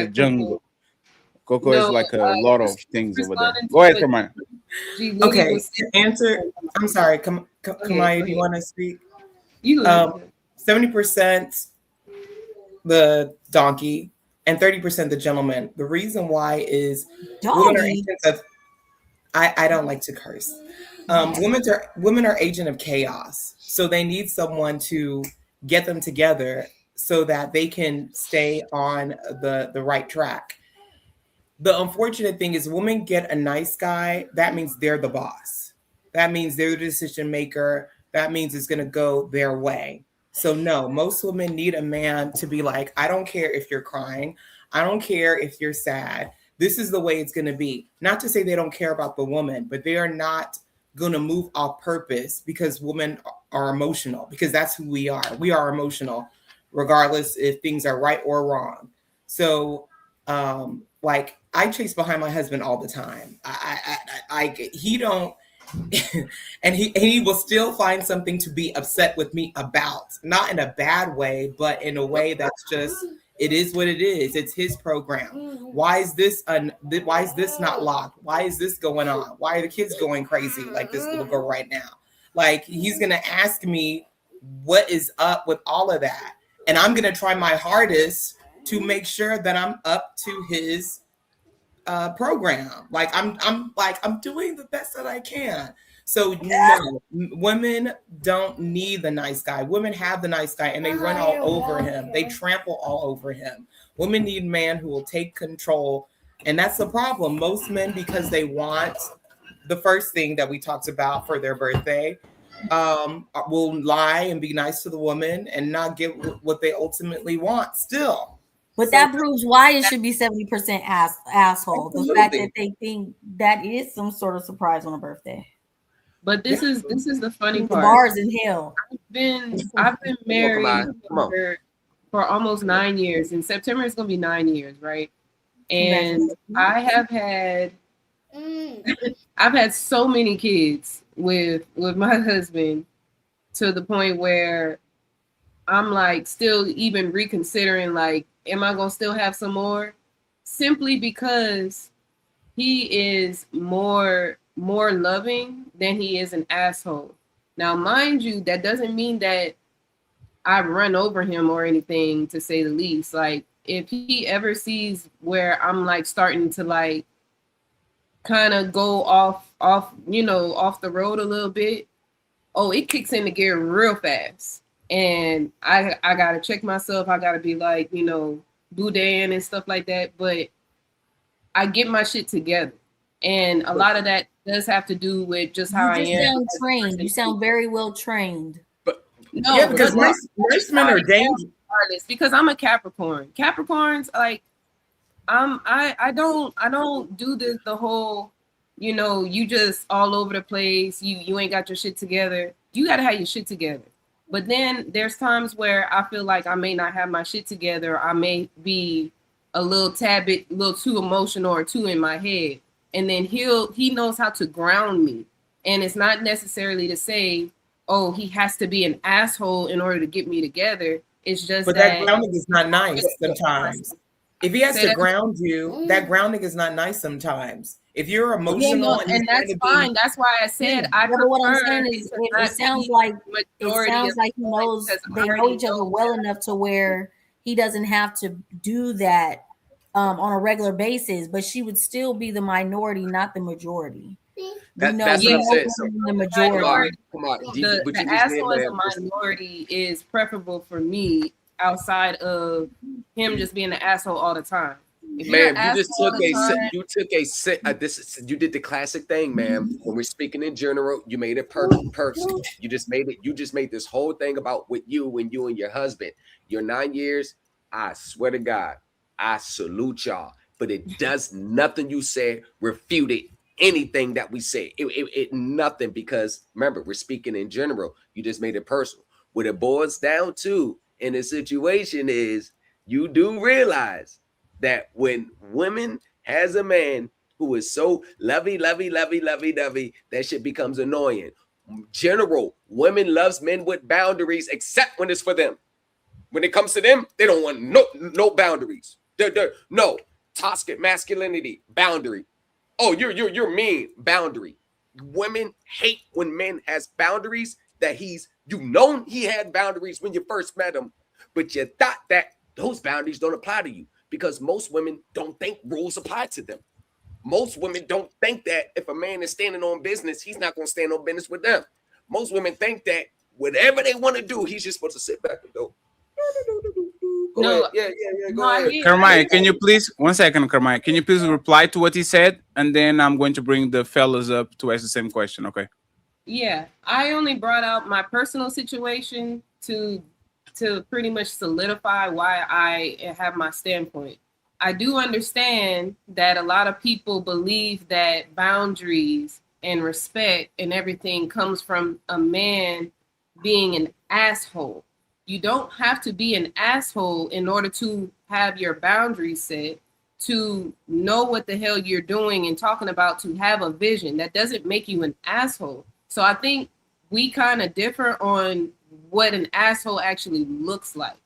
jungle. Coco has like a lot of things over there. Go ahead, Kamaya. Okay, to answer. I'm sorry, Kamaya, do you want to speak? 70% the donkey and 30% the gentleman. The reason why is women are agents of. I don't like to curse. Women are agent of chaos, so they need someone to get them together so that they can stay on the right track. The unfortunate thing is women get a nice guy, that means they're the boss. That means they're the decision maker. That means it's going to go their way. So no, most women need a man to be like, I don't care if you're crying. I don't care if you're sad. This is the way it's going to be. Not to say they don't care about the woman, but they are not going to move off purpose because women are emotional, because that's who we are. We are emotional, regardless if things are right or wrong. So, like, I chase behind my husband all the time. and he will still find something to be upset with me about, not in a bad way, but in a way that's just, it is what it is. It's his program. Why is this not locked? Why is this going on? Why are the kids going crazy like this little girl right now? Like, he's gonna ask me what is up with all of that, and I'm gonna try my hardest to make sure that I'm up to his program. Like, I'm doing the best that I can. So no, women don't need the nice guy. Women have the nice guy and they run all over him. They trample all over him. Women need a man who will take control. And that's the problem. Most men, because they want the first thing that we talked about for their birthday, will lie and be nice to the woman and not get what they ultimately want still. But that proves why it should be 70% asshole. Absolutely. The fact that they think that is some sort of surprise on a birthday. But this is the funny The part. bars in hell. I've been married for almost 9 years. In September it's gonna be 9 years, right? And I've had so many kids with my husband, to the point where I'm like still even reconsidering, like, am I gonna still have some more? Simply because he is more loving than he is an asshole. Now, mind you, that doesn't mean that I run over him or anything, to say the least. Like, if he ever sees where I'm like starting to like kind of go off the road a little bit, oh, it kicks into gear real fast. And I gotta check myself. I gotta be like, boudin and stuff like that. But I get my shit together. And a lot of that does have to do with just how I am. You sound trained. You sound very well trained. No, yeah, because most men are dangerous. Because I'm a Capricorn. Capricorns, like, I don't do the whole, you just all over the place. You ain't got your shit together. You gotta have your shit together. But then there's times where I feel like I may not have my shit together. I may be a little too emotional or too in my head. And then he knows how to ground me. And it's not necessarily to say, oh, he has to be an asshole in order to get me together. It's just that grounding is not nice sometimes. If he has to ground you, that grounding is not nice sometimes. If you're emotional, and that's fine. That's why I said I prefer. What I'm saying is, it sounds like he knows they know each other well enough to where he doesn't have to do that on a regular basis. But she would still be the minority, not the majority. That's what I'm saying. So, the majority. Come on. The asshole as a minority is preferable for me, outside of him just being an asshole all the time. Man, you did the classic thing, man. When we're speaking in general, you made it personal. You just made this whole thing about with you and your husband. Your 9 years, I swear to God, I salute y'all. But it does nothing you said refuted anything that we say. It nothing, because remember, we're speaking in general. You just made it personal. What it boils down to in this situation is, you do realize that when women has a man who is so lovey, that shit becomes annoying. General, women loves men with boundaries, except when it's for them. When it comes to them, they don't want no boundaries. They're no toxic masculinity, boundary. Oh, you're mean, boundary. Women hate when men has boundaries, that he had boundaries when you first met him, but you thought that those boundaries don't apply to you, because most women don't think rules apply to them. Most women don't think that if a man is standing on business, he's not going to stand on business with them. Most women think that whatever they want to do, he's just supposed to sit back and go. Go ahead. Go ahead. Carmine, can you please, 1 second, Carmine, can you please reply to what he said? And then I'm going to bring the fellas up to ask the same question, okay? Yeah, I only brought out my personal situation to pretty much solidify why I have my standpoint. I do understand that a lot of people believe that boundaries and respect and everything comes from a man being an asshole. You don't have to be an asshole in order to have your boundaries set. to know what the hell you're doing and talking about, to have a vision. That doesn't make you an asshole. So I think we kind of differ on what an asshole actually looks like.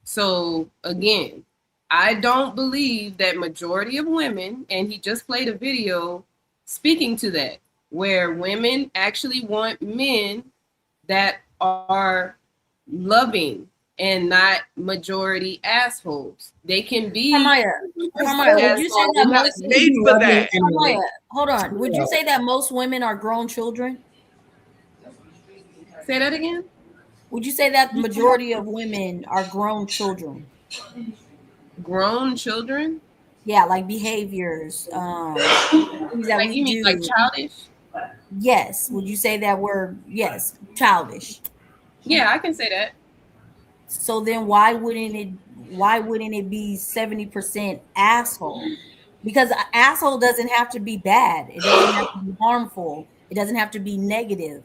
So again, I don't believe that majority of women, and he just played a video speaking to that, where women actually want men that are loving and not majority assholes. They can be. Kamaya, would you say that Kamaya, hold on. Would you say that most women are grown children? Say that again. Would you say that the majority of women are grown children? Grown children? Yeah, like behaviors. Things that Like we you mean do. like childish? Yes. Would you say that we're childish? Yeah, I can say that. So then why wouldn't it be 70% asshole? Because asshole doesn't have to be bad. It doesn't have to be harmful. It doesn't have to be negative.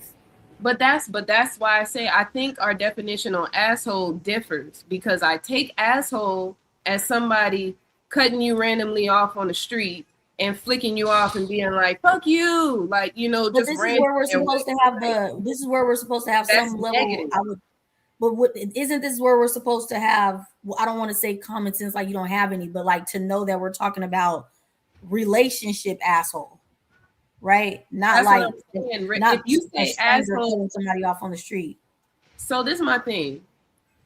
But that's why I say I think our definition on asshole differs, because I take asshole as somebody cutting you randomly off on the street and flicking you off and being like, fuck you, like, you know, But just this is random. where we're supposed to have That's some level. negative. Isn't this where we're supposed to have? Well, I don't want to say common sense, like you don't have any, but like to know that we're talking about relationship asshole, right? Not That's like what I'm saying. not If you a say stranger asshole, pulling somebody off on the street. so this is my thing.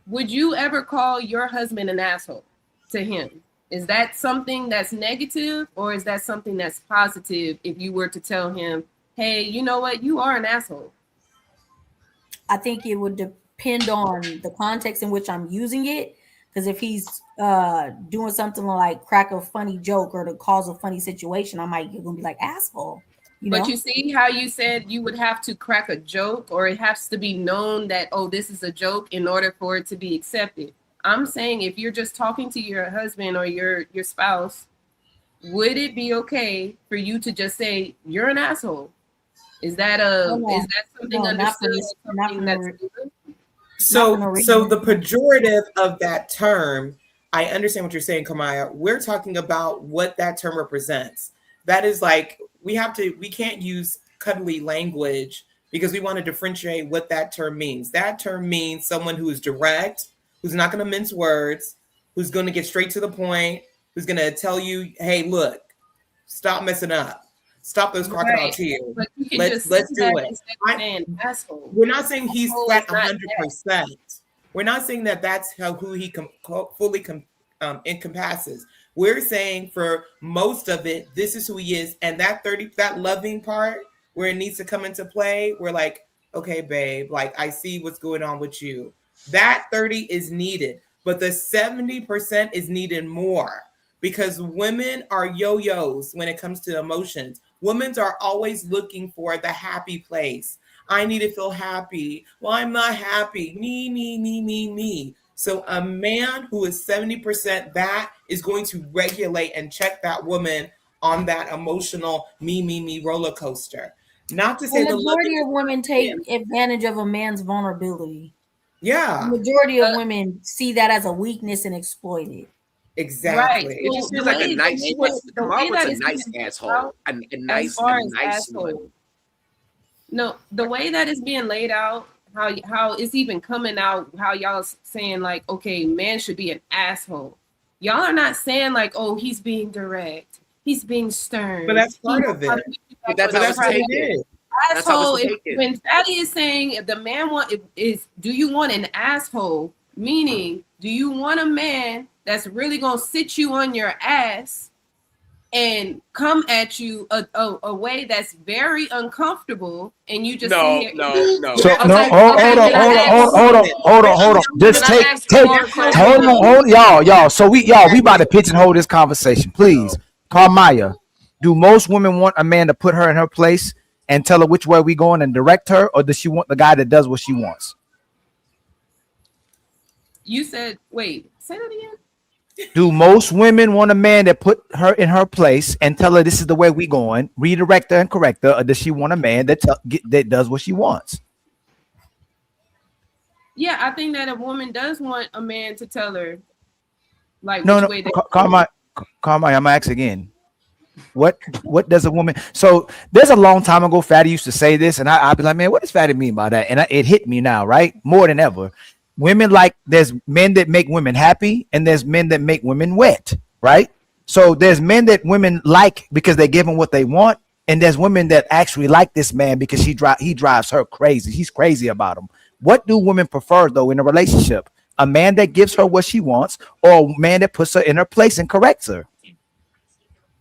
Would you ever call your husband an asshole to him? Is that something that's negative, or is that something that's positive if you were to tell him, hey, you know what, you are an asshole? I think it would depend on the context in which I'm using it. Because if he's doing something like crack a funny joke or to cause a funny situation, I might gonna be like asshole. But you see how you said you would have to crack a joke, or it has to be known that, oh, this is a joke in order for it to be accepted. I'm saying if you're just talking to your husband or your spouse, would it be okay for you to just say you're an asshole? Is that something understood? Something that's good? So the pejorative of that term, I understand what you're saying, Kamaya. We're talking about what that term represents. That is like we can't use cuddly language because we want to differentiate what that term means. That term means someone who is direct, who's not going to mince words, who's going to get straight to the point, who's going to tell you, hey, look, stop messing up. Stop those crocodile tears. Let's do it. We're not saying he's flat 100%. We're not saying that that's who he fully encompasses. We're saying for most of it, this is who he is. And that loving part where it needs to come into play, we're like, okay, babe, like I see what's going on with you. That 30 is needed, but the 70% is needed more because women are yo-yos when it comes to emotions. Women are always looking for the happy place. I need to feel happy. Well, I'm not happy. Me. So a man who is 70% that is going to regulate and check that woman on that emotional me roller coaster. Not to say the majority of women take advantage of a man's vulnerability. Yeah. The majority of women see that as a weakness and exploit it. Exactly. It just feels like a nice asshole. A nice asshole. No, the way that it's being laid out, how it's even coming out, how y'all saying like, okay, man should be an asshole. Y'all are not saying like, oh, he's being direct, he's being stern. But that's part of it. But that's what it is. Asshole. When Fatty is saying, if the man do you want an asshole? Meaning, do you want a man that's really gonna sit you on your ass and come at you a way that's very uncomfortable, and you just No. So hold on. Just hold on, y'all. So we about to pigeonhole this conversation. Please, Carmaya, do most women want a man to put her in her place and tell her which way we going and direct her, or does she want the guy that does what she wants? You said, wait, say that again. Do most women want a man that put her in her place and tell her this is the way we going, redirect her and correct her, or does she want a man that does what she wants? Yeah, I think that a woman does want a man to tell her, like, No, which way they Carmine, I'm gonna ask again. What does a woman? So there's a long time ago, Fatty used to say this, and I'd be like, man, what does Fatty mean by that? And it hit me now, right? More than ever. Women there's men that make women happy, and there's men that make women wet, right? So there's men that women like because they give them what they want, and there's women that actually like this man because he drives her crazy. He's crazy about him. What do women prefer though in a relationship? A man that gives her what she wants, or a man that puts her in her place and corrects her?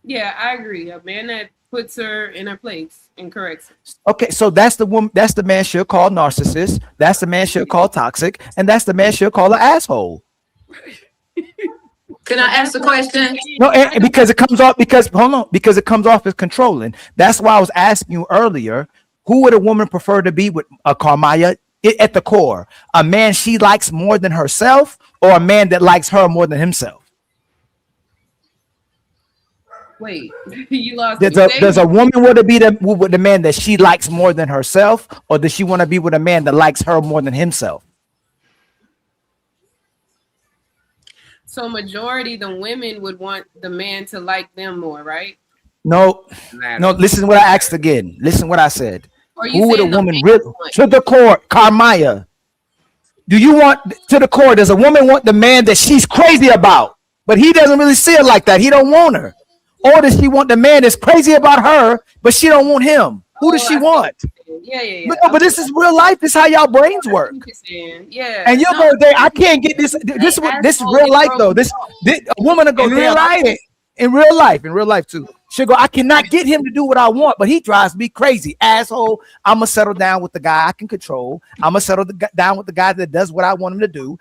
Yeah, I agree. A man that puts her in her place and corrects her. Okay, so that's the woman. That's the man she'll call narcissist. That's the man she'll call toxic, and that's the man she'll call an asshole. Can I ask a question? No, and because it comes off because it comes off as controlling. That's why I was asking you earlier. Who would a woman prefer to be with? A Carmaya at the core, a man she likes more than herself, or a man that likes her more than himself? Wait, you lost. Does a woman want to be with the man that she likes more than herself, or does she want to be with a man that likes her more than himself? So majority the women would want the man to like them more, right? No. Listen to what I asked again. Listen to what I said. You Who would a saying the woman man really want? to the core? Carmaya, do you want to the core? Does a woman want the man that she's crazy about, but he doesn't really see her like that? He don't want her. Or does she want the man that's crazy about her, but she don't want him? Who does she want? Yeah. But this is real life. This is how y'all brains work. Yeah. And you'll go there. I can't get this. This is real life though. This a woman will go In real "Damn, I can't." In real life too. She'll go, I cannot get him to do what I want, but he drives me crazy. Asshole. I'm gonna settle down with the guy I can control. I'm gonna settle down with the guy that does what I want him to do.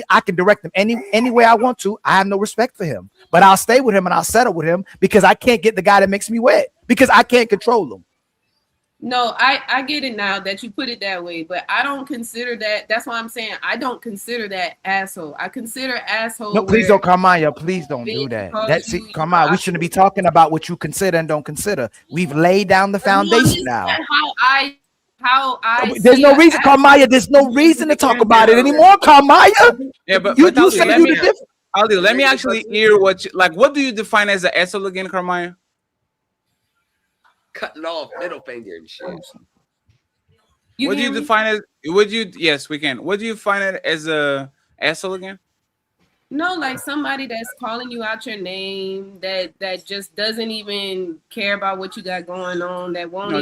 I can direct him any way I want to. I have no respect for him, but I'll stay with him and I'll settle with him because I can't get the guy that makes me wet because I can't control him. No, I get it now that you put it that way, but I don't consider that. That's why I'm saying I don't consider that asshole. I consider asshole. No, please don't, Carmaya. Please don't do that. That's it, Carmaya. We shouldn't be talking about what you consider and don't consider. We've laid down the foundation now. How I There's no reason, Carmaya. There's no reason to talk about it anymore, Carmaya. Yeah, but you Aldi, say you the difference. Aldi, let me actually hear what do you define as an asshole again, Carmaya? Cutting off middle finger and shit. What do you define as? Yes, we can. What do you find it as a asshole again? No, like somebody that's calling you out your name, that just doesn't even care about what you got going on, that won't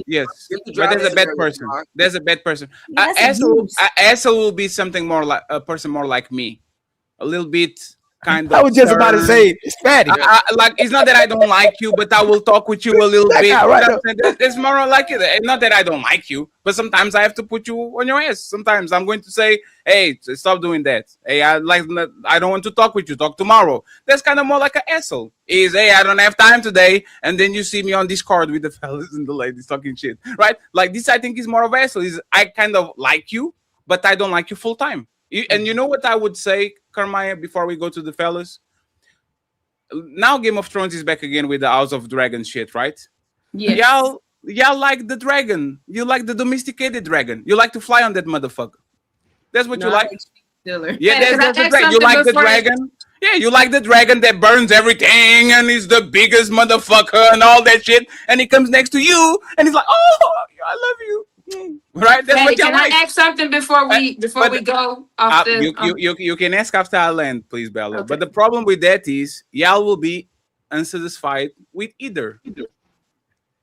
yes, but there's a bad person. There's a bad person. Asshole will be something more like a person more like me, a little bit. Kind of. I was just about to say it's fatty. Like it's not that I don't like you, but I will talk with you a little bit. Right. It's more like it. It's not that I don't like you, but sometimes I have to put you on your ass. Sometimes I'm going to say, "Hey, stop doing that. Hey, I don't want to talk with you. Talk tomorrow." That's kind of more like an asshole. Hey, I don't have time today, and then you see me on Discord with the fellas and the ladies talking shit, right? Like this, I think is more of asshole. Is I kind of like you, but I don't like you full time. And you know what I would say, Carmaya, before we go to the fellas? Now Game of Thrones is back again with the House of Dragon shit, right? Yes. Y'all like the dragon. You like the domesticated dragon. You like to fly on that motherfucker. That's what you like? Yeah, that's the dragon. You like the dragon? Yeah, you like the dragon that burns everything and is the biggest motherfucker and all that shit. And he comes next to you and he's like, oh, I love you. Right? That's what y'all can like. I ask something before we go off you can ask after I land, please, Bella. Okay. But the problem with that is y'all will be unsatisfied with either.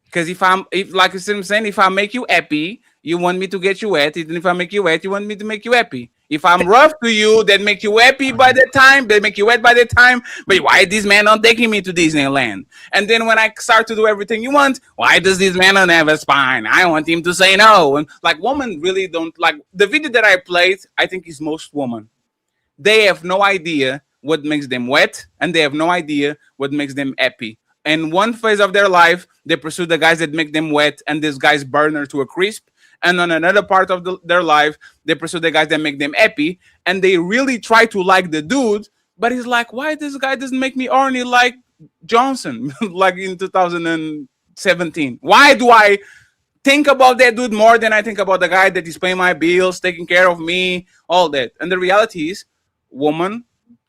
Because if I'm saying, if I make you happy, you want me to get you wet. And if I make you wet, you want me to make you happy. If I'm rough to you, that make you happy by the time, they make you wet by the time. But why this man not taking me to Disneyland? And then when I start to do everything you want, why does this man not have a spine? I want him to say no. And like women really don't like the video that I played. I think is most women. They have no idea what makes them wet, and they have no idea what makes them happy. And one phase of their life, they pursue the guys that make them wet, and this guy's burn her to a crisp. And on another part of their life, they pursue the guys that make them happy, and they really try to like the dude, but he's like, why this guy doesn't make me horny like Johnson, like in 2017? Why do I think about that dude more than I think about the guy that is paying my bills, taking care of me, all that? And the reality is, women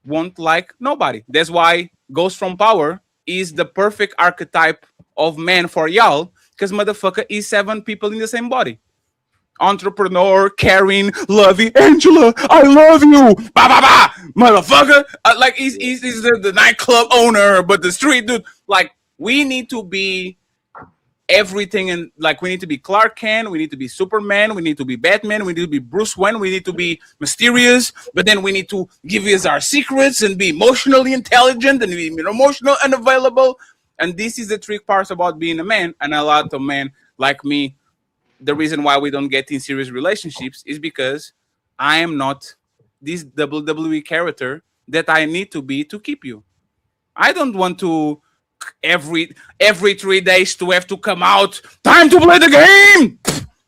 won't like nobody. That's why Ghost from Power, is the perfect archetype of man for y'all, because motherfucker is 7 people in the same body. Entrepreneur, caring, loving, Angela, I love you, ba ba ba, motherfucker. Like he's the nightclub owner, but the street dude. Like we need to be everything, and like we need to be Clark Kent, we need to be Superman, we need to be Batman, we need to be Bruce Wayne, we need to be mysterious, but then we need to give us our secrets and be emotionally intelligent and be emotional and available. And this is the trick part about being a man. And a lot of men like me, the reason why we don't get in serious relationships is because I am not this WWE character that I need to be to keep you. I don't want to every 3 days to have to come out. Time to play the game.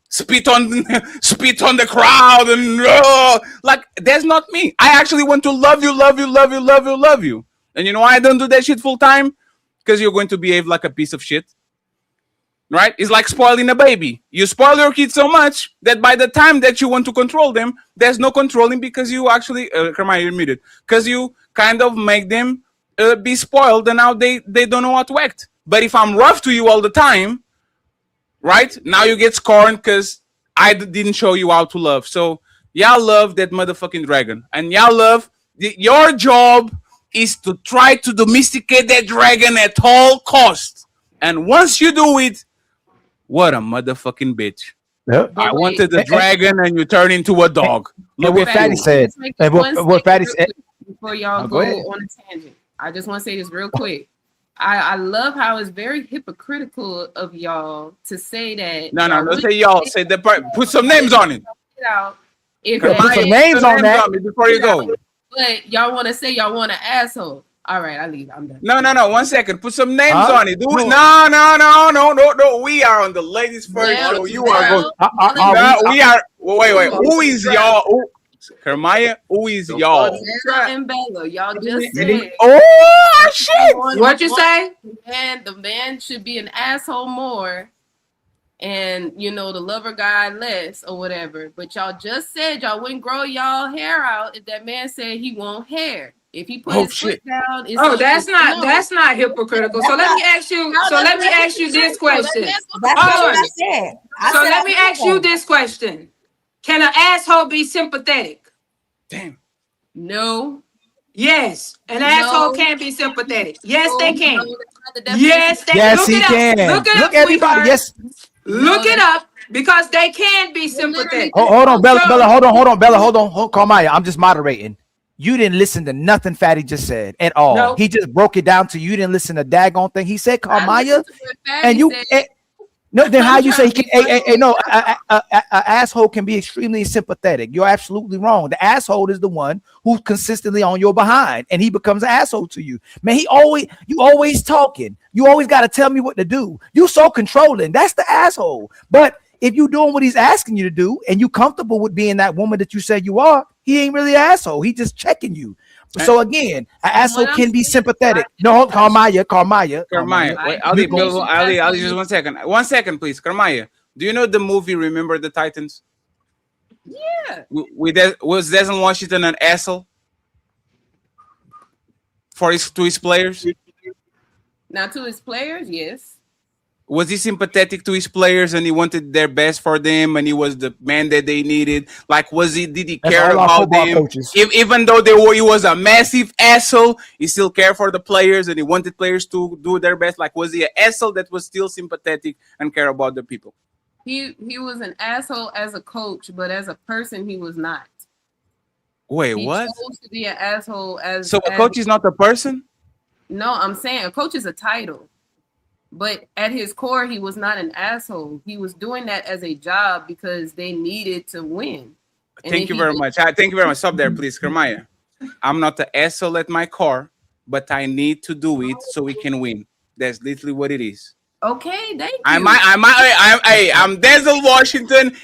Spit on the crowd and like that's not me. I actually want to love you. And you know why I don't do that shit full time? Because you're going to behave like a piece of shit. Right? It's like spoiling a baby. You spoil your kids so much that by the time that you want to control them, there's no controlling because you actually, Hermione, you're muted. Because you kind of make them be spoiled and now they don't know how to act. But if I'm rough to you all the time, right? Now you get scorned because I didn't show you how to love. So y'all love that motherfucking dragon. And y'all love, your job is to try to domesticate that dragon at all costs. And once you do it, what a motherfucking bitch. Yep. I wanted the dragon and you turn into a dog. Look what Fatty said. What Fatty said. Before y'all go ahead. on a tangent, I just want to say this real quick. I love how it's very hypocritical of y'all to say that. No, don't say y'all. Say the part. Put some names on it. Put some names on that before you go. But y'all want to say y'all want an asshole. All right, I leave. I'm done. No. 1 second. Put some names on it. Do it. No. We are on the ladies first. So you are going. We are. Wait. Who is y'all? Hermione, who is y'all? Bella and Bella. Y'all just said. Oh shit! What you say? And the man should be an asshole more, and the lover guy less or whatever. But y'all just said y'all wouldn't grow y'all hair out if that man said he want hair. If he put his foot down, that's not hypocritical. So let me ask you this question. That's what I said. Let me ask you this question. Can an asshole be sympathetic? Damn. No. Yes. An asshole can be sympathetic. Yes, they can. Yes, he can. Look everybody. Yes. Look it up because they can be sympathetic. Hold on, Bella. Hold on, Bella. Hold on. Carmaya, I'm just moderating. You didn't listen to nothing Fatty just said at all. No. He just broke it down to you. Didn't listen to daggone thing he said, Carmaya. And you no, then how you say he can? An asshole can be extremely sympathetic. You're absolutely wrong. The asshole is the one who's consistently on your behind, and he becomes an asshole to you. Man, you always talking. You always got to tell me what to do. You so controlling. That's the asshole. But if you're doing what he's asking you to do, and you comfortable with being that woman that you said you are, he ain't really an asshole. He just checking you. So again, an asshole can be sympathetic. No, Carmaya. Wait, Ali, just 1 second. 1 second, please. Carmaya, do you know the movie Remember the Titans? Yeah. Was Denzel Washington an asshole to his players? Now to his players, yes. Was he sympathetic to his players and he wanted their best for them and he was the man that they needed? Like, did he care about them? Even though he was a massive asshole, he still cared for the players and he wanted players to do their best. Like, was he an asshole that was still sympathetic and care about the people? He was an asshole as a coach, but as a person, he was not. Wait, he what? Chose to be an asshole as. So a coach is not a person? No, I'm saying a coach is a title. But at his core, he was not an asshole. He was doing that as a job because they needed to win. Thank you very much. Thank you very much. Stop there, please, Kermaya. I'm not the asshole at my core, but I need to do it so we can win. That's literally what it is. Okay, thank you. I'm Denzel Washington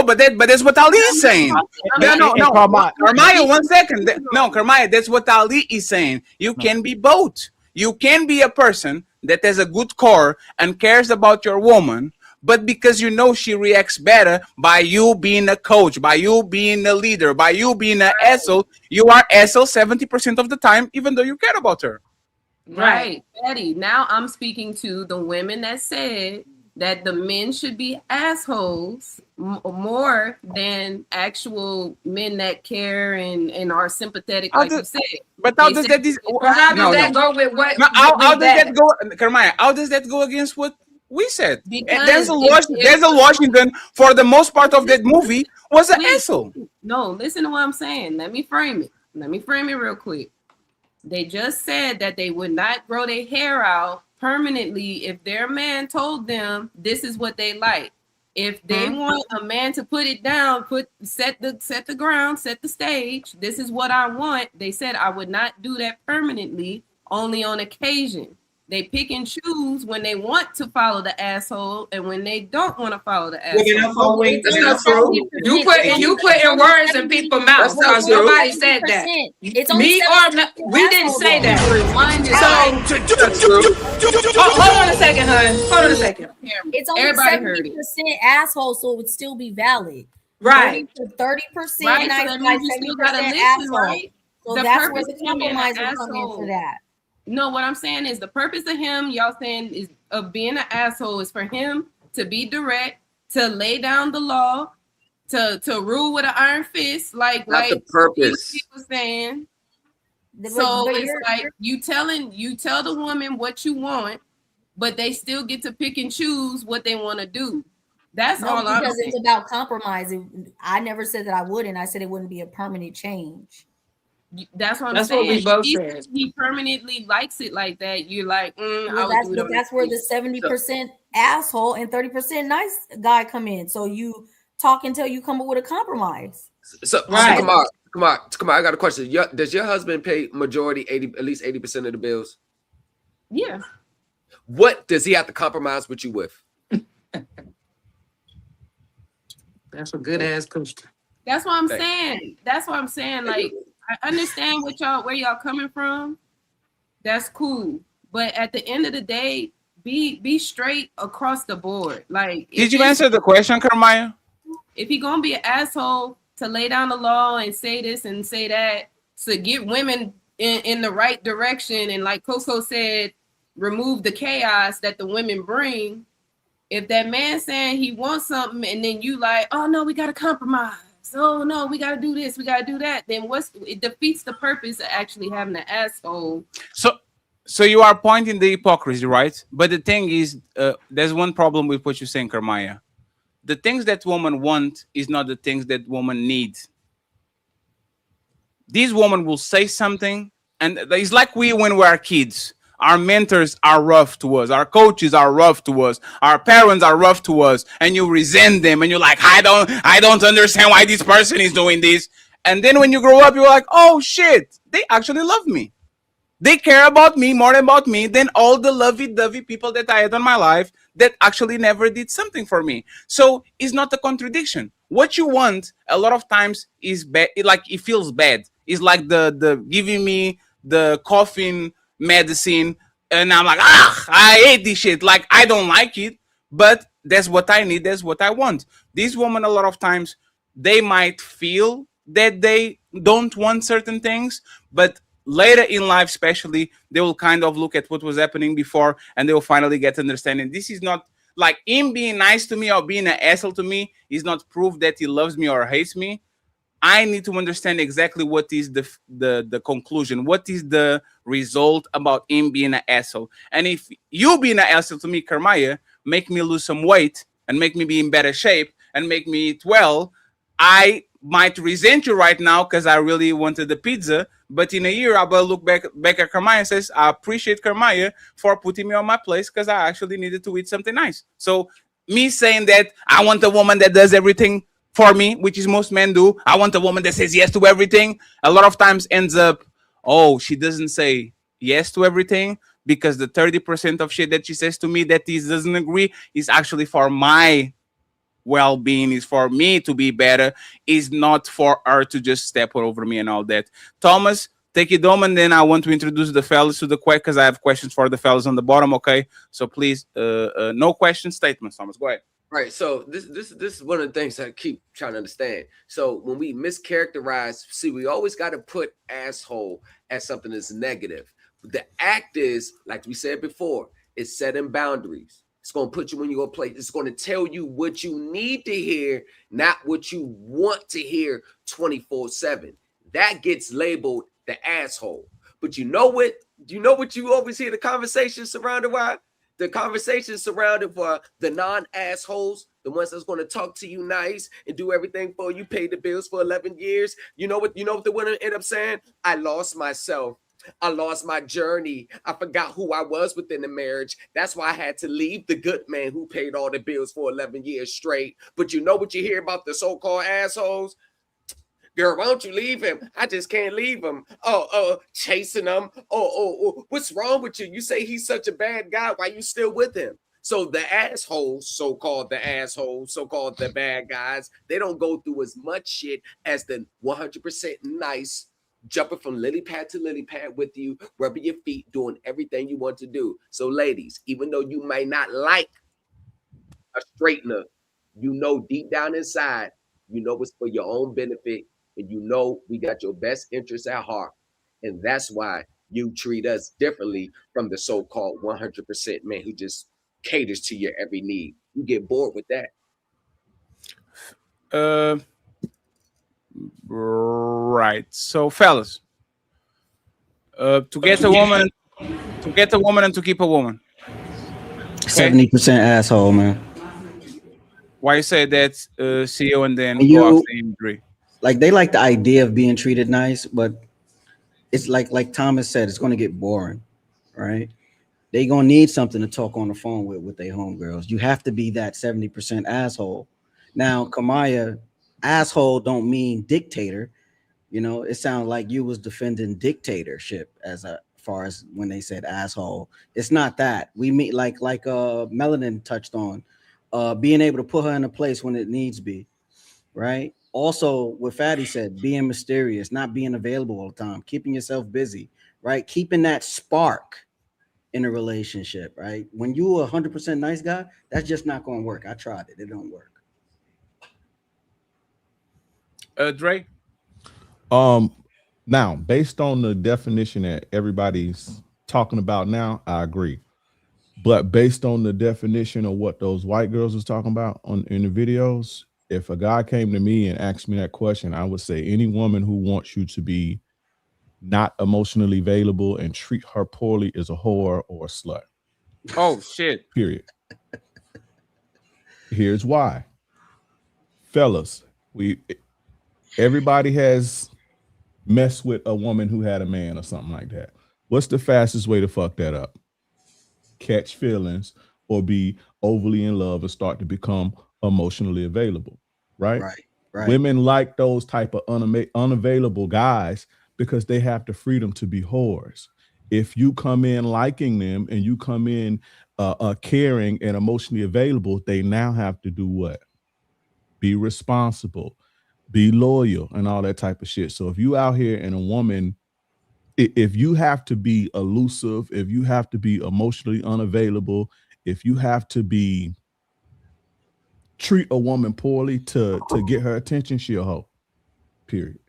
but that's what Ali is saying. No, Kermaya, 1 second. No, Kermaya, that's what Ali is saying. You can be both. You can be a person that has a good core and cares about your woman, but because she reacts better by you being a coach, by you being a leader, by you being an asshole, you are asshole 70% of the time, even though you care about her. Right, Betty. Now I'm speaking to the women that said that the men should be assholes more than actual men that care and are sympathetic, like you said. But how does that go with what? How does that go, Carmaya? How does that go against what we said? Because Denzel Washington, for the most part of that movie, was an asshole. No, listen to what I'm saying. Let me frame it. Real quick. They just said that they would not grow their hair out permanently if their man told them this is what they like. If they want a man to put it down, set the ground, set the stage. This is what I want. They said I would not do that permanently, only on occasion. They pick and choose when they want to follow the asshole and when they don't want to follow the asshole. That's not true. You putting words in people's mouths. Nobody said that. It's Me or not, we didn't say that. Hold on a second, hun. Hold on a second. It's only Everybody heard 70% asshole, so it would still be valid. Right. 30% Right, so nice that guy, means you still 70% gotta listen, asshole. right? So The that's where purpose the of him being an compromise will come in asshole. for that. No, what I'm saying is the purpose of him, y'all saying, is of being an asshole is for him to be direct, to lay down the law, to rule with an iron fist, like the purpose. people saying. But It's you're- like you tell the woman what you want, but they still get to pick and choose what they want to do. That's all I'm because saying. it's about compromise. I never said that I wouldn't. I said it wouldn't be a permanent change. That's what I'm That's saying. what we both If said. he permanently likes it like that, you're like, Well, that's where the 70% asshole and 30% nice guy come in. So you talk until you come up with a compromise. So come on. I got a question. Does your husband pay majority at least 80% of the bills? Yeah. What does he have to compromise with you with? That's a good ass question. That's what I'm Thank saying. That's what I'm saying. Like, I understand where y'all coming from. That's cool. But at the end of the day, be straight across the board. Like, Did you answer the question, Carmaya? if he gonna be an asshole to lay down the law and say this and say that to get women in the right direction, and like Coco said, remove the chaos that the women bring. If that man saying he wants something and then you like, oh no, we gotta compromise. Oh no, we gotta do this, we gotta do that. Then it defeats the purpose of actually having an asshole. So you are pointing the hypocrisy, right? But the thing is, there's one problem with what you're saying, Carmaya. The things that women want is not the things that women need. These women will say something, and it's like when we are kids. Our mentors are rough to us. Our coaches are rough to us. Our parents are rough to us, and you resent them, and you're like, I don't understand why this person is doing this. And then when you grow up, you're like, oh shit, they actually love me. They care about me more about me than all the lovey-dovey people that I had in my life that actually never did something for me. So it's not a contradiction. What you want a lot of times is bad. Like it feels bad. It's like the giving me the coughing medicine, and I'm like, I hate this shit. Like I don't like it, but that's what I need. That's what I want. These women a lot of times they might feel that they don't want certain things, but later in life, especially, they will kind of look at what was happening before and they will finally get understanding. This is not like him being nice to me or being an asshole to me is not proof that he loves me or hates me. I need to understand exactly what is the conclusion, what is the result about him being an asshole. And if you being an asshole to me, Carmaya, make me lose some weight and make me be in better shape and make me eat well, I might resent you right now because I really wanted the pizza. But in a year, I will look back at Carmaya and says, I appreciate Carmaya for putting me on my place because I actually needed to eat something nice. So me saying that I want a woman that does everything for me, which is most men do. I want a woman that says yes to everything. A lot of times ends up, oh, she doesn't say yes to everything because the 30% of shit that she says to me that he doesn't agree is actually for my well-being, is for me to be better, is not for her to just step over me and all that. Thomas, take it home, and then I want to introduce the fellas to the question because I have questions for the fellas on the bottom. Okay, so please, no question statements. Thomas, go ahead. Right. So this is one of the things I keep trying to understand. So when we mischaracterize, see, we always got to put asshole as something that's negative. The act is, like we said before, it's setting boundaries. It's going to put you in your place. It's going to tell you what you need to hear, not what you want to hear 24/7. That gets labeled the asshole. But you know what? You always hear the conversation surrounded by? The conversation surrounded for the non-assholes, the ones that's going to talk to you nice and do everything for you, pay the bills for 11 years. You know what the women end up saying? I lost myself. I lost my journey. I forgot who I was within the marriage. That's why I had to leave the good man who paid all the bills for 11 years straight. But you know what you hear about the so-called assholes? Girl, why don't you leave him? I just can't leave him. Chasing him. What's wrong with you? You say he's such a bad guy. Why you still with him? So the assholes, so-called the bad guys, they don't go through as much shit as the 100% nice, jumping from lily pad to lily pad with you, rubbing your feet, doing everything you want to do. So ladies, even though you might not like a straightener, you know deep down inside, you know it's for your own benefit, and you know we got your best interests at heart. And that's why you treat us differently from the so-called 100% man who just caters to your every need. You get bored with that. Right. So, fellas, to get a woman and to keep a woman. 70% asshole, man. Why you say that, CEO, and then You- go after him, Dre? Like they like the idea of being treated nice, but it's like Thomas said, it's going to get boring, right? They gonna need something to talk on the phone with their homegirls. You have to be that 70% asshole. Now, Kamaya, asshole don't mean dictator. You know, it sounds like you was defending dictatorship as far as when they said asshole. It's not that. We mean like Melanin touched on, being able to put her in a place when it needs be, right? Also, what Fatty said, being mysterious, not being available all the time, keeping yourself busy, right? Keeping that spark in a relationship, right? When you 100% nice guy, that's just not going to work. I tried it. It don't work. Dre? Now, based on the definition that everybody's talking about now, I agree. But based on the definition of what those white girls was talking about in the videos, if a guy came to me and asked me that question, I would say any woman who wants you to be not emotionally available and treat her poorly is a whore or a slut. Oh, shit. Period. Here's why. Fellas, everybody has messed with a woman who had a man or something like that. What's the fastest way to fuck that up? Catch feelings or be overly in love and start to become emotionally available, right? Right. Women like those type of unavailable guys because they have the freedom to be whores. If you come in liking them and you come in caring and emotionally available, they now have to do what? Be responsible, be loyal, and all that type of shit. So if you out here and a woman, if you have to be elusive, if you have to be emotionally unavailable, if you have to treat a woman poorly to get her attention, she a hoe. Period.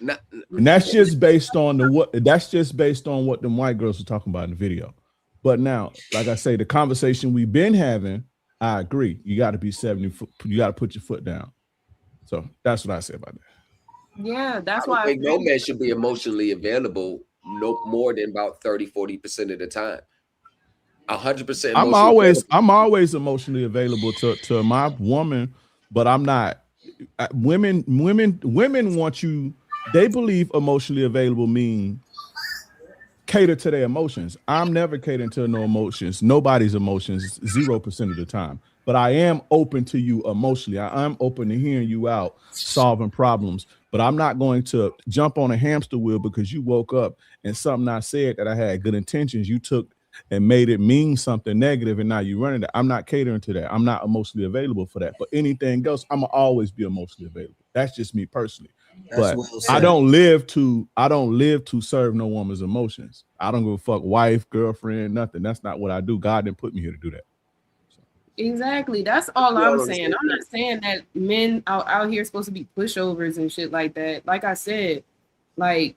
And that's just based on what the white girls were talking about in the video. But now, like I say, the conversation we've been having, I agree. You got to be 70. You got to put your foot down. So that's what I say about that. Yeah, that's I why think no man should be emotionally available no more than about 30-40% of the time. 100%. I'm always emotionally available to my woman, but I'm not. Women want you. They believe emotionally available mean cater to their emotions. I'm never catering to no emotions, nobody's emotions, 0% of the time. But I am open to you emotionally. I'm open to hearing you out, solving problems. But I'm not going to jump on a hamster wheel because you woke up and something I said that I had good intentions, you took and made it mean something negative, and now you're running it. I'm not catering to that. I'm not emotionally available for that. But anything else, I'm gonna always be emotionally available. That's just me personally. But I don't live to serve no woman's emotions. I don't give a fuck, wife, girlfriend, nothing. That's not what I do. God didn't put me here to do that. Exactly. That's all I'm saying. I'm not saying that men out here supposed to be pushovers and shit like that. Like I said, like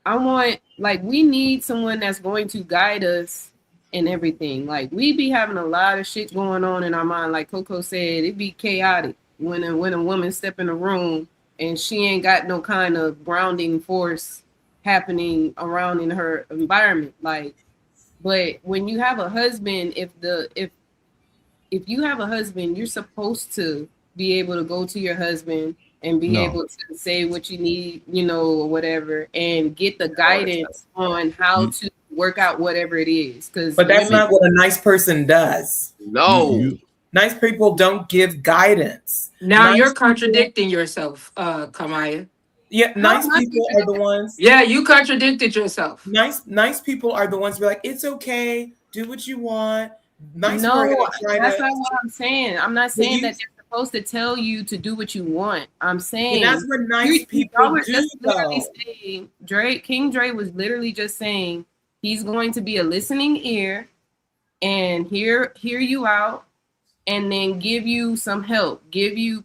I want, like, we need someone that's going to guide us in everything. Like, we be having a lot of shit going on in our mind. Like Coco said, it be chaotic when a woman step in the room and she ain't got no kind of grounding force happening around in her environment. Like, but when you have a husband, if you have a husband, you're supposed to be able to go to your husband and be able to say what you need, you know, or whatever, and get the guidance on how to work out whatever it is. But that's not what a nice person does. No. Nice people don't give guidance. Now Nice you're contradicting yourself, Kamaya. Yeah, nice people are the ones. Yeah, you contradicted yourself. Nice people are the ones who are like, it's okay, do what you want. Nice people are No, gonna try that's to- not what I'm saying. I'm not saying that they're supposed to tell you to do what you want. I'm saying that's what nice people y'all were do, just literally though. saying, King Dre was literally just saying he's going to be a listening ear and hear you out, and then give you some help,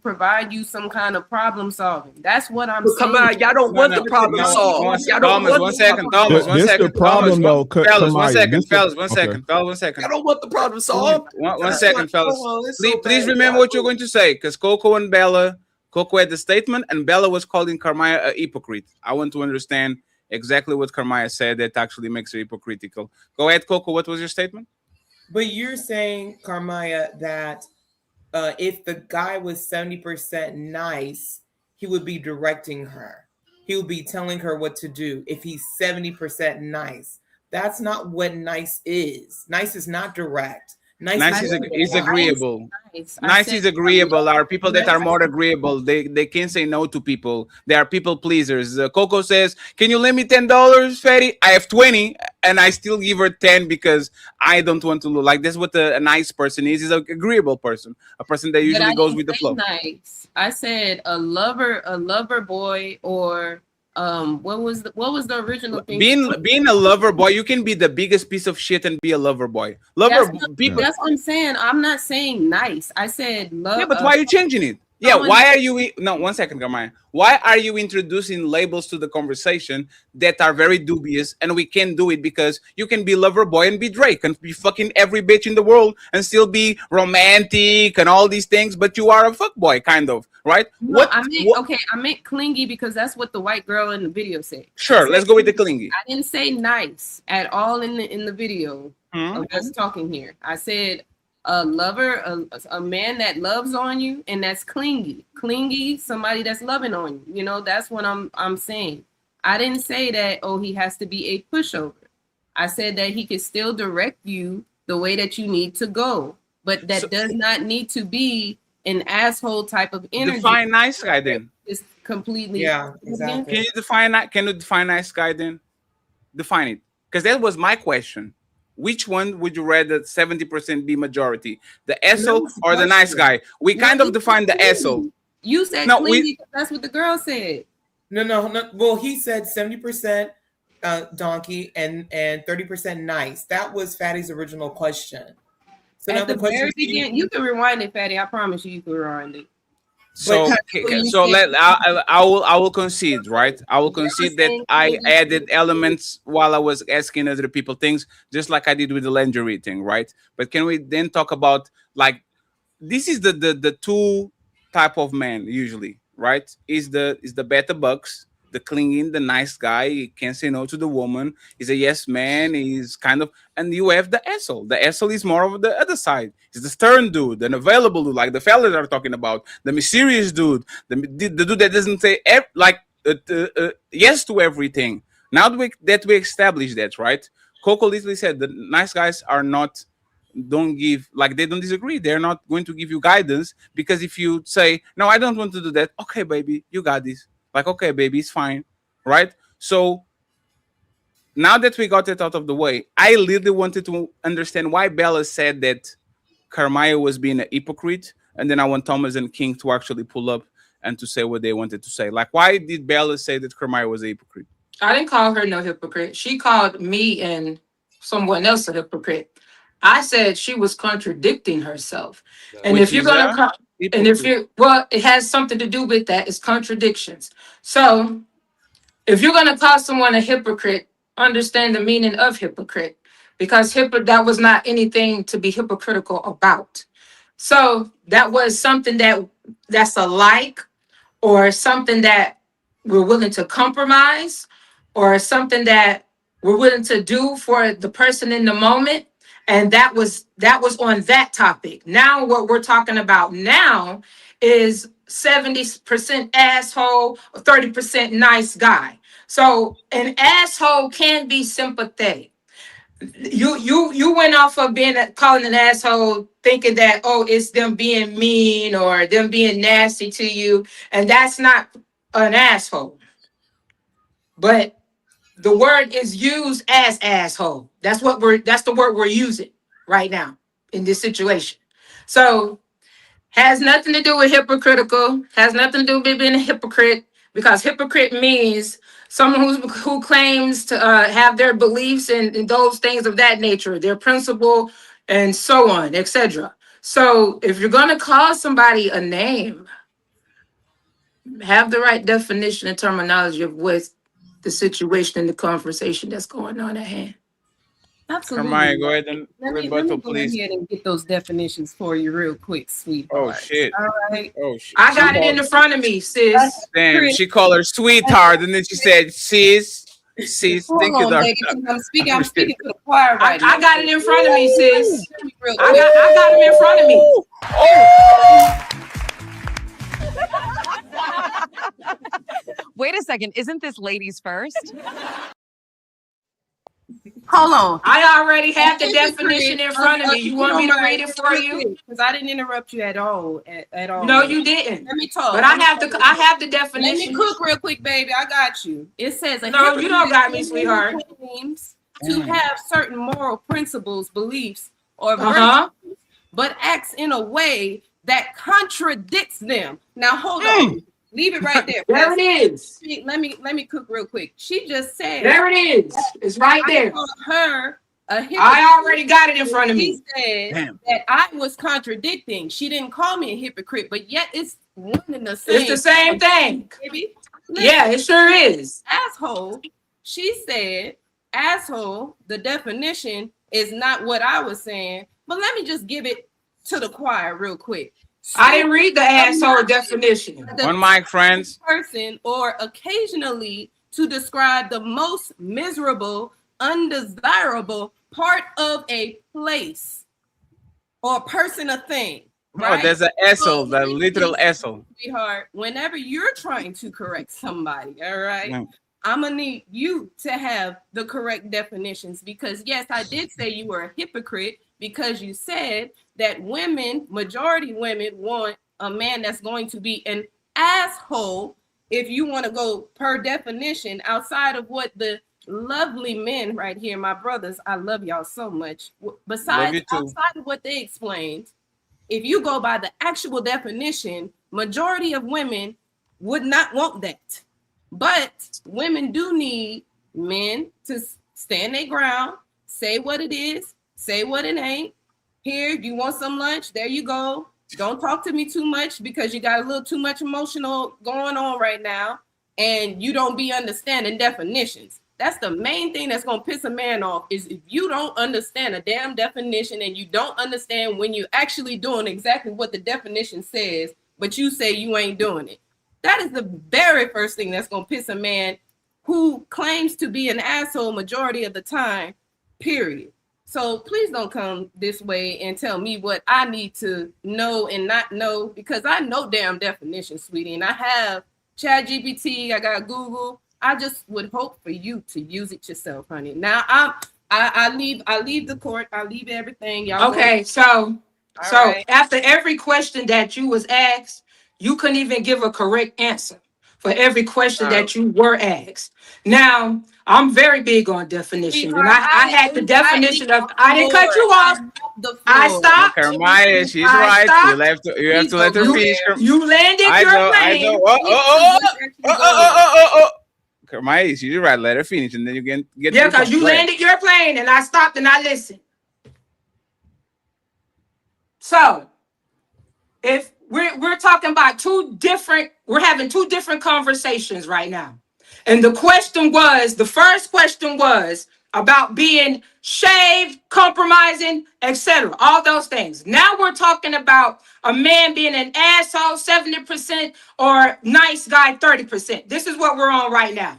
provide you some kind of problem solving. That's what I'm saying. Come on, y'all don't want the problem solved. Y'all don't want One second, Thomas. One second, problem, though, fellas. One Kamaya. second, This the- fellas. One okay. second, fellas. 1 second. Y'all don't want the problem solved. One second, fellas. Oh, it's so Please bad, remember y'all. what you're going to say, because Coco had the statement, and Bella was calling Carmaya a hypocrite. I want to understand exactly what Carmaya said that actually makes her hypocritical. Go ahead, Coco. What was your statement? But you're saying, Carmaya, that if the guy was 70% nice, he would be directing her. He would be telling her what to do if he's 70% nice. That's not what nice is. Nice is not direct. Nice is agreeable. Nice is agreeable. Are people that are more agreeable. They can say no to people. They are people pleasers. Coco says, "Can you lend me $10, Fatty? I have 20, and I still give her 10 because I don't want to look like this." What a nice person is an agreeable person, a person that usually goes with the flow. Nice. I said a lover boy, or what was the original thing? Being a lover boy, you can be the biggest piece of shit and be a lover boy. People. That's what I'm saying. I'm not saying nice. I said love. Yeah, but why are you changing it? Yeah, why are you? No, 1 second, Carmine. Why are you introducing labels to the conversation that are very dubious? And we can't do it because you can be lover boy and be Drake and be fucking every bitch in the world and still be romantic and all these things, but you are a fuck boy, kind of, right? No, I meant clingy because that's what the white girl in the video said. Sure, let's go with the clingy. I didn't say nice at all in the video of us talking here. I said a lover, a man that loves on you and that's clingy, somebody that's loving on you. You know, that's what I'm saying. I didn't say that, oh, he has to be a pushover. I said that he could still direct you the way that you need to go, but that does not need to be an asshole type of energy. Define nice guy then. It's completely exactly. Can you define nice guy then? Define it, because that was my question. Which one would you rather 70% be majority? The asshole or the nice guy? We kind of define the asshole. You said clingy because that's what the girl said. No. Well, he said 70% donkey and 30% nice. That was Fatty's original question. So at the very beginning, you can rewind it, Fatty. I promise you can rewind it. So I will concede, right? I will concede that I added elements while I was asking other people things, just like I did with the lingerie thing, right? But can we then talk about, like, this is the two type of men usually, right? Is the beta bucks, the clinging, the nice guy, he can't say no to the woman. He's a yes man. He's kind of, and you have the asshole. The asshole is more of the other side. He's the stern dude, an available dude, like the fellas are talking about, the mysterious dude, the dude that doesn't say yes to everything. Now that we established that, right? Coco literally said the nice guys are not, don't give, like, they don't disagree. They're not going to give you guidance, because if you say, no, I don't want to do that. Okay, baby, you got this. Like, okay, baby, it's fine, right? So now that we got it out of the way, I literally wanted to understand why Bella said that Carmaya was being a hypocrite, and then I want Thomas and King to actually pull up and to say what they wanted to say. Like, why did Bella say that Carmaya was a hypocrite? I didn't call her no hypocrite. She called me and someone else a hypocrite. I said she was contradicting herself. And if you're going to it has something to do with that, it's contradictions. So if you're gonna call someone a hypocrite, understand the meaning of hypocrite, because that was not anything to be hypocritical about. So that was something that's a like, or something that we're willing to compromise, or something that we're willing to do for the person in the moment. And that was on that topic. Now what we're talking about now is 70% asshole, 30% nice guy. So an asshole can be sympathetic. You went off of calling an asshole, thinking that, oh, it's them being mean or them being nasty to you, and that's not an asshole. But the word is used as asshole. That's the word we're using right now in this situation. So has nothing to do with hypocritical, has nothing to do with being a hypocrite, because hypocrite means someone who claims to have their beliefs and those things of that nature, their principle, and so on, etc. So if you're going to call somebody a name, have the right definition and terminology of what's the situation and the conversation that's going on at hand. Absolutely. Hermione, go ahead and let me rebuttal, go please. ahead and get those definitions for you real quick, sweetheart. Oh shit. All right. Oh shit. I got it in the front of me, sis. Damn, she called her sweetheart, and then she said, sis. Hold Thank you, on, Doctor. lady, 'cause I'm speaking to the choir right now. I got it in front of me, sis. Real I quick. got it in front of me. Wait a second. Isn't this ladies first? Hold on. I already have the definition in front of me. You want me to read it for you? Because I didn't interrupt you at all. At all. No, you didn't. Let me talk. But I have the definition. Let me cook real quick, baby. I got you. It says a No, you don't hypocrite got me, who sweetheart. claims to have certain moral principles, beliefs, or Uh-huh. virtues, but acts in a way that contradicts them. Now hold on. Leave it right there. There it is. Let me cook real quick. She just said There it is. It's right I there. called her a hypocrite. I already got it in front of me. She said Damn. that I was contradicting. She didn't call me a hypocrite, but yet it's one and the same. It's the same thing. Baby. Yeah, it sure is. Asshole. She said, asshole, the definition is not what I was saying, but let me just give it to the choir real quick. I didn't read the asshole definition. One mic, friends. Person, or occasionally to describe the most miserable, undesirable part of a place or person or thing. Right? Oh, there's an asshole, the literal asshole. Sweetheart, whenever you're trying to correct somebody, all right, Yeah. I'm gonna need you to have the correct definitions, because yes, I did say you were a hypocrite, because you said that majority women want a man that's going to be an asshole. If you want to go per definition outside of what the lovely men right here, my brothers, I love y'all so much. Besides, outside of what they explained, if you go by the actual definition, majority of women would not want that. But women do need men to stand their ground, say what it is, say what it ain't. Here, you want some lunch? There you go. Don't talk to me too much because you got a little too much emotional going on right now, and you don't be understanding definitions. That's the main thing that's gonna piss a man off, is if you don't understand a damn definition and you don't understand when you're actually doing exactly what the definition says, but you say you ain't doing it. That is the very first thing that's gonna piss a man who claims to be an asshole majority of the time, period. So please don't come this way and tell me what I need to know and not know, because I know damn definition, sweetie, and I have ChatGPT, I got Google. I just would hope for you to use it yourself, honey. Now I leave the court, I leave everything. Y'all okay, go. so after every question that you was asked, you couldn't even give a correct answer for every question that you were asked. Now, I'm very big on definition, and I had the definition of, I didn't cut you off. I stopped. Okay, Maya, she's I right. stopped. You have to let her finish. You landed your plane. Maya, she's right. Let her finish, and then you get Yeah, because you landed your plane, and I stopped and I listened. So, if we're talking about we're having two different conversations right now. And the first question was about being shaved, compromising, etc. All those things. Now we're talking about a man being an asshole 70% or nice guy 30%. This is what we're on right now.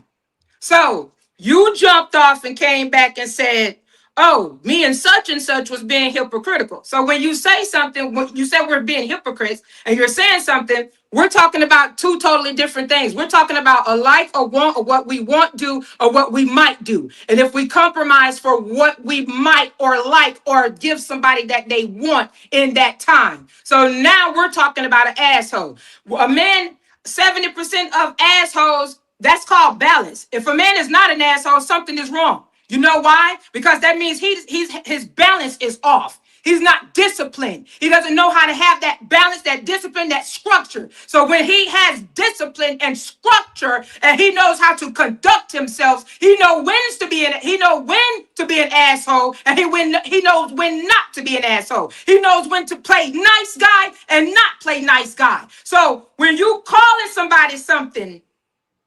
So you jumped off and came back and said, oh, me and such was being hypocritical. So when you say something, when you say we're being hypocrites and you're saying something, we're talking about two totally different things. We're talking about a like or want or what we want do or what we might do. And if we compromise for what we might or like or give somebody that they want in that time. So now we're talking about an asshole. A man, 70% of assholes, that's called balance. If a man is not an asshole, something is wrong. You know why? Because that means his balance is off. He's not disciplined. He doesn't know how to have that balance, that discipline, that structure. So when he has discipline and structure, and he knows how to conduct himself, he knows when to be an asshole, and he knows when not to be an asshole. He knows when to play nice guy and not play nice guy. So when you calling somebody something,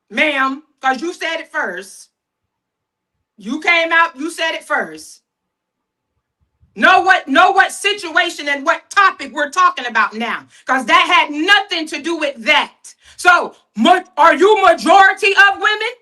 ma'am, because you said it first. You came out, you said it first. Know what situation and what topic we're talking about now. Because that had nothing to do with that. So, are you majority of women?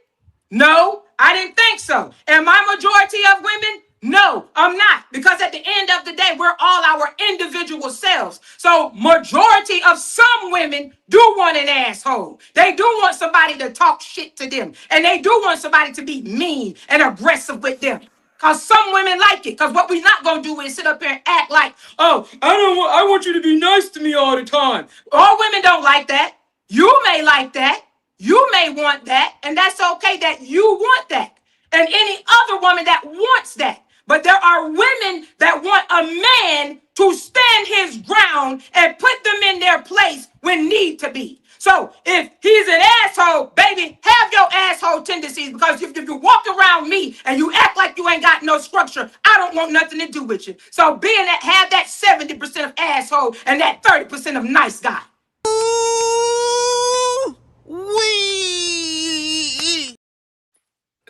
No, I didn't think so. Am I majority of women? No, I'm not. Because at the end of the day, we're all our individual selves. So majority of some women do want an asshole. They do want somebody to talk shit to them. And they do want somebody to be mean and aggressive with them. Because some women like it. Because what we're not going to do is sit up here and act like, oh, I want you to be nice to me all the time. All women don't like that. You may like that. You may want that. And that's okay that you want that. And any other woman that wants that. But there are women that want a man to stand his ground and put them in their place when need to be. So if he's an asshole, baby, have your asshole tendencies, because if you walk around me and you act like you ain't got no structure, I don't want nothing to do with you. So being that, have that 70% of asshole and that 30% of nice guy.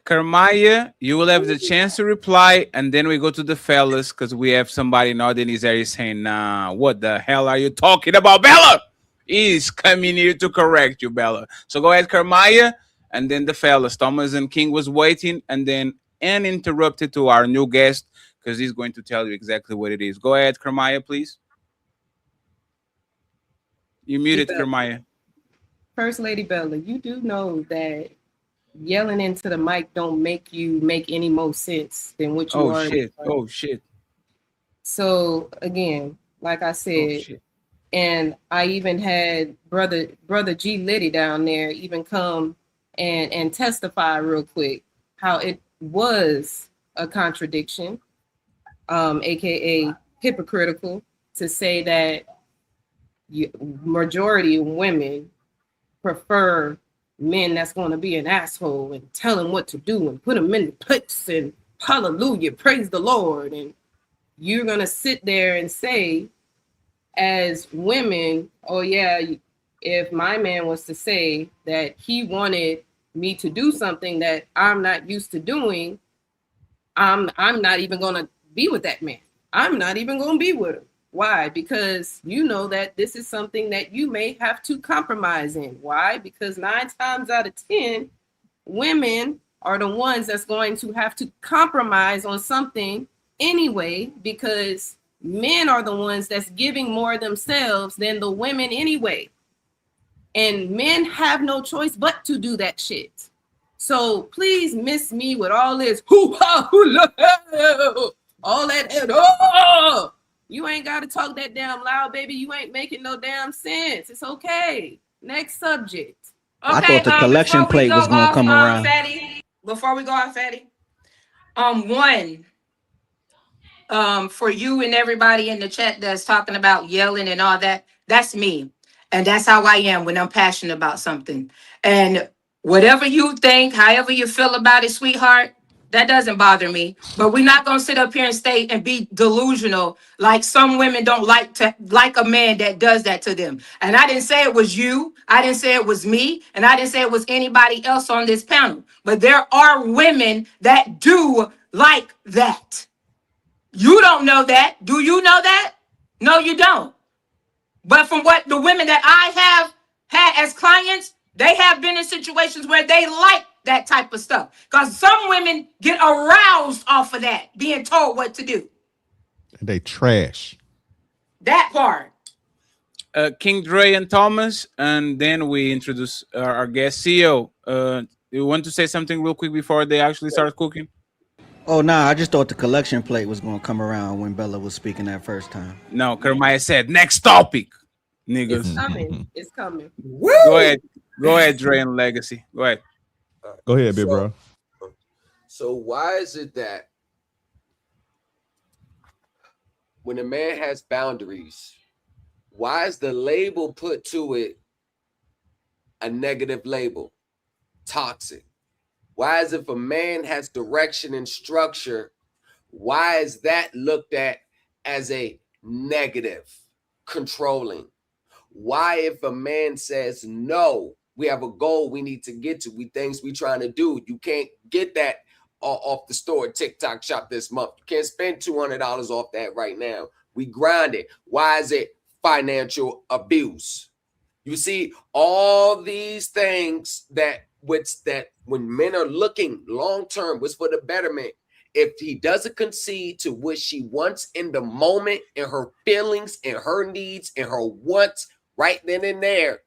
Kermaya, you will have the chance to reply, and then we go to the fellas because we have somebody in the audience area saying, nah, what the hell are you talking about, Bella? He's coming here to correct you, Bella. So go ahead, Kermaya, and then the fellas. Thomas and King was waiting, and then uninterrupted to our new guest because he's going to tell you exactly what it is. Go ahead, Kermaya, please. You muted, Kermaya. First Lady Bella, you do know that yelling into the mic don't make you make any more sense than what you are. Oh shit. So again, like I said, and I even had brother G Liddy down there even come and testify real quick how it was a contradiction, aka hypocritical, to say that majority of women prefer men that's going to be an asshole and tell him what to do and put him in the place and hallelujah, praise the Lord. And you're going to sit there and say, as women, oh yeah, if my man was to say that he wanted me to do something that I'm not used to doing, I'm not even going to be with that man. I'm not even going to be with him. Why? Because you know that this is something that you may have to compromise in. Why? Because 9 times out of 10, women are the ones that's going to have to compromise on something anyway, because men are the ones that's giving more themselves than the women anyway. And men have no choice but to do that shit. So please miss me with all this hoo-ha, hoo-la, all that, oh! You ain't got to talk that damn loud, baby. You ain't making no damn sense. It's okay. Next subject. Okay, I thought the collection plate was going to come around. Fatty, before we go off, Fatty, for you and everybody in the chat that's talking about yelling and all that, that's me. And that's how I am when I'm passionate about something. And whatever you think, however you feel about it, sweetheart, That doesn't bother me. But we're not gonna sit up here and stay and be delusional like some women don't like a man that does that to them. And I didn't say it was you. I didn't say it was me, and I didn't say it was anybody else on this panel. But there are women that do like that. You don't know that. Do you know that? No, you don't. But from what the women that I have had as clients, they have been in situations where they like that type of stuff. Because some women get aroused off of that, being told what to do. They trash. That part. King Dre and Thomas, and then we introduce our guest CEO. You want to say something real quick before they actually start cooking? Oh, nah, I just thought the collection plate was going to come around when Bella was speaking that first time. No, Kermaya said, next topic, niggas. It's coming. It's coming. Go ahead, Dre and Legacy. Go ahead. Go ahead, big bro. So why is it that when a man has boundaries, why is the label put to it a negative label? Toxic. Why is if a man has direction and structure, why is that looked at as a negative, controlling? Why if a man says, no, we have a goal we need to get to, things we trying to do, you can't get that off the store TikTok shop this month. You can't spend $200 off that right now. We grind it. Why is it financial abuse? You see, all these things that when men are looking long term, what's for the betterment, if he doesn't concede to what she wants in the moment and her feelings and her needs and her wants right then and there,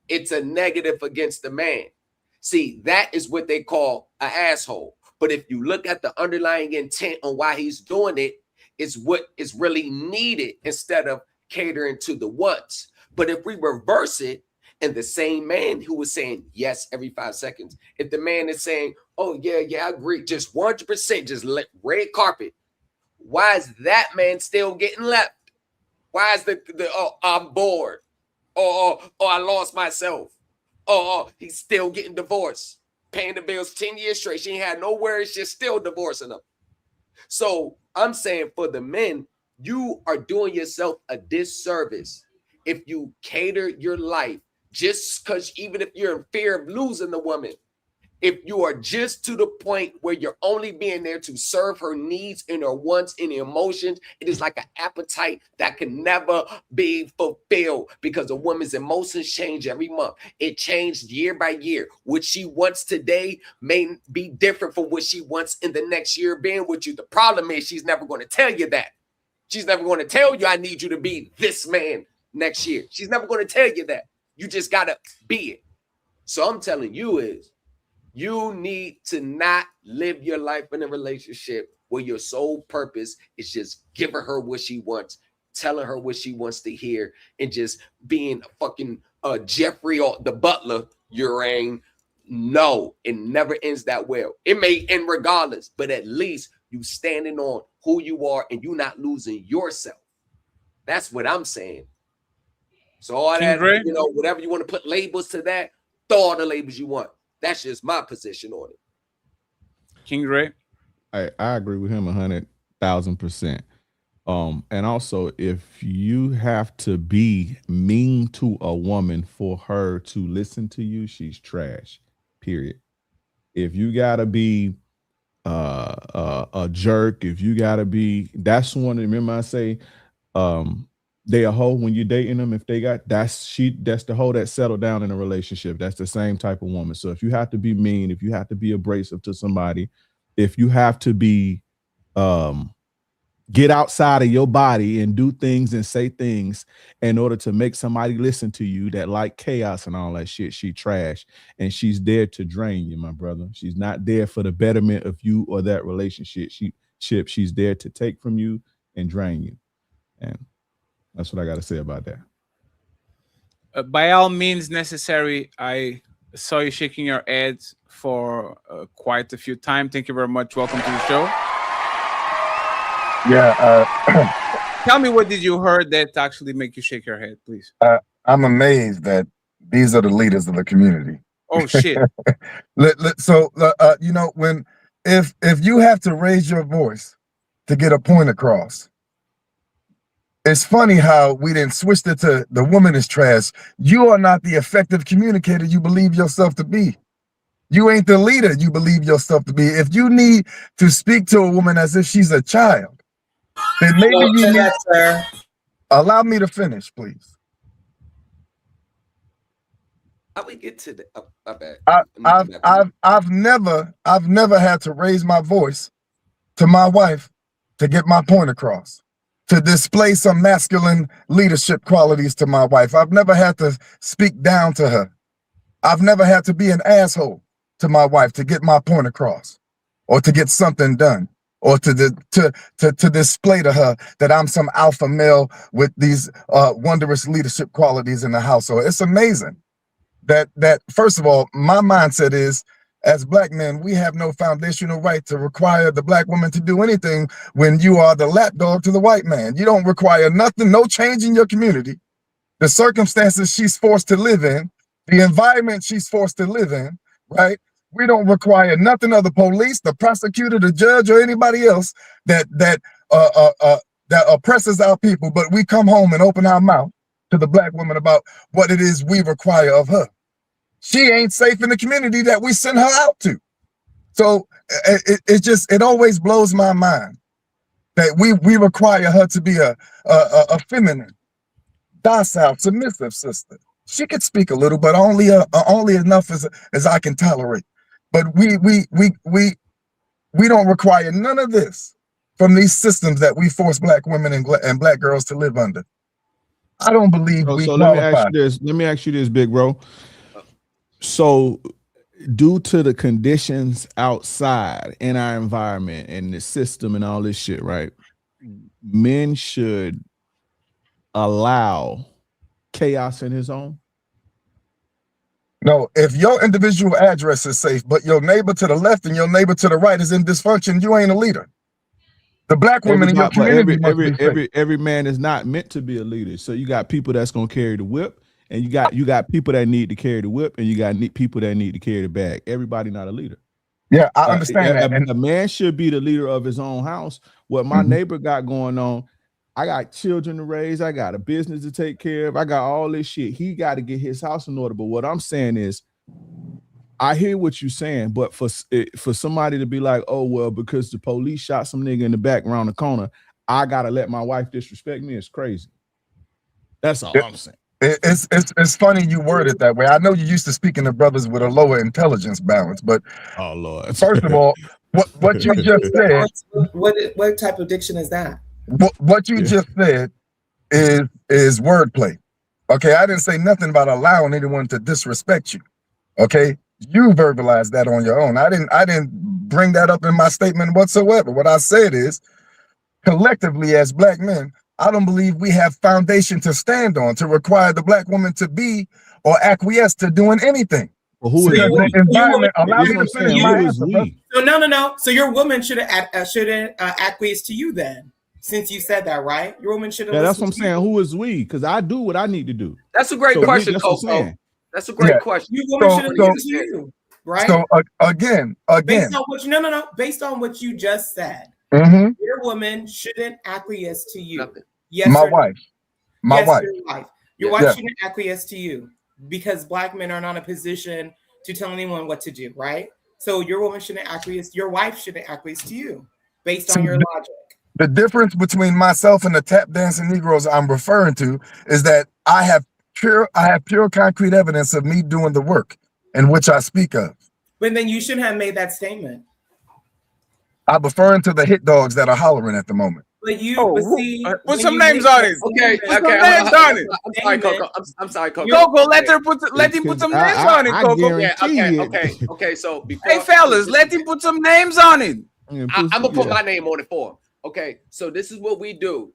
it's a negative against the man. See, that is what they call an asshole. But if you look at the underlying intent on why he's doing it, it's what is really needed instead of catering to the wants. But if we reverse it, and the same man who was saying yes every 5 seconds, if the man is saying, oh, yeah, I agree, just 100%, just let red carpet, why is that man still getting left? Why is oh, I'm bored? Oh, I lost myself. Oh, he's still getting divorced, paying the bills 10 years straight. She ain't had no worries, she's still divorcing him. So I'm saying for the men, you are doing yourself a disservice if you cater your life just because, even if you're in fear of losing the woman, if you are just to the point where you're only being there to serve her needs and her wants and emotions, it is like an appetite that can never be fulfilled because a woman's emotions change every month. It changed year by year. What she wants today may be different from what she wants in the next year being with you. The problem is she's never going to tell you that. She's never going to tell you, I need you to be this man next year. She's never going to tell you that. You just got to be it. So I'm telling you is, you need to not live your life in a relationship where your sole purpose is just giving her what she wants, telling her what she wants to hear, and just being a fucking Jeffrey or the butler. No, it never ends that well. It may end regardless, but at least you standing on who you are and you not losing yourself. That's what I'm saying. So all that, whatever you want to put labels to that, throw all the labels you want. That's just my position on it. King Ray, I agree with him 100,000%. And also, if you have to be mean to a woman for her to listen to you, she's trash. Period. If you gotta be a jerk, if you gotta be, that's one. Remember, I say, they a hoe when you're dating them. If they got that's the hoe that settled down in a relationship. That's the same type of woman. So if you have to be mean, if you have to be abrasive to somebody, if you have to be get outside of your body and do things and say things in order to make somebody listen to you that like chaos and all that shit, she trash. And she's there to drain you, my brother. She's not there for the betterment of you or that relationship. She's there to take from you and drain you. And that's what I got to say about that. By all means necessary, I saw you shaking your head for quite a few times. Thank you very much. Welcome to the show. Yeah. Tell me, what did you heard that actually make you shake your head, please? I'm amazed that these are the leaders of the community. Oh, shit. So, when if you have to raise your voice to get a point across, it's funny how we didn't switch it to the woman is trash. You are not the effective communicator you believe yourself to be. You ain't the leader you believe yourself to be. If you need to speak to a woman as if she's a child, then maybe you need, sir. Allow me to finish, please. How we get to the my bad. I've never had to raise my voice to my wife to get my point across, to display some masculine leadership qualities to my wife. I've never had to speak down to her. I've never had to be an asshole to my wife to get my point across, or to get something done, or to display to her that I'm some alpha male with these wondrous leadership qualities in the household. It's amazing that first of all, my mindset is, as black men, we have no foundational right to require the black woman to do anything when you are the lapdog to the white man. You don't require nothing, no change in your community. The circumstances she's forced to live in, the environment she's forced to live in, right? We don't require nothing of the police, the prosecutor, the judge, or anybody else that oppresses our people. But we come home and open our mouth to the black woman about what it is we require of her. She ain't safe in the community that we send her out to. So it always blows my mind that we require her to be a feminine, docile, submissive sister. She could speak a little, but only enough as I can tolerate. But we don't require none of this from these systems that we force black women and black girls to live under. I don't believe we qualify. Let me ask you this, big bro. So, due to the conditions outside in our environment and the system and all this shit, right? Men should allow chaos in his home? No, if your individual address is safe, but your neighbor to the left and your neighbor to the right is in dysfunction, you ain't a leader. The black women in your community every man is not meant to be a leader. So you got people that's gonna carry the whip, and you got people that need to carry the whip, and you got people that need to carry the bag. Everybody not a leader. Yeah, I understand that. And a man should be the leader of his own house. What my neighbor got going on, I got children to raise, I got a business to take care of, I got all this shit. He got to get his house in order. But what I'm saying is, I hear what you're saying, but for somebody to be like, oh, well, because the police shot some nigga in the back around the corner, I got to let my wife disrespect me, it's crazy. That's all I'm saying. It's funny you word it that way. I know you used to speaking to brothers with a lower intelligence balance, but oh Lord. First of all, what you just said. What type of diction is that? What you just said is wordplay. Okay, I didn't say nothing about allowing anyone to disrespect you. Okay, you verbalized that on your own. I didn't bring that up in my statement whatsoever. What I said is, collectively as black men, I don't believe we have foundation to stand on to require the black woman to be or acquiesce to doing anything. Well, who is the environment? Allow me to finish my answer. So no. So your woman shouldn't acquiesce to you then, since you said that, right? Your woman should. Yeah, that's what I'm saying. Who is we? Because I do what I need to do. That's a great question, Coco. That's a great question. Your woman should listen to you, right? So again, based on what based on what you just said. Your woman shouldn't acquiesce to you. Yes, my wife. Your wife shouldn't acquiesce to you because black men are not in a position to tell anyone what to do, right? So your woman shouldn't acquiesce. Your wife shouldn't acquiesce to you based on your logic. The difference between myself and the tap dancing Negroes I'm referring to is that I have pure concrete evidence of me doing the work in which I speak of. But then you shouldn't have made that statement. I'm referring to the hit dogs that are hollering at the moment. But you put some names on it. Okay. Put some names on it. I'm sorry, Coco. I'm sorry, Coco. Coco, let him put some names on it, Coco. Yeah, okay. So hey, fellas, let him put some names on it. I'm gonna put my name on it for him. Okay, so this is what we do.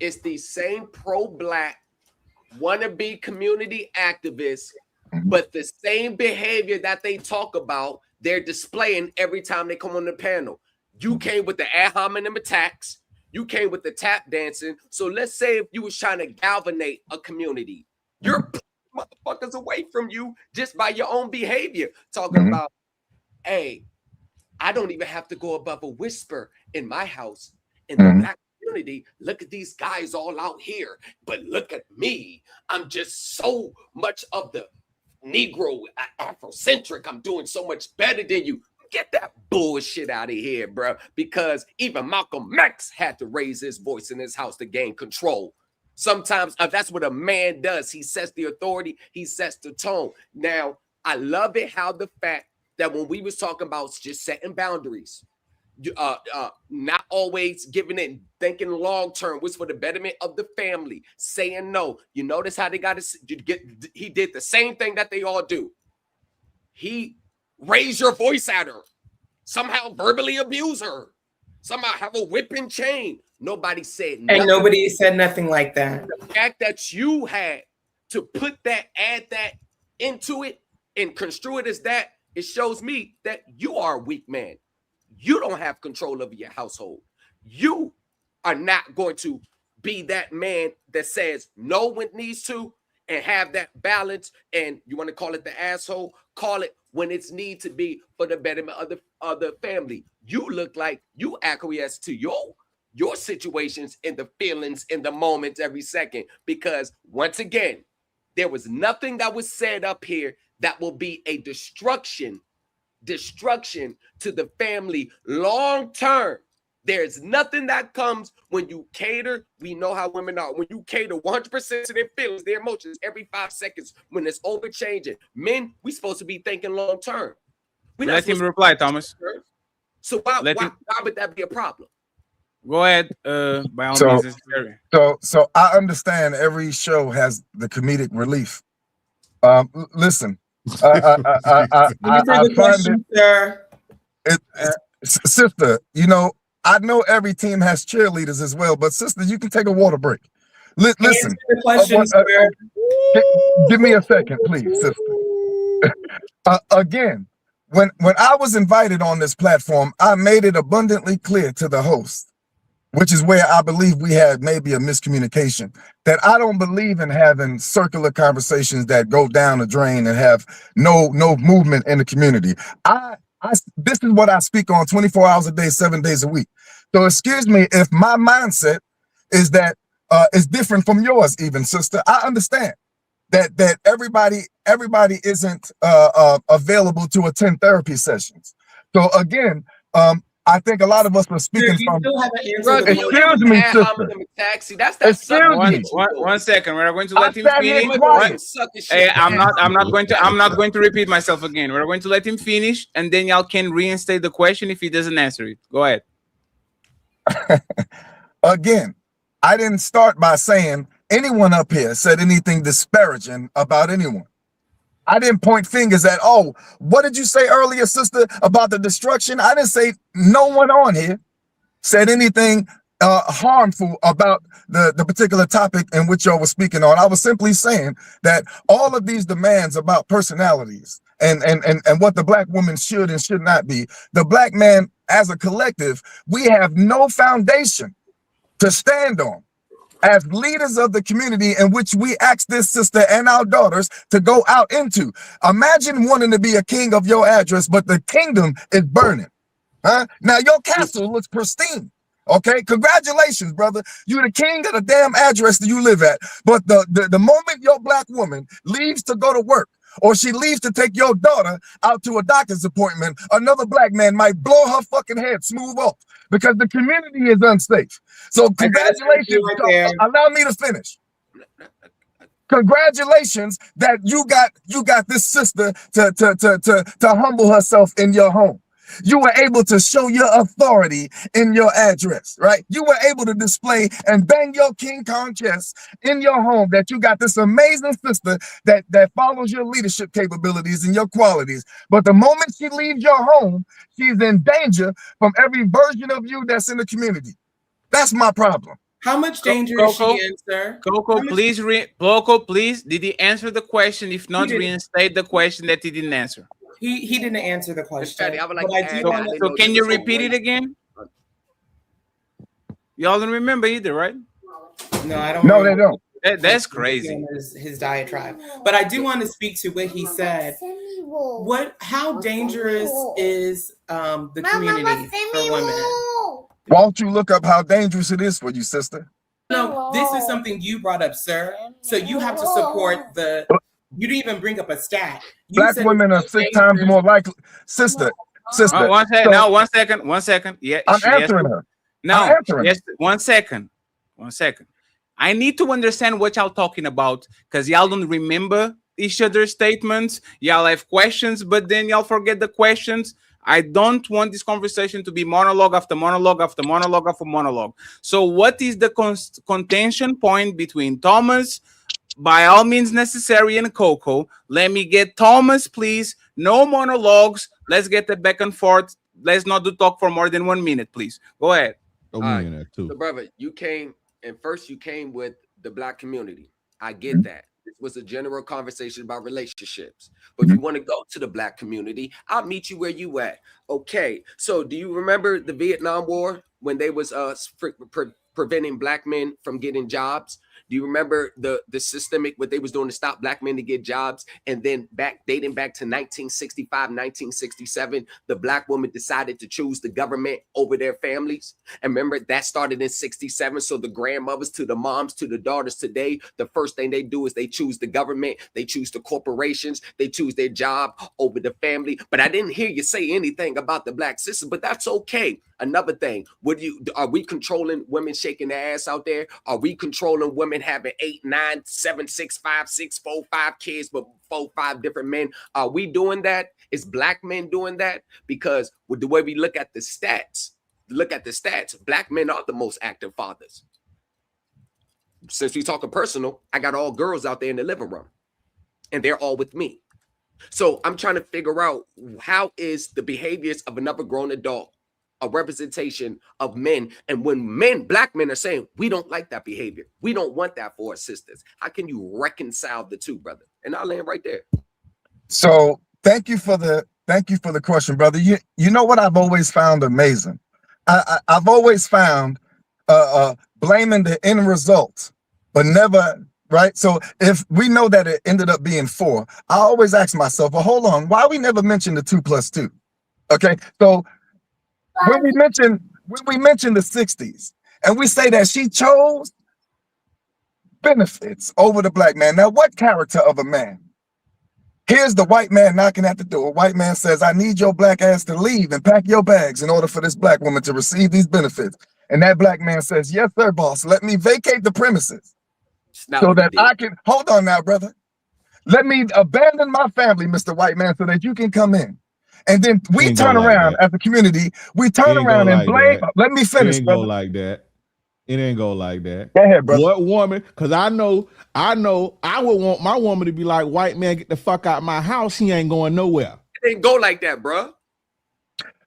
It's the same pro-black wannabe community activists, but the same behavior that they talk about, they're displaying every time they come on the panel. You came with the ad hominem attacks. You came with the tap dancing. So let's say if you was trying to galvanize a community, you're motherfuckers away from you just by your own behavior. Talking about, hey, I don't even have to go above a whisper in my house. In the black community, look at these guys all out here, but look at me. I'm just so much of the Negro Afrocentric. I'm doing so much better than you. Get that bullshit out of here, bro. Because even Malcolm X had to raise his voice in his house to gain control. Sometimes that's what a man does. He sets the authority. He sets the tone. Now, I love it how the fact that when we was talking about just setting boundaries, not always giving it, thinking long term, what's for the betterment of the family, saying no. You notice how they got to he did the same thing that they all do. He raised your voice at her, somehow verbally abuse her, somehow have a whip and chain. Nobody said nothing. And nobody said nothing like that. The fact that you had to put that, add that into it and construe it as that, it shows me that you are a weak man. You don't have control over your household. You are not going to be that man that says no when it needs to and have that balance. And you want to call it the asshole, call it when it's need to be for the betterment of the family. You look like you acquiesce to your situations and the feelings in the moments every second. Because once again, there was nothing that was said up here that will be a destruction to the family long term. There's nothing that comes when you cater. We know how women are. When you cater 100% to their feelings, their emotions every 5 seconds, when it's over changing. Men, we supposed to be thinking long term. Let him reply, Thomas. So why would that be a problem? Go ahead. By all means, so I understand every show has the comedic relief. Listen. Sister, you know, I know every team has cheerleaders as well, but sister, you can take a water break. Listen, give me a second, please, sister. Again, when I was invited on this platform, I made it abundantly clear to the host, which is where I believe we had maybe a miscommunication, that I don't believe in having circular conversations that go down the drain and have no movement in the community. This is what I speak on 24 hours a day, 7 days a week. So excuse me if my mindset is that is different from yours, even, sister. I understand that everybody isn't available to attend therapy sessions. So again, I think a lot of us are speaking from. Excuse me, sister. Excuse me. One second. We're going to let him finish. Hey, I'm not going to repeat myself again. We're going to let him finish, and then y'all can reinstate the question if he doesn't answer it. Go ahead. Again, I didn't start by saying anyone up here said anything disparaging about anyone. I didn't point fingers at, oh, what did you say earlier, sister, about the destruction? I didn't say no one on here said anything harmful about the particular topic in which y'all were speaking on. I was simply saying that all of these demands about personalities and what the black woman should and should not be, the black man as a collective, we have no foundation to stand on as leaders of the community in which we ask this sister and our daughters to go out into. Imagine wanting to be a king of your address, but the kingdom is burning. Huh? Now your castle looks pristine. Okay, congratulations, brother. You're the king of the damn address that you live at. But the moment your black woman leaves to go to work, or she leaves to take your daughter out to a doctor's appointment, another black man might blow her fucking head smooth off because the community is unsafe. So congratulations. Allow me to finish. Congratulations that you got this sister to humble herself in your home. You were able to show your authority in your address, right? You were able to display and bang your King Kong chest in your home that you got this amazing sister that follows your leadership capabilities and your qualities. But the moment she leaves your home, she's in danger from every version of you that's in the community. That's my problem. How much danger is she in, sir? Coco, please, Coco, please. Did he answer the question? If not, reinstate the question that he didn't answer. He didn't answer the question. So can you repeat it again? Y'all don't remember either, right? No, I don't. No, they don't. That's crazy. His diatribe. But I do want to speak to what he said. How dangerous is the community for women? Why don't you look up how dangerous it is for you, sister? No, this is something you brought up, sir. So you have to support the. You didn't even bring up a stat. You Black said women are 6 times more likely. Sister. One second. So, Now, 1 second. 1 second. Yeah, I'm answering her. No, I'm answering yes. 1 second. 1 second. I need to understand what y'all talking about because y'all don't remember each other's statements. Y'all have questions, but then y'all forget the questions. I don't want this conversation to be monologue after monologue after monologue after monologue. So what is the contention point between Thomas, by all means necessary, and Coco? Let me get Thomas, please. No monologues. Let's get the back and forth. Let's not do talk for more than 1 minute, please. Go ahead. All right. So, brother, you came, and first you came with the Black community. I get that. This was a general conversation about relationships. But if you want to go to the Black community, I'll meet you where you at. Okay. So do you remember the Vietnam War when they was preventing Black men from getting jobs? Do you remember the systemic, what they was doing to stop Black men to get jobs? And then dating back to 1965, 1967, the Black woman decided to choose the government over their families. And remember, that started in 67. So the grandmothers to the moms to the daughters today, the first thing they do is they choose the government, they choose the corporations, they choose their job over the family. But I didn't hear you say anything about the Black sisters, but that's okay. Another thing, are we controlling women shaking their ass out there? Are we controlling women having 8, 9, 7, 6, 5, 6, 4, 5 kids, but 4, 5 different men? Are we doing that? Is Black men doing that? Because with the way we look at the stats, Black men are the most active fathers. Since we talking personal, I got all girls out there in the living room, and they're all with me. So I'm trying to figure out, how is the behaviors of another grown adult a representation of men? And when Black men are saying, we don't like that behavior, we don't want that for our sisters, how can you reconcile the two, brother? And I'll land right there. So thank you for the question, brother. You know what I've always found amazing? I've always found blaming the end result, but never, right? So if we know that it ended up being 4, I always ask myself, well, hold on, why we never mentioned the 2 + 2? Okay, so when we mention the 60s and we say that she chose benefits over the Black man. Now, what character of a man? Here's the white man knocking at the door. White man says, I need your Black ass to leave and pack your bags in order for this Black woman to receive these benefits. And that Black man says, yes, sir, boss. Let me vacate the premises so that I can, hold on now, brother. Let me abandon my family, Mr. White Man, so that you can come in. And then we turn around as a community. We turn around and blame. Let me finish. It ain't go like that. It ain't go like that. Go ahead, brother. What woman? Because I know I would want my woman to be like, white man, get the fuck out of my house. He ain't going nowhere. It ain't go like that, bro.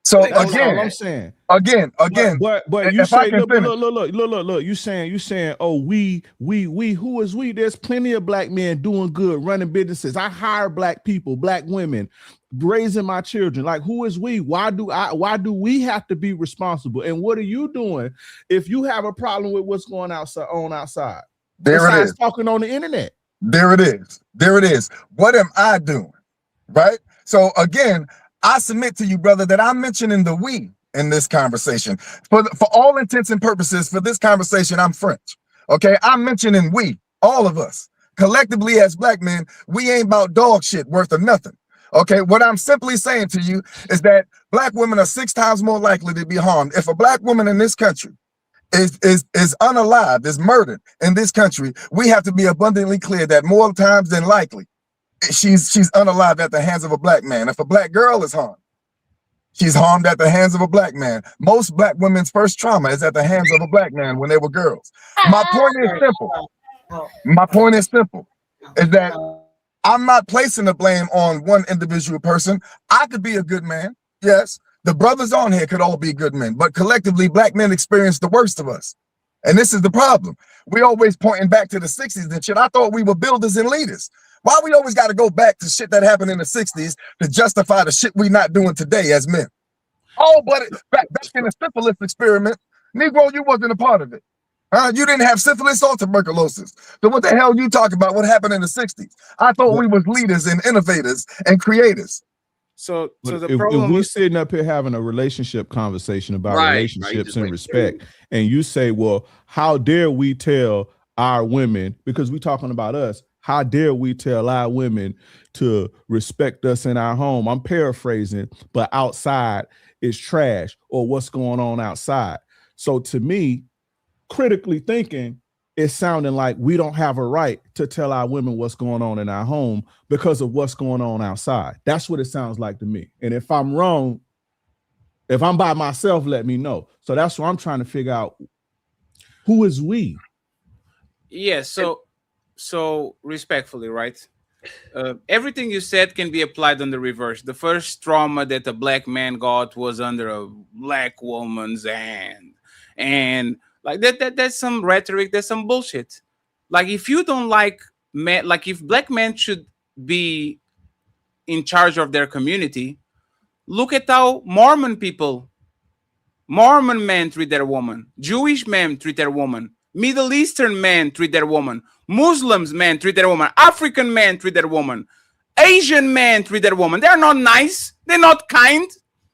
So That's again, all I'm saying. Again. But you say, look. You saying, oh, we. Who is we? There's plenty of Black men doing good, running businesses. I hire Black people, Black women, raising my children. Like, who is we? Why do we have to be responsible? And what are you doing if you have a problem with what's going on outside? There it is. Talking on the internet. There it is. What am I doing? Right? So again, I submit to you, brother, that I'm mentioning the we in this conversation. For all intents and purposes, for this conversation, I'm French. Okay, I'm mentioning we, all of us, collectively as Black men. We ain't about dog shit worth of nothing. Okay, what I'm simply saying to you is that Black women are 6 times more likely to be harmed. If a Black woman in this country is unalived, is murdered in this country, we have to be abundantly clear that more times than likely, she's unalived at the hands of a Black man. If a Black girl is harmed, she's harmed at the hands of a Black man. Most Black women's first trauma is at the hands of a Black man when they were girls. My point is simple, is that I'm not placing the blame on one individual person. I could be a good man. Yes, the brothers on here could all be good men, but collectively Black men experience the worst of us. And this is the problem. We always pointing back to the 60s and shit. I thought we were builders and leaders. Why we always got to go back to shit that happened in the 60s to justify the shit we not doing today as men? Oh, but back in the syphilis experiment, Negro, you wasn't a part of it. You didn't have syphilis or tuberculosis. So what the hell you talking about? What happened in the 60s? I thought we was leaders and innovators and creators. So the if problem we sitting up here having a relationship conversation about Right, relationships right, and respect, and you say, well, how dare we tell our women, because we talking about us, how dare we tell our women to respect us in our home? I'm paraphrasing, but outside is trash, or what's going on outside. So to me, critically thinking, it's sounding like we don't have a right to tell our women what's going on in our home because of what's going on outside. That's what it sounds like to me. And if I'm wrong, if I'm by myself, let me know. So that's what I'm trying to figure out. Who is we? Yeah, so respectfully, right? Everything you said can be applied on the reverse. The first trauma that a black man got was under a black woman's hand. And like that's some rhetoric, that's some bullshit. Like if you don't like men, like if black men should be in charge of their community, look at how Mormon men treat their woman, Jewish men treat their woman, Middle Eastern men treat their woman, Muslims men treat their woman, African men treat their woman, Asian men treat their woman. They're not nice. They're not kind.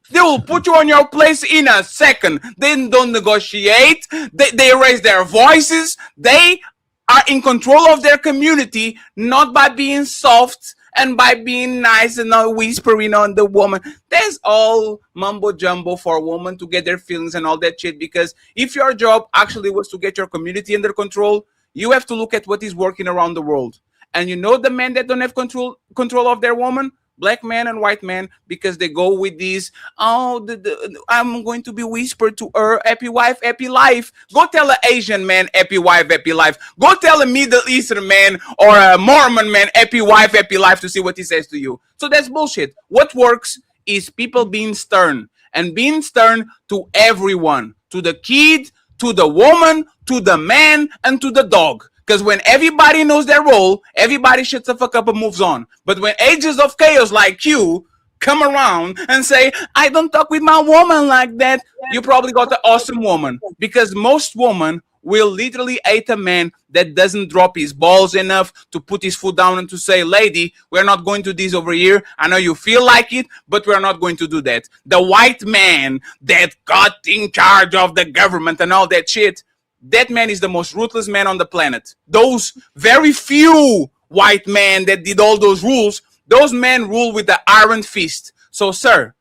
They will put you on your place in a second. They don't negotiate. They raise their voices. They are in control of their community, not by being soft and by being nice and not whispering on the woman. There's all mumbo jumbo for a woman to get their feelings and all that shit. Because if your job actually was to get your community under control, you have to look at what is working around the world. And you know the men that don't have control of their woman? Black man and white man, because they go with these, I'm going to be whispered to her, happy wife, happy life. Go tell an Asian man, happy wife, happy life. Go tell a Middle Eastern man or a Mormon man, happy wife, happy life, to see what he says to you. So that's bullshit. What works is people being stern, and being stern to everyone, to the kid, to the woman, to the man, and to the dog. Because when everybody knows their role, everybody shuts the fuck up and moves on. But when agents of chaos like you come around and say, I don't talk with my woman like that, you probably got an awesome woman. Because most women will literally hate a man that doesn't drop his balls enough to put his foot down and to say, lady, we're not going to do this over here. I know you feel like it, but we're not going to do that. The white man that got in charge of the government and all that shit, that man is the most ruthless man on the planet. Those very few white men that did all those rules, those men rule with the iron fist. So, sir,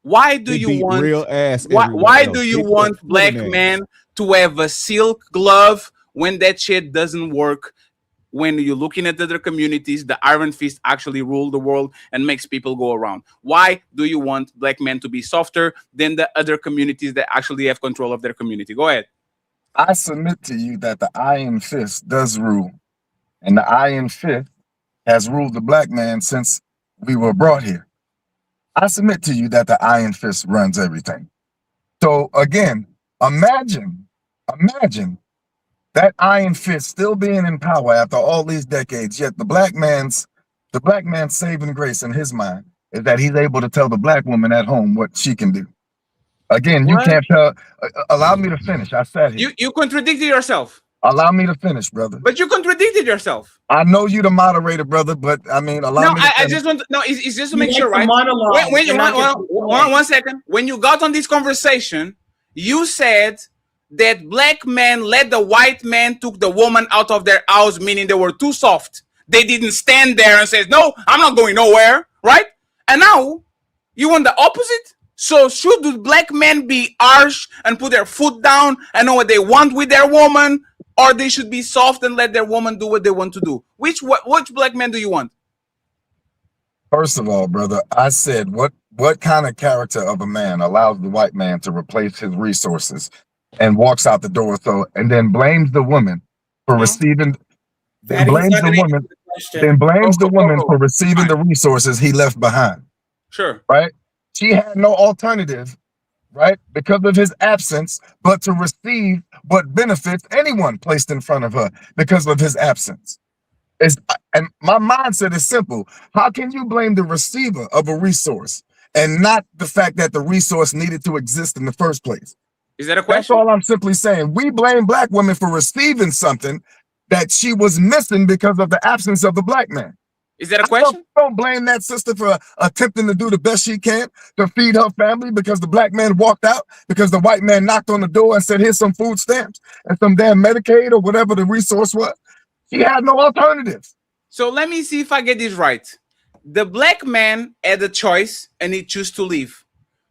why do you want real ass? Why do you want black men to have a silk glove when that shit doesn't work? When you're looking at other communities, the iron fist actually rule the world and makes people go around. Why do you want black men to be softer than the other communities that actually have control of their community? Go ahead. I submit to you that the iron fist does rule, and the iron fist has ruled the black man since we were brought here. I submit to you that the iron fist runs everything. So again, imagine that iron fist still being in power after all these decades, yet the black man's saving grace in his mind is that he's able to tell the black woman at home what she can do. Again, you can't tell. Allow me to finish. I said it. You contradicted yourself. Allow me to finish, brother. But you contradicted yourself. I know you the moderator, brother, but I mean, allow me to I just want to, it's just to make sure, right? One second. When you got on this conversation, you said that black men let the white man took the woman out of their house, meaning they were too soft. They didn't stand there and say, no, I'm not going nowhere, right? And now you want the opposite? So should the black men be harsh and put their foot down and know what they want with their woman, or they should be soft and let their woman do what they want to do? Which black man do you want? First of all, brother, I said what kind of character of a man allows the white man to replace his resources and walks out the door and then blames the woman for receiving for receiving the resources he left behind. Sure. Right? She had no alternative, right, because of his absence, but to receive what benefits anyone placed in front of her because of his absence. And my mindset is simple. How can you blame the receiver of a resource and not the fact that the resource needed to exist in the first place? Is that a That's question? all I'm simply saying. We blame black women for receiving something that she was missing because of the absence of the black man. Is that a question? Don't blame that sister for attempting to do the best she can to feed her family because the black man walked out, because the white man knocked on the door and said, here's some food stamps and some damn Medicaid or whatever the resource was. She had no alternatives. So let me see if I get this right. The black man had a choice and he chose to leave.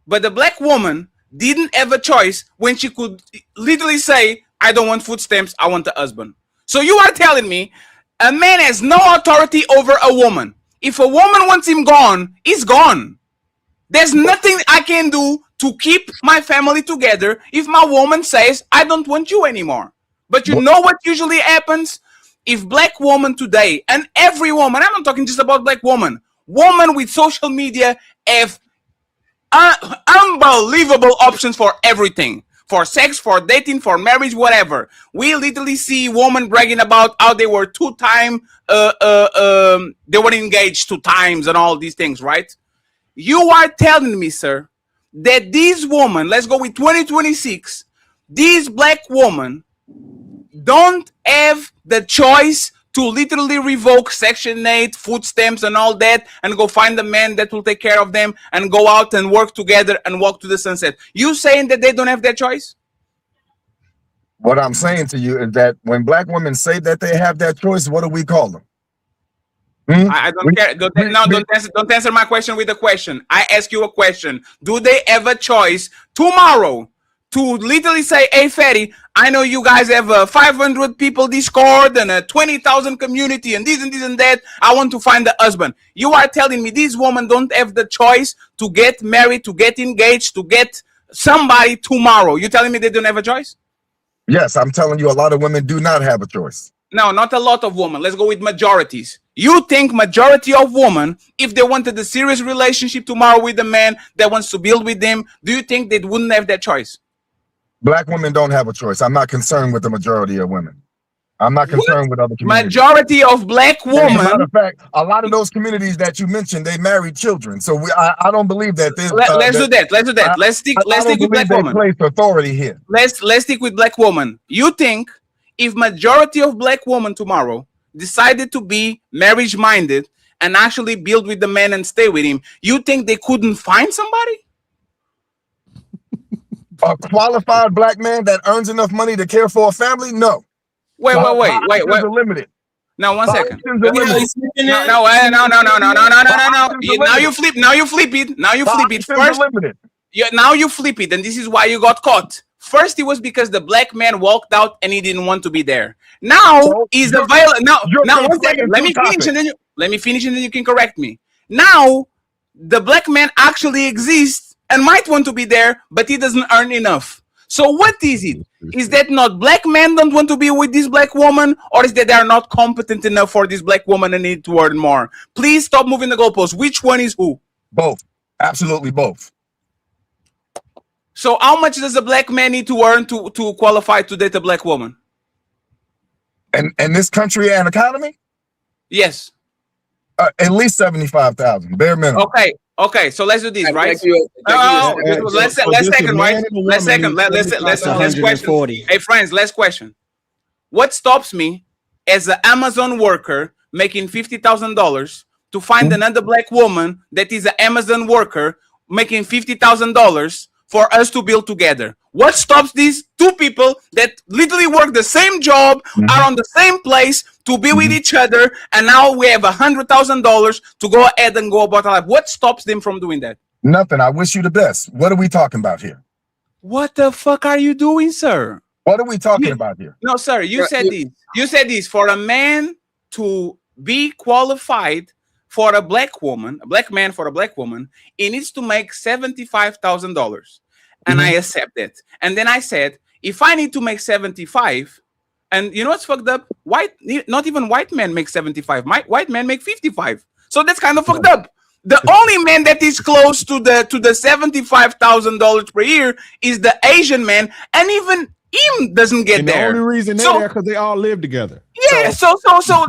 But the black woman didn't have a choice when she could literally say, I don't want food stamps, I want a husband. So you are telling me a man has no authority over a woman. If a woman wants him gone, he's gone. There's nothing I can do to keep my family together if my woman says, I don't want you anymore. But you know what usually happens? If black woman today, and every woman, I'm not talking just about black woman with social media have unbelievable options for everything. For sex, for dating, for marriage, whatever. We literally see women bragging about how they were they were engaged 2 times and all these things, right? You are telling me, sir, that these women, let's go with 2026, these black women don't have the choice to literally revoke Section 8, food stamps and all that, and go find a man that will take care of them and go out and work together and walk to the sunset. You saying that they don't have that choice? What I'm saying to you is that when black women say that they have that choice, what do we call them? I don't care. Don't answer my question with a question. I ask you a question. Do they have a choice tomorrow to literally say, hey, Fatty, I know you guys have 500 people Discord and a 20,000 community and this and this and that. I want to find a husband. You are telling me these women don't have the choice to get married, to get engaged, to get somebody tomorrow. You're telling me they don't have a choice? Yes, I'm telling you, a lot of women do not have a choice. No, not a lot of women. Let's go with majorities. You think majority of women, if they wanted a serious relationship tomorrow with a man that wants to build with them, do you think they wouldn't have that choice? Black women don't have a choice. I'm not concerned with the majority of women. I'm not concerned with other communities. Majority of black women. As a matter of fact, a lot of those communities that you mentioned, they married children. So I don't believe that. Let's do that. Let's do that. Let's stick with black women. Place authority here. Let's stick with black women. You think if majority of black women tomorrow decided to be marriage minded and actually build with the man and stay with him, you think they couldn't find somebody? A qualified black man that earns enough money to care for a family? No. Wait. Limited. Now, 1 second. No. Now you flip it. First, now you flip it, and this is why you got caught. First, it was because the black man walked out and he didn't want to be there. Now he's available. Now 1 second. Let me finish, and then you can correct me. Now the black man actually exists and might want to be there, but he doesn't earn enough. So what is it? Is that not black men don't want to be with this black woman, or is that they are not competent enough for this black woman and need to earn more? Please stop moving the goalposts. Which one is who? Both. Absolutely both. So how much does a black man need to earn to qualify to date a black woman? And this country and economy? Yes. At least 75,000, bare minimum. Okay, so let's do this, right? Let's question. Hey, friends, last question. What stops me as an Amazon worker making $50,000 to find another black woman that is an Amazon worker making $50,000 for us to build together? What stops these two people that literally work the same job, are on the same place, to be with each other, and now we have $100,000 to go ahead and go about our life? What stops them from doing that? Nothing. I wish you the best. What are we talking about here? What the fuck are you doing, sir? What are we talking about here? No, sir. You said this. You said this. For a man to be qualified for a black woman, a black man for a black woman, he needs to make $75,000. And I accept it. And then I said, if I need to make 75, and you know what's fucked up? Not even white men make 75. White men make 55. So that's kind of fucked up. The only man that is close to the $75,000 per year is the Asian man, and even him doesn't get there. The only reason they're there because they all live together. Yeah. So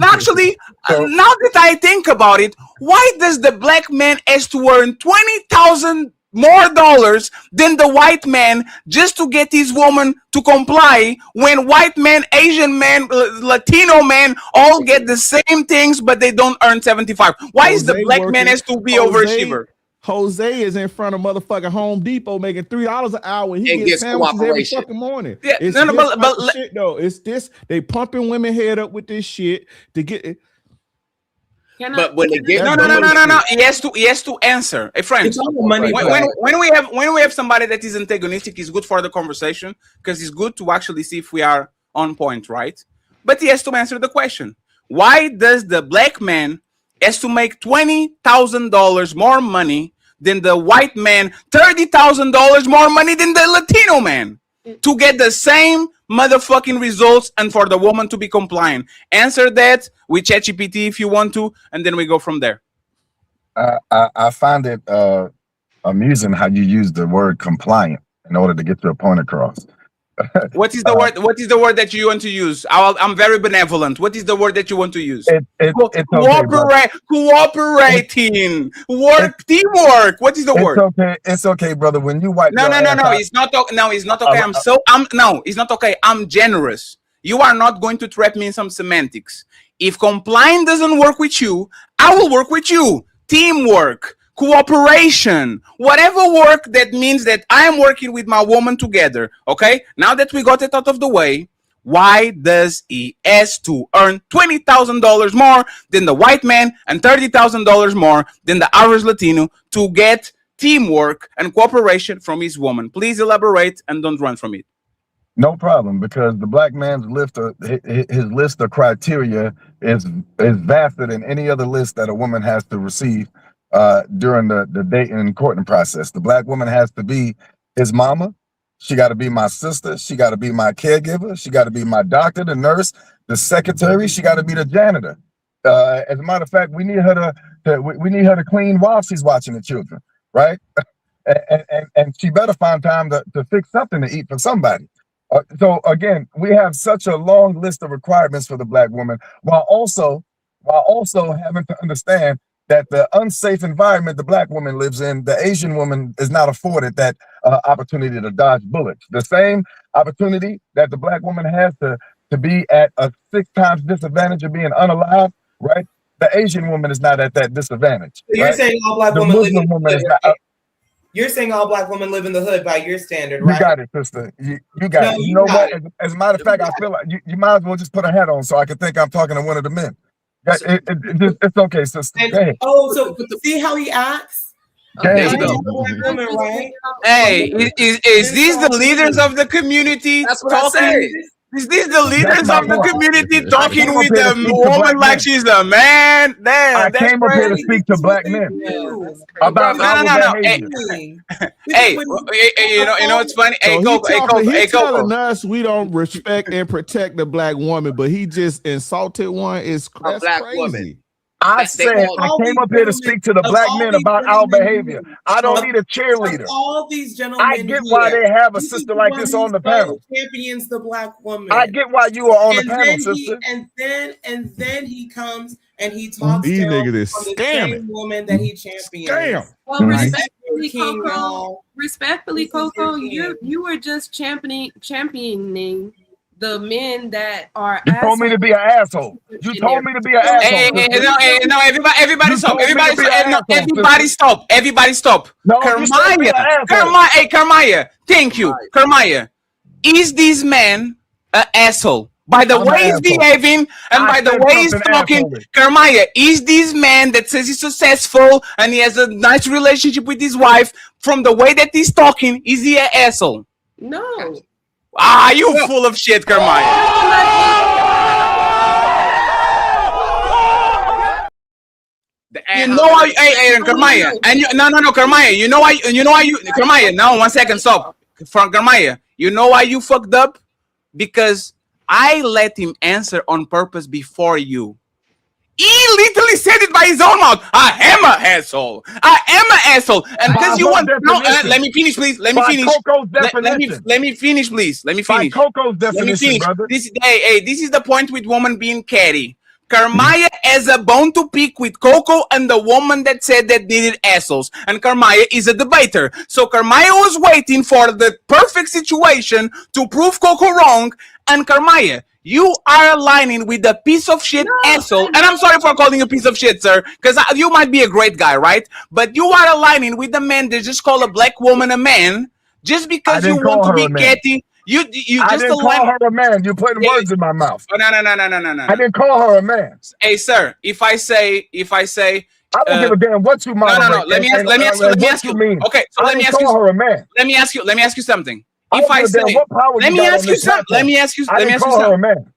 actually, now that I think about it, why does the black man has to earn $20,000 more dollars than the white man just to get his woman to comply, when white man, Asian man, Latino man all get the same things, but they don't earn 75? Why is the black man has to be overachiever? Jose is in front of motherfucking Home Depot making $3 an hour. He And gets gets sandwiches every cooperation. fucking morning. Yeah, It's no, no, this but type of shit, though. It's this. They pumping women head up with this shit to get it. But when they get No. He has to answer. Hey, friends, It's all the money when we have somebody that is antagonistic, it's good for the conversation because it's good to actually see if we are on point, right? But he has to answer the question: why does the black man has to make $20,000 more money than the white man, $30,000 more money than the Latino man, to get the same motherfucking results and for the woman to be compliant? Answer that with ChatGPT if you want to, and then we go from there. I find it amusing how you use the word compliant in order to get your point across. What is the word? What is the word that you want to use? I'm very benevolent. What is the word that you want to use? Cooperating, teamwork. What is the word? It's okay, brother. When you wipe No. It's not. No, it's not okay. No, it's not okay. I'm generous. You are not going to trap me in some semantics. If compliance doesn't work with you, I will work with you. Teamwork, cooperation, whatever work that means that I am working with my woman together. Okay. Now that we got it out of the way, why does he has to earn $20,000 more than the white man and $30,000 more than the average Latino to get teamwork and cooperation from his woman? Please elaborate and don't run from it. No problem, because the black man's list of his list of criteria is vaster than any other list that a woman has to receive during the dating and courting process. The black woman has to be his mama. She got to be my sister. She got to be my caregiver. She got to be my doctor, the nurse, the secretary. She got to be the janitor. As a matter of fact, we need her to clean while she's watching the children, right? and she better find time to fix something to eat for somebody. So again, we have such a long list of requirements for the black woman, while also having to understand that the unsafe environment the black woman lives in, the Asian woman is not afforded that opportunity to dodge bullets. The same opportunity that the black woman has to be at a 6 times disadvantage of being unalive, right? The Asian woman is not at that disadvantage. So you're right? saying all black The women live Muslim in the woman is hood, not. right? You're saying all black women live in the hood by your standard, right? You got it, sister. You got No, it. You you know got what? As a matter of fact, I feel like you might as well just put a hat on so I can think I'm talking to one of the men. It's okay, sister. Go ahead. Oh, so see how he acts? Go ahead. Women, right? Hey, is these the leaders of the community? That's what I said. Is this the leaders of the community talking with here to the speak to woman black like men. she's a man? Damn, I that's came up here to crazy. speak to black men about our behavior. Hey, you know it's funny. Hey, So Coco, he telling us we don't respect and protect the black woman, but he just insulted one. That's black crazy. woman. I said I came up here to speak to the black men about our behavior. I don't need a cheerleader. All these gentlemen, I get why here, they have a this is sister the like one this who on the panel. champions the black woman. I get why you are on the And panel, then sister. and then he comes and he talks These to niggas is the scamming. same woman that he champions. Scam. Well, Mhm. respectfully, King, Coco, y'all. respectfully, This is your Coco, king. you were just championing the men that are. You told me to be an asshole. You told me to be an Hey, asshole. no, everybody You stop. told me to Everybody be an stop. No, asshole, everybody sister. stop. Everybody stop. No, you said be an asshole. Kermaya, thank you. Kermaya, is this man an asshole? By the I'm way an he's asshole. behaving and I by the said way he's something talking, asshole-y. Kermaya, is this man that says he's successful and he has a nice relationship with his wife, from the way that he's talking, is he an asshole? No. Ah, you full of shit, Kermaya. You know why? Hey, Kermaya, and Kermaya. You know why? Kermaya. Now, 1 second, stop. From Kermaya, you know why you fucked up? Because I let him answer on purpose before you. He literally said it by his own mouth. I am an asshole. I am an asshole. And because you want let me finish, please. Let me finish. Let me finish, please. Let me finish. By Coco's definition, Let me finish. brother. This is the point with woman being catty. Carmaya has a bone to pick with Coco and the woman that said that needed assholes. And Carmaya is a debater. So Carmaya was waiting for the perfect situation to prove Coco wrong. And Carmaya, you are aligning with the piece of shit asshole. And I'm sorry for calling you a piece of shit, sir, because you might be a great guy, right? But you are aligning with the man that just call a black woman a man just because you want to be catty. You I just didn't call her a man. You're putting words in my mouth. Oh, no. I didn't call her a man. Hey, sir, if I say, I don't give a damn what you moderate. No. Let me ask you. Okay, so let me ask you. Her a man. Let me ask you something. Let me ask you something.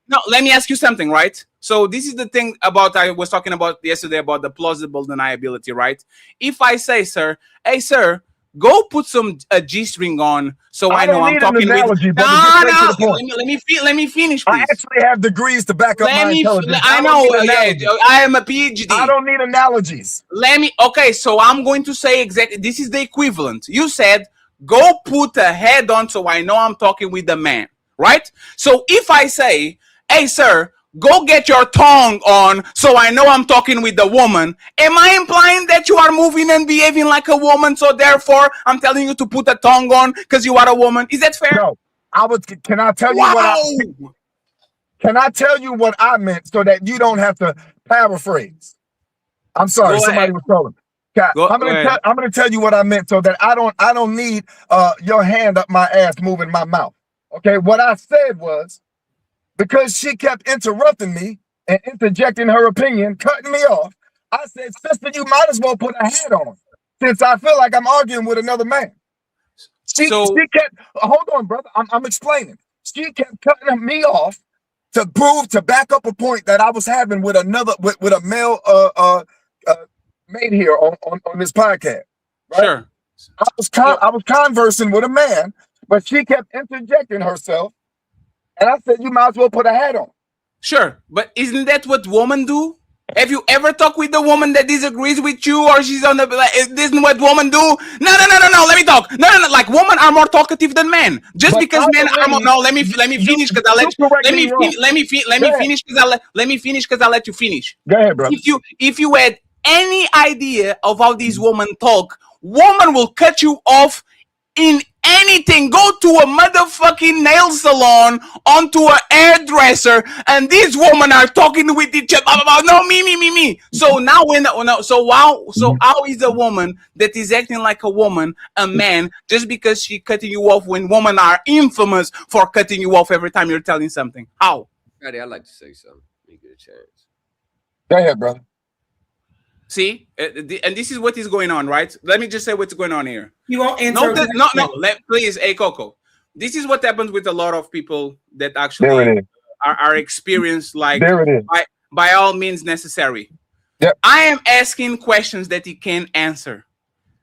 No, let me ask you something, right? So this is the thing about I was talking about yesterday about the plausible deniability, right? If I say, sir, hey, sir, go put some G-string on, so I know I'm talking with. No. Let me finish. Please. I actually have degrees to back up my intelligence. I know. I am a PhD. I don't need analogies. Okay, so I'm going to say exactly. This is the equivalent. You said, go put a head on, so I know I'm talking with the man, right? So if I say, hey, sir, go get your tongue on, so I know I'm talking with the woman, am I implying that you are moving and behaving like a woman, so therefore I'm telling you to put a tongue on because you are a woman? Is that fair? No. Can I tell you Can I tell you what I meant so that you don't have to paraphrase? I'm sorry, somebody was calling. I'm gonna tell you what I meant so that I don't need your hand up my ass moving my mouth. Okay, what I said was, because she kept interrupting me and interjecting her opinion, cutting me off, I said, sister, you might as well put a hat on, since I feel like I'm arguing with another man. She kept, hold on, brother, I'm explaining. She kept cutting me off to back up a point that I was having with a male mate here on this podcast. Right? Sure. I was conversing with a man, but she kept interjecting herself. And I said, you might as well put a hat on. Sure, but isn't that what women do? Have you ever talked with a woman that disagrees with you, or she's on the isn't what women do? No. Let me talk. No. Like, women are more talkative than men. Just because men are more. No, let me finish because I'll let you. Let me finish because I'll let you finish. Go ahead, bro. If you had any idea of how these women talk, woman will cut you off in anything. Go to a motherfucking nail salon, onto a hairdresser, and these women are talking with each other. No, me. So now how is a woman that is acting like a woman a man just because she cutting you off when women are infamous for cutting you off every time you're telling something? How? Friday, I'd like to say something. You get a chance. Go ahead, brother. See, and this is what is going on, right? Let me just say what's going on here. You won't answer. Please, hey, Coco. This is what happens with a lot of people that actually are experienced, like, by all means necessary. Yep. I am asking questions that he can't answer.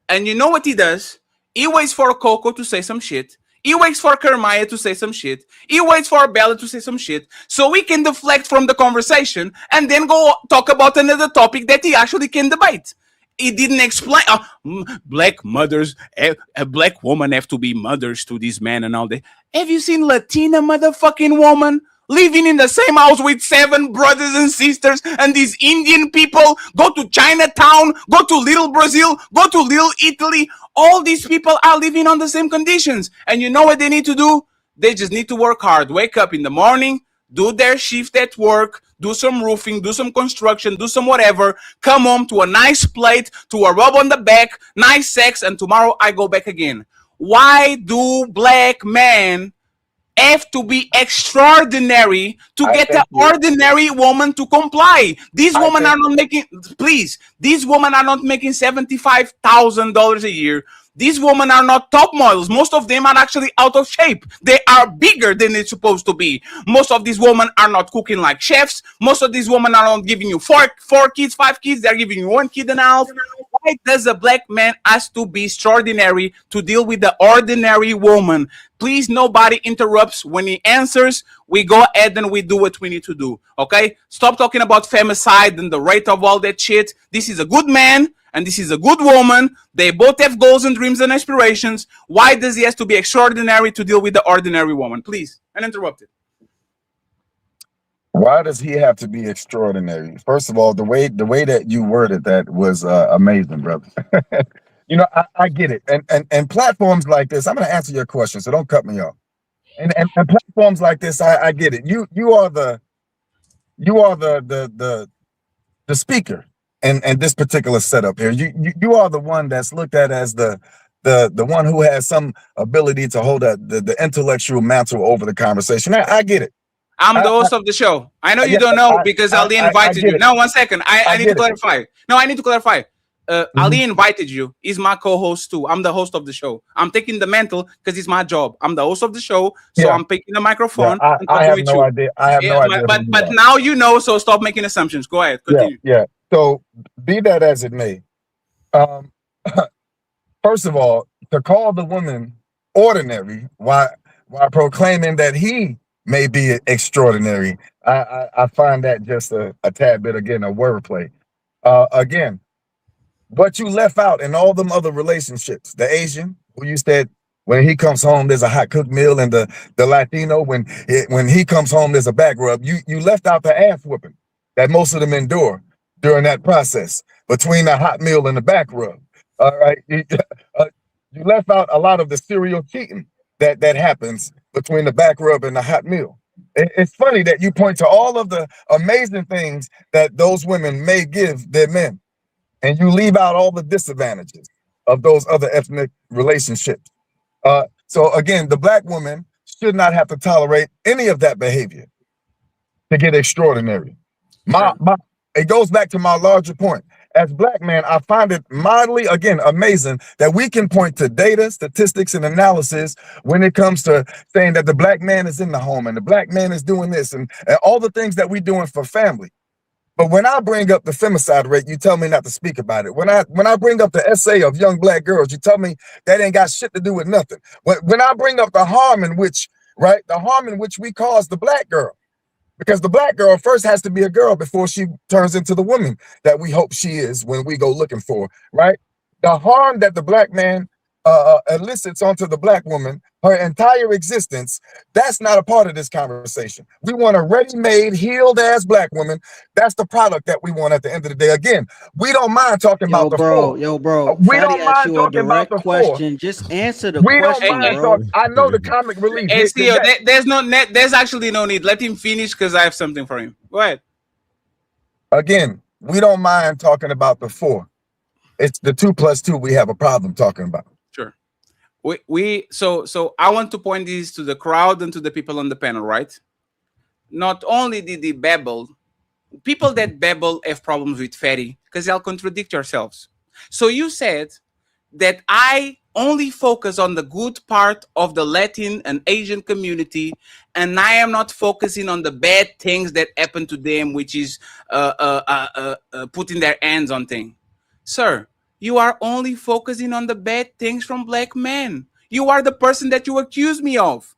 And you know what he does? He waits for Coco to say some shit. He waits for Carmaya to say some shit. He waits for Bella to say some shit, so we can deflect from the conversation and then go talk about another topic that he actually can debate. He didn't explain. Black mothers, a black woman have to be mothers to these men and all that. Have you seen Latina motherfucking woman living in the same house with 7 brothers and sisters, and these Indian people go to Chinatown, go to Little Brazil, go to Little Italy? All these people are living on the same conditions. And you know what they need to do? They just need to work hard. Wake up in the morning, do their shift at work, do some roofing, do some construction, do some whatever, come home to a nice plate, to a rub on the back, nice sex, and tomorrow I go back again. Why do black men have to be extraordinary to get an ordinary woman to comply? These women are not making, these women are not making $75,000 a year. These women are not top models. Most of them are actually out of shape. They are bigger than they're supposed to be. Most of these women are not cooking like chefs. Most of these women are not giving you four kids, 5 kids. They're giving you 1 kid and a half. Why does a black man has to be extraordinary to deal with the ordinary woman? Please, nobody interrupts when he answers. We go ahead and we do what we need to do. Okay? Stop talking about femicide and the rate of all that shit. This is a good man and this is a good woman. They both have goals and dreams and aspirations. Why does he have to be extraordinary to deal with the ordinary woman? Please, uninterrupted. Why does he have to be extraordinary? First of all, the way that you worded that was amazing, brother. You know, I get it, and platforms like this. I'm going to answer your question, so don't cut me off. And platforms like this, I get it. You are the speaker and this particular setup here. You are the one that's looked at as the one who has some ability to hold the intellectual mantle over the conversation. I get it. I'm the host of the show. I know you don't know because Ali invited you. No, 1 second. I need to clarify. No, I need to clarify. Ali invited you. He's my co-host too. I'm the host of the show. I'm taking the mantle because it's my job. I'm the host of the show, so I'm picking the microphone. I have no idea. I have no idea. But now you know, so stop making assumptions. Go ahead. Continue. Yeah. So be that as it may, first of all, to call the woman ordinary while proclaiming that he may be extraordinary, I find that just a tad bit, again, a wordplay. Again, what you left out in all them other relationships, the Asian, who you said when he comes home there's a hot cooked meal, and the Latino, when he comes home there's a back rub. You left out the ass whooping that most of them endure during that process between the hot meal and the back rub. All right, you left out a lot of the serial cheating that happens between the back rub and the hot meal. It's funny that you point to all of the amazing things that those women may give their men, and you leave out all the disadvantages of those other ethnic relationships. So again, the black woman should not have to tolerate any of that behavior to get extraordinary. It goes back to my larger point. As black men, I find it mildly, again, amazing that we can point to data, statistics, and analysis when it comes to saying that the black man is in the home and the black man is doing this and all the things that we're doing for family. But when I bring up the femicide rate, you tell me not to speak about it. When I bring up the essay of young black girls, you tell me that ain't got shit to do with nothing. When I bring up the harm in which we cause the black girl, because the black girl first has to be a girl before she turns into the woman that we hope she is when we go looking for, right? The harm that the black man elicits onto the black woman, her entire existence, that's not a part of this conversation. We want a ready-made, healed-ass black woman. That's the product that we want at the end of the day. Again, we don't mind talking about the four. Bro. We don't mind talking about the question. Just answer the question, bro. I know the comic relief. Hey, Theo, there's actually no need. Let him finish because I have something for him. Go ahead. Again, we don't mind talking about the four. It's the 2 + 2 we have a problem talking about. Sure. So I want to point this to the crowd and to the people on the panel, right? Not only did they babble, people that babble have problems with Fatty because they'll contradict yourselves. So you said that I only focus on the good part of the Latin and Asian community, and I am not focusing on the bad things that happen to them, which is putting their hands on things. Sir, you are only focusing on the bad things from black men. You are the person that you accuse me of.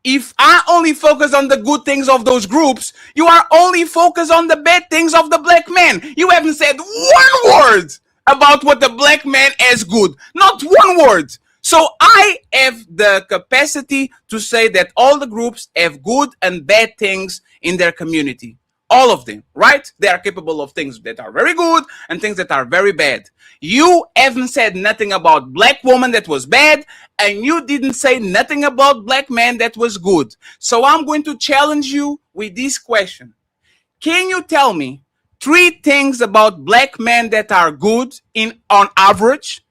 If I only focus on the good things of those groups, you are only focused on the bad things of the black man. You haven't said one word about what the black man has good. Not one word. So I have the capacity to say that all the groups have good and bad things in their community. All of them, right? They are capable of things that are very good and things that are very bad. You haven't said nothing about black woman that was bad, and you didn't say nothing about black man that was good. So I'm going to challenge you with this question. Can you tell me 3 things about black men that are good on average?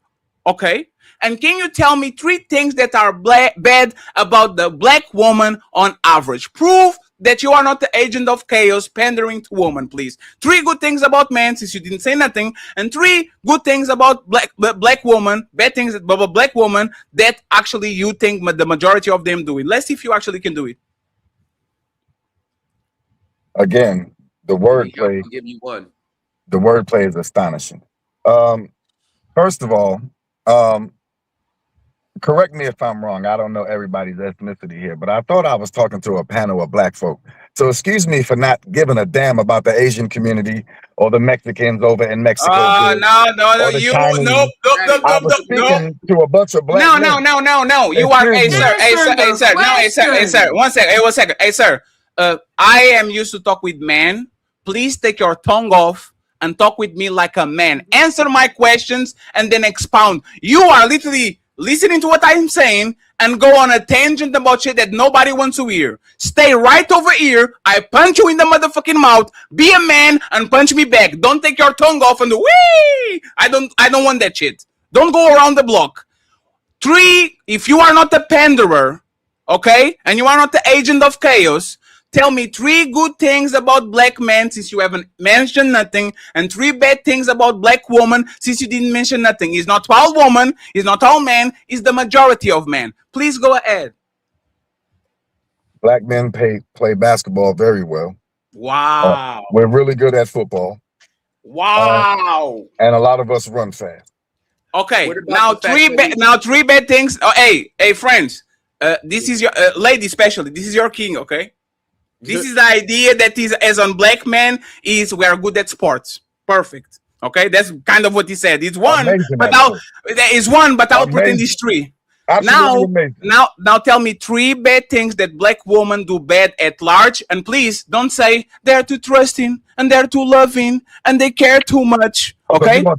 Okay. And can you tell me 3 things that are bad about the black woman on average? Prove that you are not the agent of chaos pandering to women, please. 3 good things about men, since you didn't say nothing, and 3 good things about black woman, bad things about black woman that actually you think the majority of them do it. Let's see if you actually can do it. Again, the wordplay. I'll give you one. The wordplay is astonishing. First of all, correct me if I'm wrong. I don't know everybody's ethnicity here, but I thought I was talking to a panel of black folk. So excuse me for not giving a damn about the Asian community or the Mexicans over in Mexico. No, you no. I was speaking to a bunch of black men. No. You are, hey sir. 1 second. Hey sir. I am used to talk with men. Please take your tongue off and talk with me like a man. Answer my questions and then expound. You are literally listening to what I'm saying and go on a tangent about shit that nobody wants to hear. Stay right over here. I punch you in the motherfucking mouth. Be a man and punch me back. Don't take your tongue off and do wee. I don't want that shit. Don't go around the block. 3, if you are not a panderer, okay, and you are not the agent of chaos, tell me 3 good things about black men since you haven't mentioned nothing, and 3 bad things about black women since you didn't mention nothing. It's not all woman, it's not all men, it's the majority of men. Please go ahead. Black men play basketball very well. Wow. We're really good at football. Wow. And a lot of us run fast. Okay, now 3 bad things. Oh, hey, friends. This is your lady, especially. This is your king, okay? This is the idea that is as on black men is we are good at sports. Perfect. Okay, that's kind of what he said. It's one, but I'll put in these 3. Now tell me 3 bad things that black women do bad at large, and please don't say they're too trusting and they're too loving and they care too much. Okay, you're gonna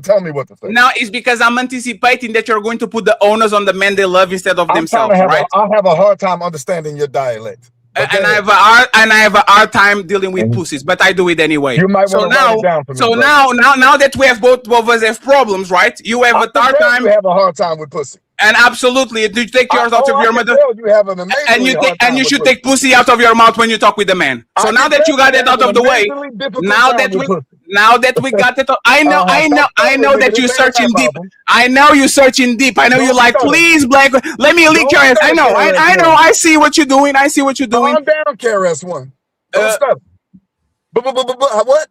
tell me what to say. Now it's because I'm anticipating that you're going to put the onus on the men they love instead of themselves, right? I have a hard time understanding your dialect. And I have a hard time dealing with pussies, but I do it anyway. You might want to write it down for me. So now that we have both of us have problems, right? You have a hard time. You have a hard time with pussy. And absolutely, you take yours out of your mouth. You have an and you should take pussy out of your mouth when you talk with the man. So now that you got it out of the way, now that we got it, I know that you're searching deep. I know you're searching deep. I know you're like, please, black, let me lick your ass. I know. I see what you're doing. Calm down, KRS-One. Don't stop. What?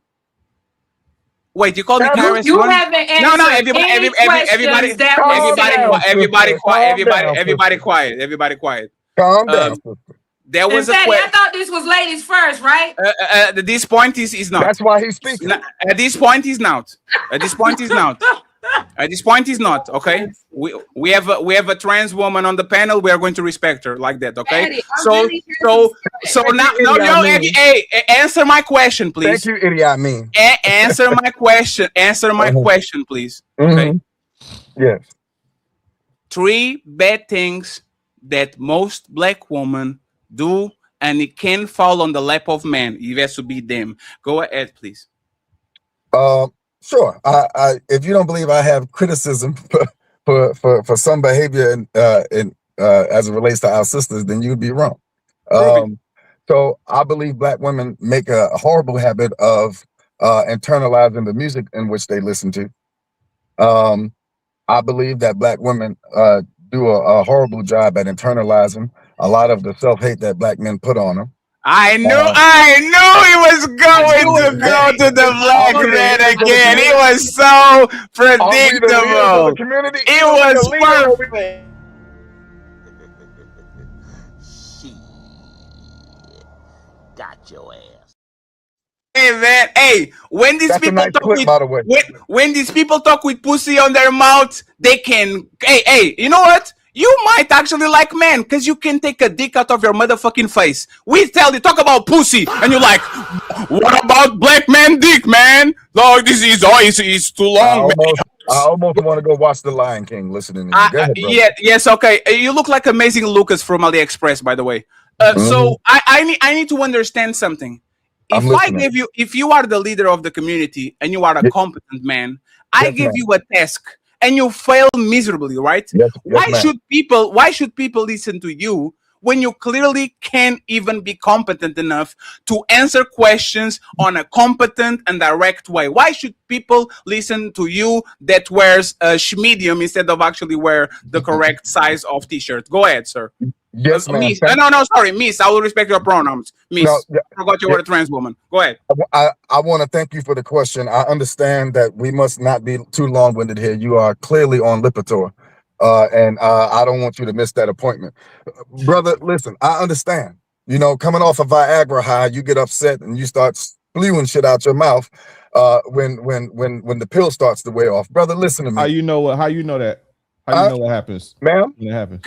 Wait, you called me KRS-One? You haven't answered everybody quiet. Calm down. There was a question. I thought this was ladies first, right? At this point is not. That's why he's speaking. At this point is not. At this point is not. At this point is not. Okay. We have a trans woman on the panel. We are going to respect her like that. Okay. Eddie, So now, hey, answer my question, please. Thank you, Eddie. I mean, answer my question. Answer my question, please. Okay. Yes. 3 bad things that most black women do, and it can fall on the lap of men. It has to be them. Go ahead, please. Sure. I if you don't believe I have criticism for some behavior in as it relates to our sisters, then you'd be wrong. So I believe black women make a horrible habit of internalizing the music in which they listen to. I believe that black women do a horrible job at internalizing a lot of the self-hate that black men put on them. I knew he was going to go to the black man again. He was so predictable. It was perfect. Got your ass. Hey man, hey, when these people when these people talk with pussy on their mouth, they can. Hey, you know what? You might actually like men because you can take a dick out of your motherfucking face. We talk about pussy, and you're like, what about black man dick, man? No, this is it's too long. I almost want to go watch The Lion King listening to you. Go ahead, yes, okay. You look like Amazing Lucas from AliExpress, by the way. So I need to understand something. If you are the leader of the community and you are a competent man, I give you a task. And you fail miserably, right? Yes, why should people listen to you when you clearly can't even be competent enough to answer questions on a competent and direct way? Why should people listen to you that wears a medium instead of actually wear the correct size of t-shirt? Go ahead, sir. Yes, ma'am. Miss. No, sorry, Miss. I will respect your pronouns. Miss. I forgot you were a trans woman. Go ahead. I want to thank you for the question. I understand that we must not be too long-winded here. You are clearly on Lipitor. And I don't want you to miss that appointment. Brother, listen, I understand. You know, coming off a Viagra high, you get upset and you start spewing shit out your mouth when the pill starts to wear off. Brother, listen to me. How you know that? How you know what happens? Ma'am? When it happens?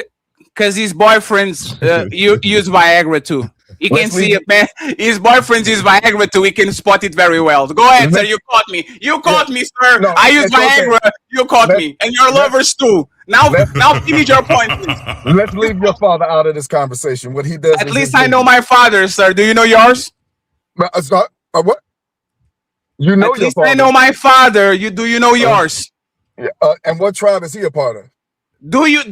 Because his boyfriends use Viagra too. He can see it, man. His boyfriends use Viagra too. He can spot it very well. Go ahead, sir. You caught me. You caught me, sir. No, I use it's Viagra. okay. You caught me, and your lovers too. Now finish your point, please. Let's leave your father out of this conversation. What he does. At least I know my father, sir. Do you know yours? What? You know At your least father. I know my father. Do you know yours? And what tribe is he a part of? Do you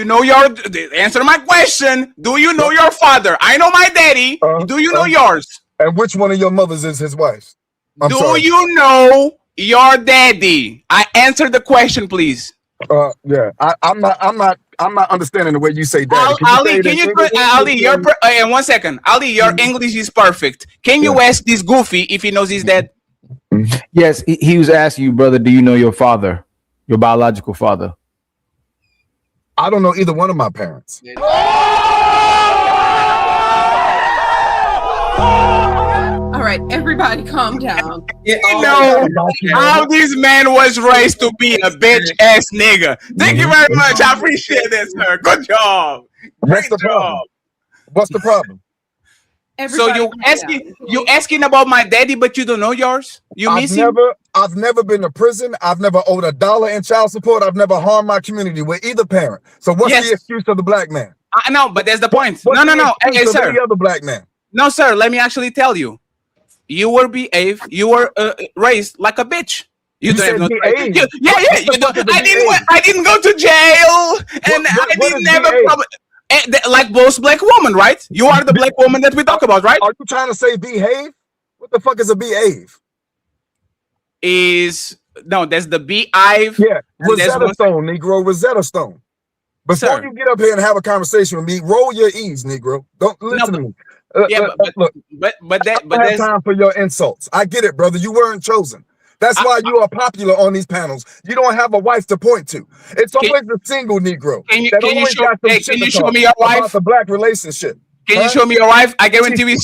know your? Answer my question. Do you know your father? I know my daddy. Do you know yours? And which one of your mothers is his wife? I'm Do sorry. you know your daddy? I answer the question, please. Yeah. I'm not understanding the way you say that. Ali, can you Ali? And 1 second, Ali, your English is perfect. Can you ask this goofy if he knows his dad? Yes, he was asking you, brother. Do you know your father, your biological father? I don't know either one of my parents. All right, everybody, calm down. You know how this man was raised to be a bitch ass nigga. Thank you very much. I appreciate that, sir. Good job. What's the problem? What's the problem? So you asking about my daddy, but you don't know yours? You miss him? I've never been to prison. I've never owed $1 in child support. I've never harmed my community with either parent. So what's the excuse of the black man? I know, but that's the point. What's No. the Hey, excuse of sir. any other black man? No, sir. Let me actually tell you. You were behaved. You were raised like a bitch. You don't have no. behave? Yeah. You don't, I didn't go to jail, and I didn't have a problem. Like most black women, right? You are the black woman that we talk about, right? Are you trying to say behave? What the fuck is a behave? No, that's the beehive. Yeah, Rosetta Stone, Negro, Rosetta Stone. Before you get up here and have a conversation with me, roll your E's, Negro. Don't listen to me. Look, but I don't have time for your insults. I get it, brother. You weren't chosen. That's why you are popular on these panels. You don't have a wife to point to. It's always the single Negro. Can you show me your wife? About the black relationship. Can you show me your wife? I guarantee you.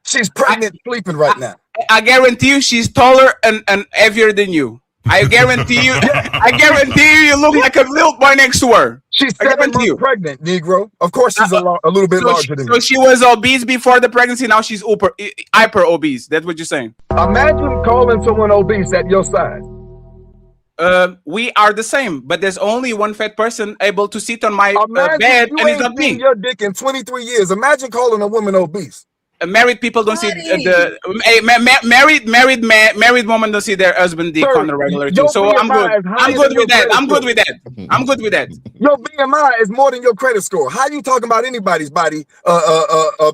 She's pregnant, sleeping right now. I guarantee you, she's taller and heavier than you. I guarantee you. I guarantee you look like a little boy next to her. She's 7 months pregnant, Negro. Of course, she's a little bit larger than you. So she was obese before the pregnancy. Now she's hyper obese. That's what you're saying. Imagine calling someone obese at your size. We are the same, but there's only one fat person able to sit on my Imagine bed, you and it's ain't not seen me. your dick in 23 years. Imagine calling a woman obese. Married people don't see married women don't see their husband dick on the regular too. So I'm good. I'm good with that. I'm good with that. I'm good with that. Your BMI is more than your credit score. How you talking about anybody's body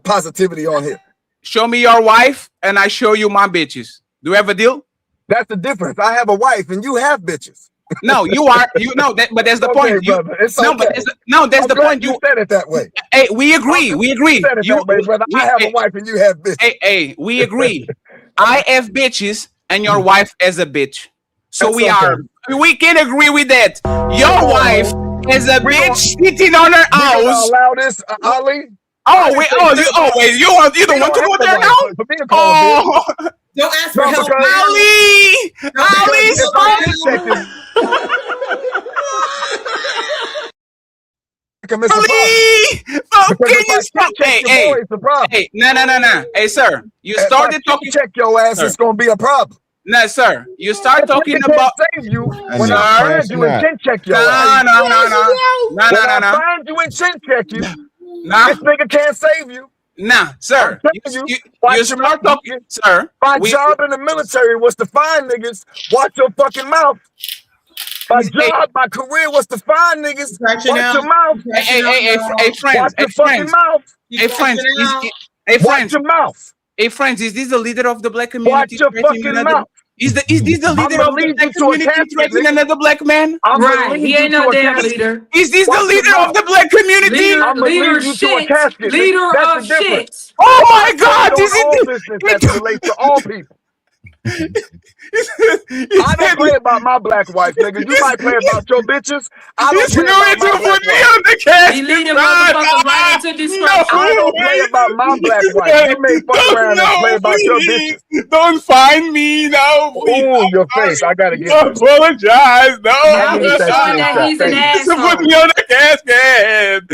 positivity on here? Show me your wife, and I show you my bitches. Do we have a deal? That's the difference. I have a wife, and you have bitches. No, you know that, but that's the point. Brother. It's No, okay. but that's the point. You said it that way. Hey, we agree. We agree. You said it that way, brother. I have a wife, and you have bitches. Hey, we agree. I have bitches, and your wife has a bitch. So That's we can agree with that. Your wife has a bitch sitting on her house. Allow this, Ali. Wait, you don't want to go there now? Oh, don't ask for help, Ali. Ali, stop. Can you stop? Hey, no. Hey, sir, you started talking. Check your ass. It's gonna be a problem. No, sir, you start talking about. Save you when I find you and chin check your ass. No. When I find you and chin check you. This nigga can't save you. Nah, sir. You start talking, sir. My job in the military was to find niggas. Watch your fucking mouth. My job, my career was to find niggas. Watch your mouth. Hey, friends. Watch your fucking mouth. Watch your mouth. Hey, friends, is this the leader of the black community? Watch your fucking mouth. Is this the leader of the black community threatening another black man? Right, he ain't no damn leader. Is this the leader of the black community? Leader of shit. Oh my God! This relates to all people. I don't play about my black wife, nigga. You might play about your bitches. I don't play about my black wife. He lead a motherfucker right into destruction. I don't play about my black wife. You may fuck around and play about your bitches. Don't find me now. Ooh, your face. I gotta get apologize. No. Now he's showing that he's an asshole. Put me on the casket.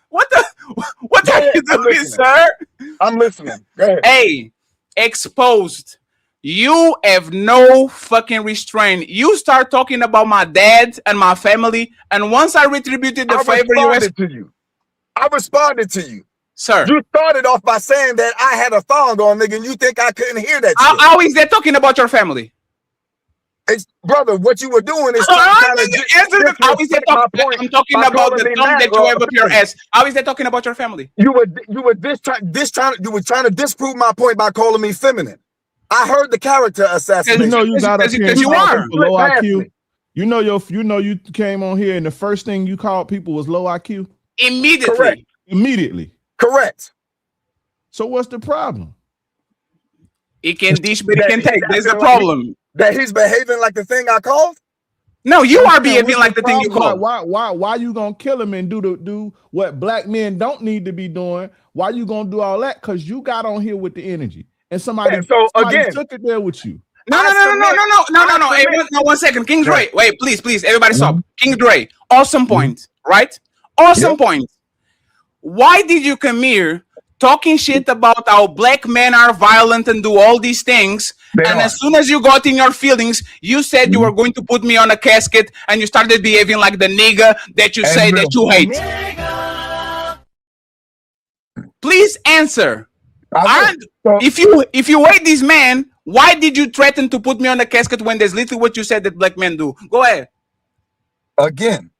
What are you doing, sir? I'm listening. Go ahead. Hey, exposed. You have no fucking restraint. You start talking about my dad and my family, and once I retributed the favor, I responded to you. Sir. You started off by saying that I had a thong on, nigga, and you think I couldn't hear that shit. How is that talking about your family? It's, brother, what you were doing is how is that talking? I'm talking about the thumb that you have up your ass. How is that talking about your family? You were trying to disprove my point by calling me feminine. I heard the character assassination. You know you got up here. Because you are low IQ. You know you came on here and the first thing you called people was low IQ. Immediately. Correct. Immediately. Correct. So what's the problem? He can dish, but he can take. There's the problem. That he's behaving like the thing I called? No, you are behaving like the thing you called. Why you gonna kill him and do what black men don't need to be doing? Why you gonna do all that? Because you got on here with the energy. And somebody again took it there with you. No. Hey, one second. King Dre. Wait, please. Everybody stop. King Dre. Awesome point, right? Awesome point. Why did you come here talking shit about how black men are violent and do all these things? As soon as you got in your feelings, you said you were going to put me on a casket and you started behaving like the nigga that you say that you hate. Please answer. If you hate this man, why did you threaten to put me on a casket when there's literally what you said that black men do? Go ahead. Again,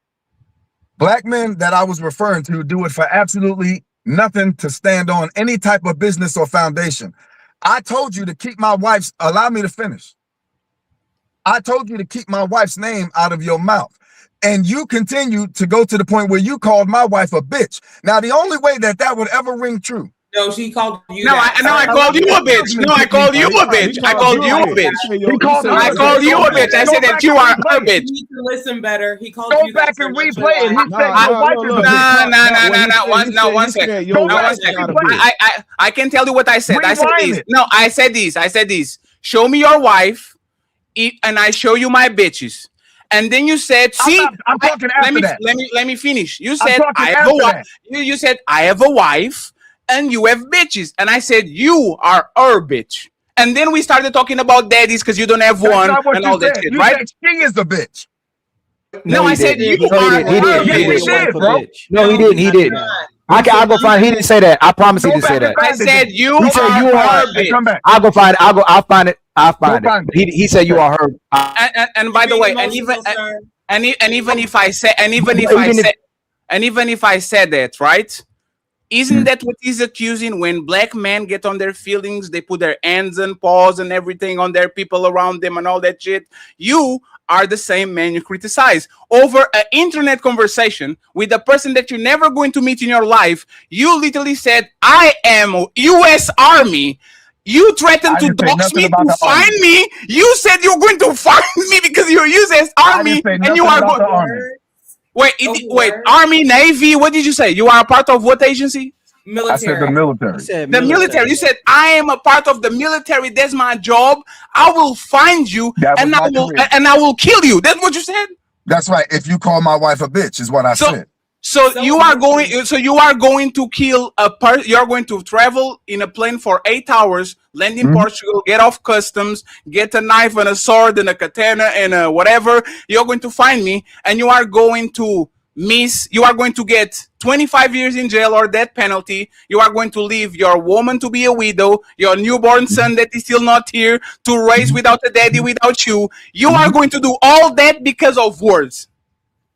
black men that I was referring to do it for absolutely nothing to stand on any type of business or foundation. I told you to keep my wife's, allow me to finish. I told you to keep my wife's name out of your mouth. And you continue to go to the point where you called my wife a bitch. Now, the only way that would ever ring true. No, she called you. I called you a bitch. No, I called you a bitch. I called you a bitch. I called you a bitch. I said that you are a bitch. You need to listen better. He called you. Go back and replay it. He said your wife is a bitch. No, one second. I can tell you what I said. I said this. No, I said this. Show me your wife, and I show you my bitches. And then you said, "See, I'm talking after that. Let me finish." You said, "I have a wife." You said, "I have a wife." And you have bitches. And I said, you are her bitch. And then we started talking about daddies because you don't have one and all that shit, right? She is a bitch. No, I said you are her bitch. No, he didn't. I'll go find it. He didn't say that. I promise he didn't say that. I said you are her bitch. I'll go find it. I'll find it. He said you are her. And by the way, and even if I said that, right? Isn't that what he's accusing? When black men get on their feelings, they put their hands and paws and everything on their people around them and all that shit. You are the same man you criticize. Over an internet conversation with a person that you're never going to meet in your life, you literally said, I am U.S. Army. You threatened to dox me to find me. You said you're going to find me because you're U.S. Army and you are going. Wait, Army, Navy, what did you say? You are a part of what agency? Military. I said the military. The military. You said, I am a part of the military. That's my job. I will find you and I will kill you. That's what you said? That's right. If you call my wife a bitch is what I said. So you are going to kill a person. You are going to travel in a plane for 8 hours, land in Portugal, get off customs, get a knife and a sword and a katana and whatever. You're going to find me, and you are going to You are going to get 25 years in jail or death penalty. You are going to leave your woman to be a widow, your newborn son that is still not here to raise without a daddy, without you. You are going to do all that because of words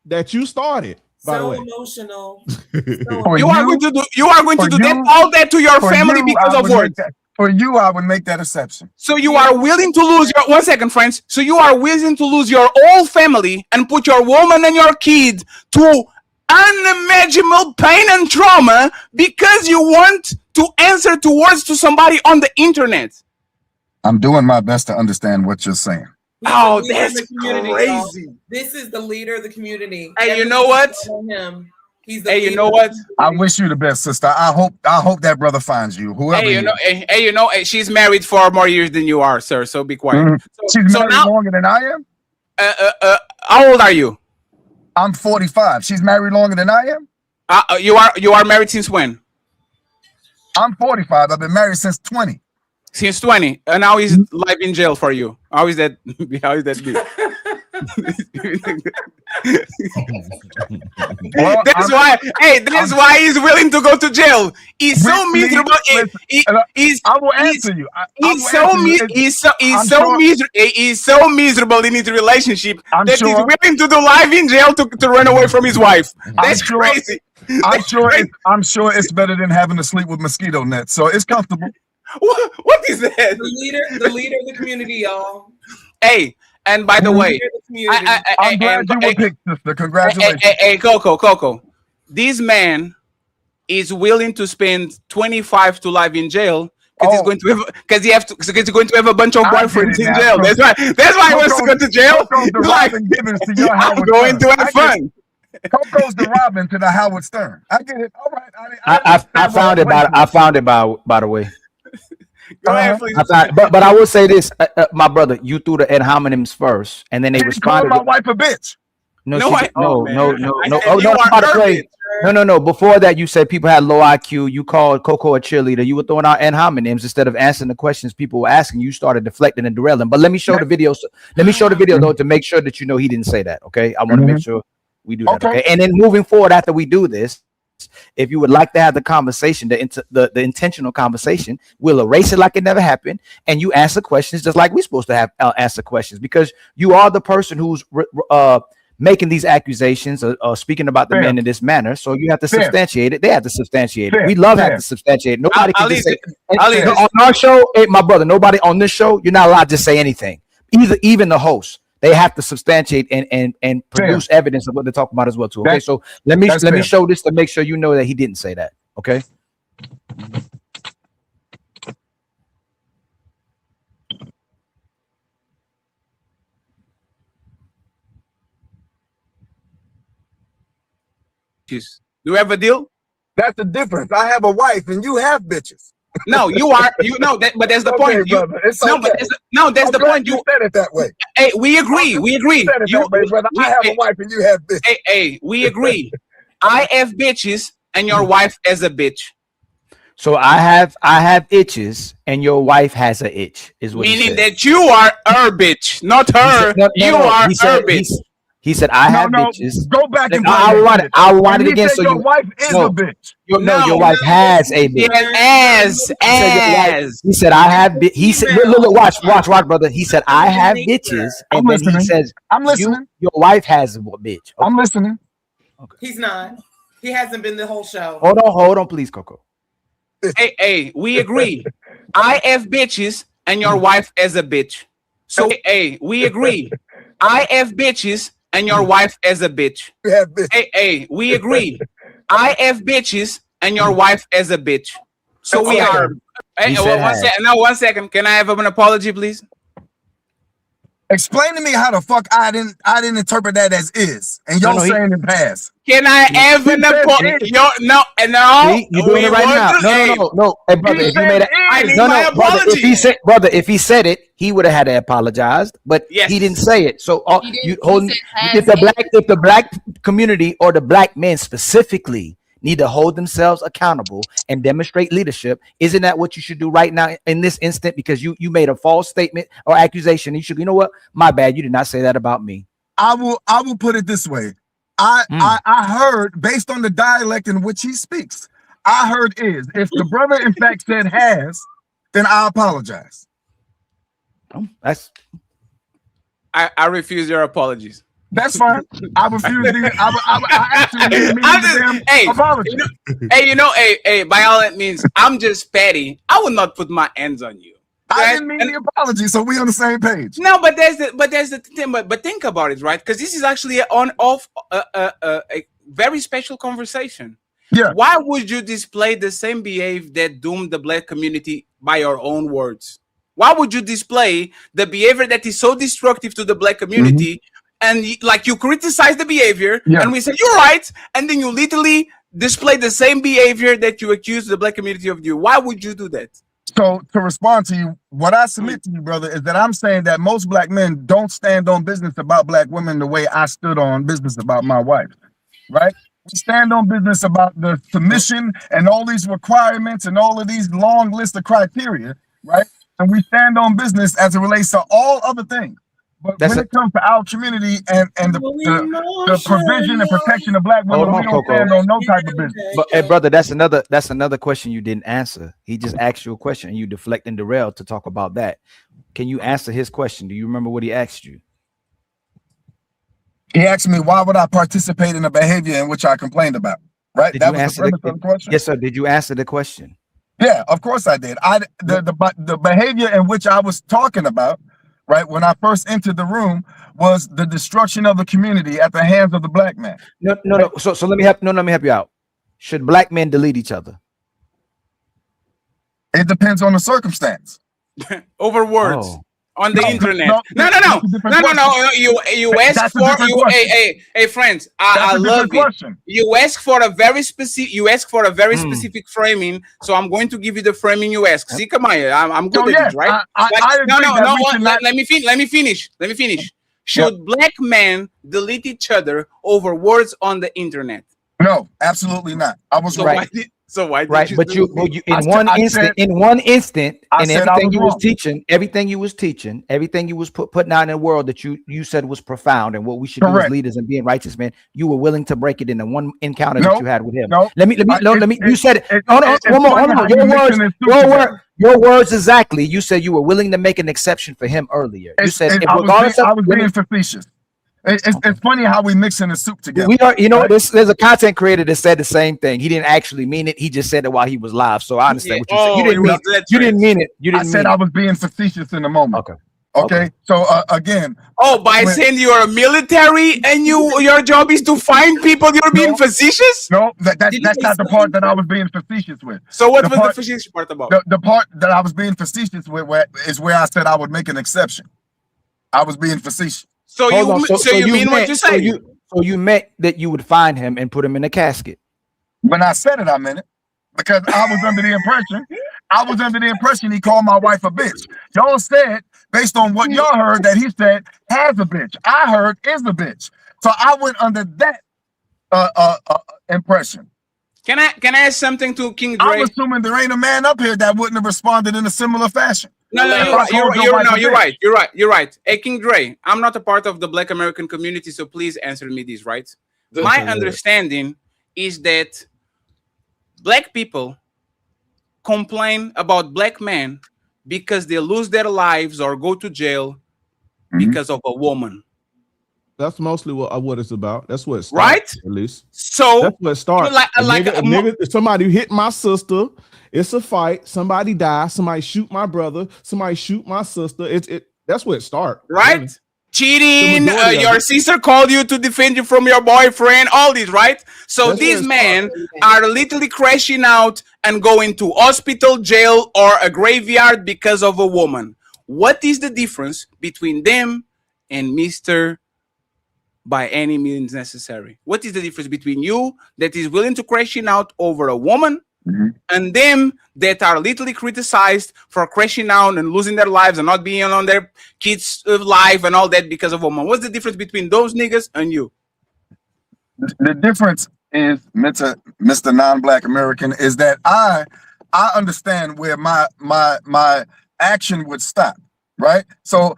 that you started. So emotional. You are going to do all that to your family because of words. For you, I would make that exception. So you are willing to lose your 1 second, friends. So you are willing to lose your whole family and put your woman and your kid to unimaginable pain and trauma because you want to answer to words to somebody on the internet. I'm doing my best to understand what you're saying. Oh, He's the leader of that's the community, y'all. crazy. This is the leader of the community. Hey, you know what? Him. He's the Hey, you leader know of what? the I community. wish you the best, sister. I hope that brother finds you, whoever Hey, he you know, is. hey, you know, she's married 4 more years than you are, sir. So be quiet. Mhm. She's So married now, longer than I am. how old are you? I'm 45. She's married longer than I am. You are married since when? I'm 45. I've been married since 20. Since 20, and now he's live in jail for you. How is that? How is that big? Well, that's why. Hey, that's why he's willing to go to jail. He's so miserable. He's I will answer you. He's so miserable in his relationship that he's willing to do live in jail to run away from his wife. That's crazy. I'm sure it's better than having to sleep with mosquito nets. So it's comfortable. What is that? The leader of the community, y'all. Hey, and by the way, I'm glad you were picked, sister. Congratulations. Hey, Coco. This man is willing to spend 25 to live in jail because he's going to have he's going to have a bunch of boyfriends in jail. That's why he wants to go to jail. Coco's Like, to your I'm Howard going Stern. to have fun. Coco's the Robin to the Howard Stern. I get it. All right. I found it by the way. Go ahead, please. But I will say this, my brother, you threw the ad hominems first, and then they responded. My wife a bitch. No. No, Oh, you are by the her way, bitch. no. Before that, you said people had low IQ. You called Coco a cheerleader. You were throwing out ad hominems instead of answering the questions people were asking. You started deflecting and derailing. But let me show the video. Let me show the video though to make sure that you know he didn't say that. Okay, I want to make sure we do that. Okay, and then moving forward after we do this, if you would like to have the conversation, the intentional conversation, we'll erase it like it never happened, and you answer questions just like we're supposed to have answer questions, because you are the person who's making these accusations or speaking about the men in this manner. So you have to substantiate it. They have to substantiate it. We love having to substantiate it. Nobody can just say on our show, hey, my brother. Nobody on this show, you're not allowed to say anything. Even the host. They have to substantiate and produce evidence of what they're talking about as well too. Okay, so let me show this to make sure you know that he didn't say that. Okay. Do you have a deal? That's the difference. I have a wife and you have bitches. No, but that's the point. That's the point. You said it that way. Hey, we agree. We agree. You said it that way, brother. I have a wife and you have bitches. Hey, we agree. I have bitches and your wife has a bitch. So I have itches and your wife has an itch. Is what meaning that you are her bitch, not her. You are her bitch. He said, "I have bitches." Go back and I want it again. So your wife is a bitch. Your wife has a bitch. He said, "I have." He said, "Look, watch, brother." He said, "I have bitches," and then he says, "I'm listening." Your wife has a bitch. Okay. I'm listening. Okay. He's not. He hasn't been the whole show. Hold on, please, Coco. Hey, we agree. I have bitches and your wife has a bitch. So, hey, we agree. I have bitches and your wife has a bitch. Hey, we agree. I have bitches and your wife has a bitch. So we are. Hey, one second. Can I have an apology, please? Explain to me how the fuck I didn't interpret that as is, and y'all saying it past. Can I have an apology? No. You're doing it right now. No. Hey, brother, if you made it, I need my apology. If he said it, he would have had to apologize, but he didn't say it. So if the black community or the black men specifically need to hold themselves accountable and demonstrate leadership, isn't that what you should do right now in this instant? Because you made a false statement or accusation. You know what? My bad. You did not say that about me. I will put it this way. I heard, based on the dialect in which he speaks, I heard is, if the brother in fact said has, then I apologize. I refuse your apologies. That's fine. I refuse. I actually mean apology. By all that means, I'm just petty. I will not put my hands on you. I didn't mean the apology, so we on the same page. No, but there's the thing. But think about it, right? Because this is actually a very special conversation. Yeah. Why would you display the same behavior that doomed the black community by your own words? Why would you display the behavior that is so destructive to the black community? And like you criticize the behavior, and we say you're right, and then you literally display the same behavior that you accuse the black community of doing. Why would you do that? So to respond to you, what I submit to you, brother, is that I'm saying that most black men don't stand on business about black women the way I stood on business about my wife, right? We stand on business about the submission and all these requirements and all of these long list of criteria, right? And we stand on business as it relates to all other things. But when it comes to our community and the provision and protection of black women, we don't stand on no type of business. But hey, brother, that's another question you didn't answer. He just asked you a question and you deflect and derail to talk about that. Can you answer his question? Do you remember what he asked you? He asked me, why would I participate in a behavior in which I complained about? Right? Did That you was the answer premise of the question. Yes, sir. Did you answer the question? Yeah, of course I did. The behavior in which I was talking about, right, when I first entered the room, was the destruction of the community at the hands of the black man. No. So let me help you out. Should black men delete each other? It depends on the circumstance. Over words. Oh. On the internet. No. You ask for hey friends. I love it. You ask for a very specific framing. So I'm going to give you the framing you ask. See, come on, I'm good at it, right? Let me finish. Should black men delete each other over words on the internet? No, absolutely not. I was right. But you in one instant, and everything you was teaching, everything you was putting out in the world that you said was profound and what we should do as leaders and being righteous men, you were willing to break it in the one encounter that you had with him. Let me. You said it. Hold on. Your words exactly. You said you were willing to make an exception for him earlier. You said regardless I was being facetious. It's funny how we mix in the soup together. We are, there's a content creator that said the same thing. He didn't actually mean it. He just said it while he was live. So I understand what you said. You didn't mean it. I said I was being facetious in the moment. Okay. So again. By saying you're a military and your job is to find people you're being facetious? No, that's not the part that I was being facetious with. So what was the facetious part about? The part that I was being facetious with is where I said I would make an exception. I was being facetious. So you mean what you say? So you meant that you would find him and put him in a casket. When I said it, I meant it. Because I was under the impression he called my wife a bitch. Y'all said, based on what y'all heard, that he said has a bitch. I heard is a bitch. So I went under that impression. Can I ask something to King Dre? I'm assuming there ain't a man up here that wouldn't have responded in a similar fashion. You're right. Hey, King Dre, I'm not a part of the Black American community, so please answer me this, right? My understanding is that black people complain about black men because they lose their lives or go to jail because of a woman. That's mostly what it's about. That's what it starts, right? At least. So that's what it starts. Nigga, somebody hit my sister. It's a fight. Somebody dies. Somebody shoot my brother. Somebody shoot my sister. That's where it starts. Right? Really. Cheating. Your sister called you to defend you from your boyfriend. All these, right? So these men are literally crashing out and going to hospital, jail, or a graveyard because of a woman. What is the difference between them and Mr. By any means necessary? What is the difference between you that is willing to crashing out over a woman and them that are literally criticized for crashing out and losing their lives and not being on their kids' life and all that because of a woman? What's the difference between those niggas and you? The difference is, Mr. Non-Black American, is that I understand where my action would stop, right? So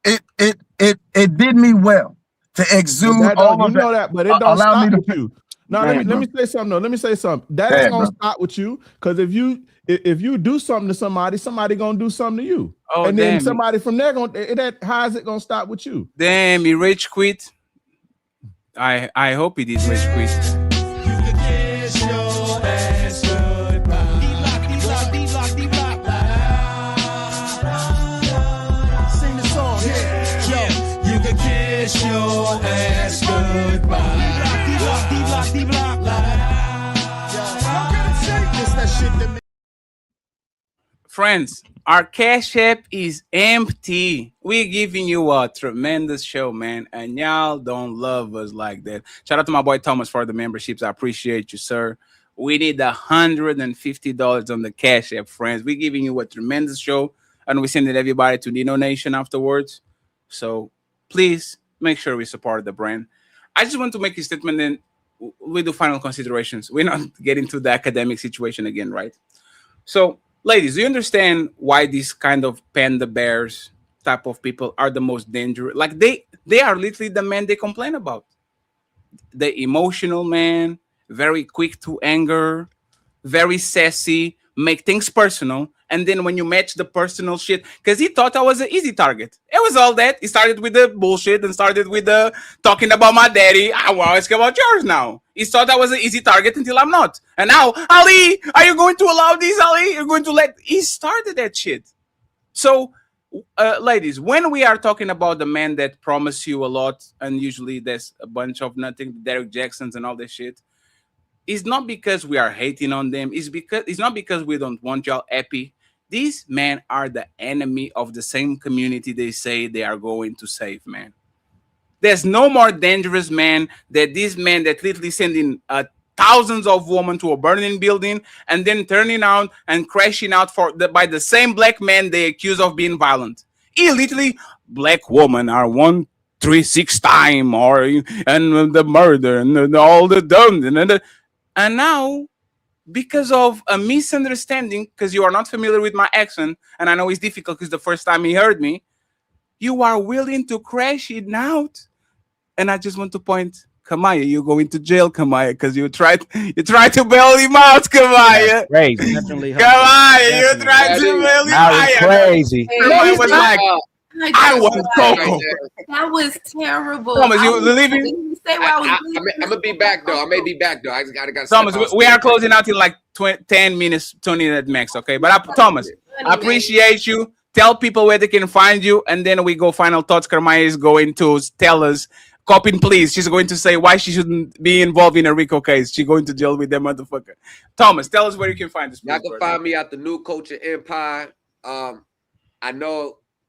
it did me well to exude all of that, but it don't stop with you. No, let me say something. No, let me say something. That ain't gonna stop with you, because if you do something to somebody gonna do something to you, and then somebody from there how is it gonna stop with you? Damn, he rage quit. I hope he did rage quit. Your ass goodbye. Friends, Our cash app is empty. We're giving you a tremendous show, man, and y'all don't love us like that. Shout out to my boy Thomas for the memberships. I appreciate you, sir. We need $150 on the cash app, friends. We're giving you a tremendous show, and we sending everybody to Nino Nation afterwards. So please make sure we support the brand. I just want to make a statement, and we do final considerations. We're not getting to the academic situation again, right? So, ladies, do you understand why these kind of panda bears type of people are the most dangerous? Like they are literally the men they complain about. The emotional man, very quick to anger, very sassy, make things personal. And then when you match the personal shit, because he thought I was an easy target. It was all that. He started with the bullshit and started with the talking about my daddy. I want to ask about yours now. He thought I was an easy target until I'm not. And now, Ali, are you going to allow this, Ali? You're going to let... He started that shit. So, ladies, when we are talking about the men that promise you a lot, and usually there's a bunch of nothing, Derek Jacksons and all this shit, it's not because we are hating on them. It's not because we don't want y'all happy. These men are the enemy of the same community they say they are going to save, man. There's no more dangerous man than these men that literally sending thousands of women to a burning building and then turning out and crashing out by the same black men they accuse of being violent. He literally, black women are 136 time and the murder and all the dumb and now, because of a misunderstanding, because you are not familiar with my accent, and I know it's difficult because the first time he heard me, you are willing to crash it out. And I just want to point, Kamaya, you're going to jail, Kamaya, because you tried to bail him out, Kamaya. Crazy. Kamaya, you tried to bail him out. That was crazy. Kamaya was like, I want Coco. That was terrible. Thomas, you leaving? I'm gonna be back though. I may be back though. I got. Thomas, we are closing out in like 10 minutes, 20 at max. Okay, but Thomas, I appreciate you. Tell people where they can find you, and then we go final thoughts. Karmaya is going to tell us. Copy, please. She's going to say why she shouldn't be involved in a RICO case. She's going to jail with that motherfucker. Thomas, tell us where you can find us. Y'all can find me at the New Culture Empire.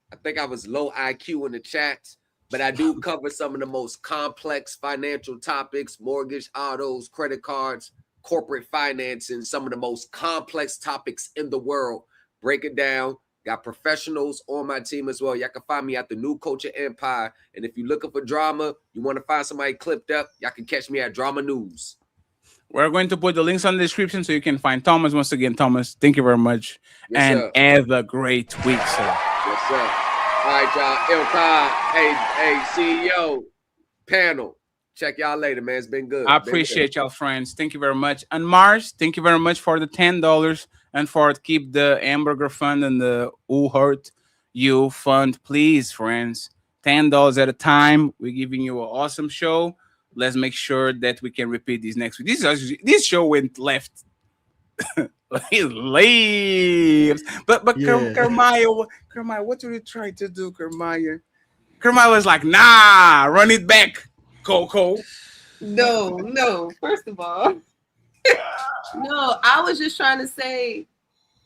I think I was low IQ in the chats, but I do cover some of the most complex financial topics: mortgage, autos, credit cards, corporate financing, some of the most complex topics in the world. Break it down. Got professionals on my team as well. Y'all can find me at the New Culture Empire. And if you're looking for drama, you want to find somebody clipped up, y'all can catch me at Drama News. We're going to put the links on the description so you can find Thomas. Once again, Thomas, thank you very much. Yes, and sir. have a great week, sir. Yes, sir. All right, y'all. Ilkai, hey, CEO, panel. Check y'all later, man. It's been good. I appreciate y'all, friends. Thank you very much. And Mars, thank you very much for the $10 and for keep the hamburger fund and the Who Hurt You fund. Please, friends, $10 at a time. We're giving you an awesome show. Let's make sure that we can repeat this next week. This show went left. He leaves. But Yeah. Kermaya, what are you trying to do, Kermaya? Kermaya was like, nah, run it back, Coco. No. First of all, no, I was just trying to say,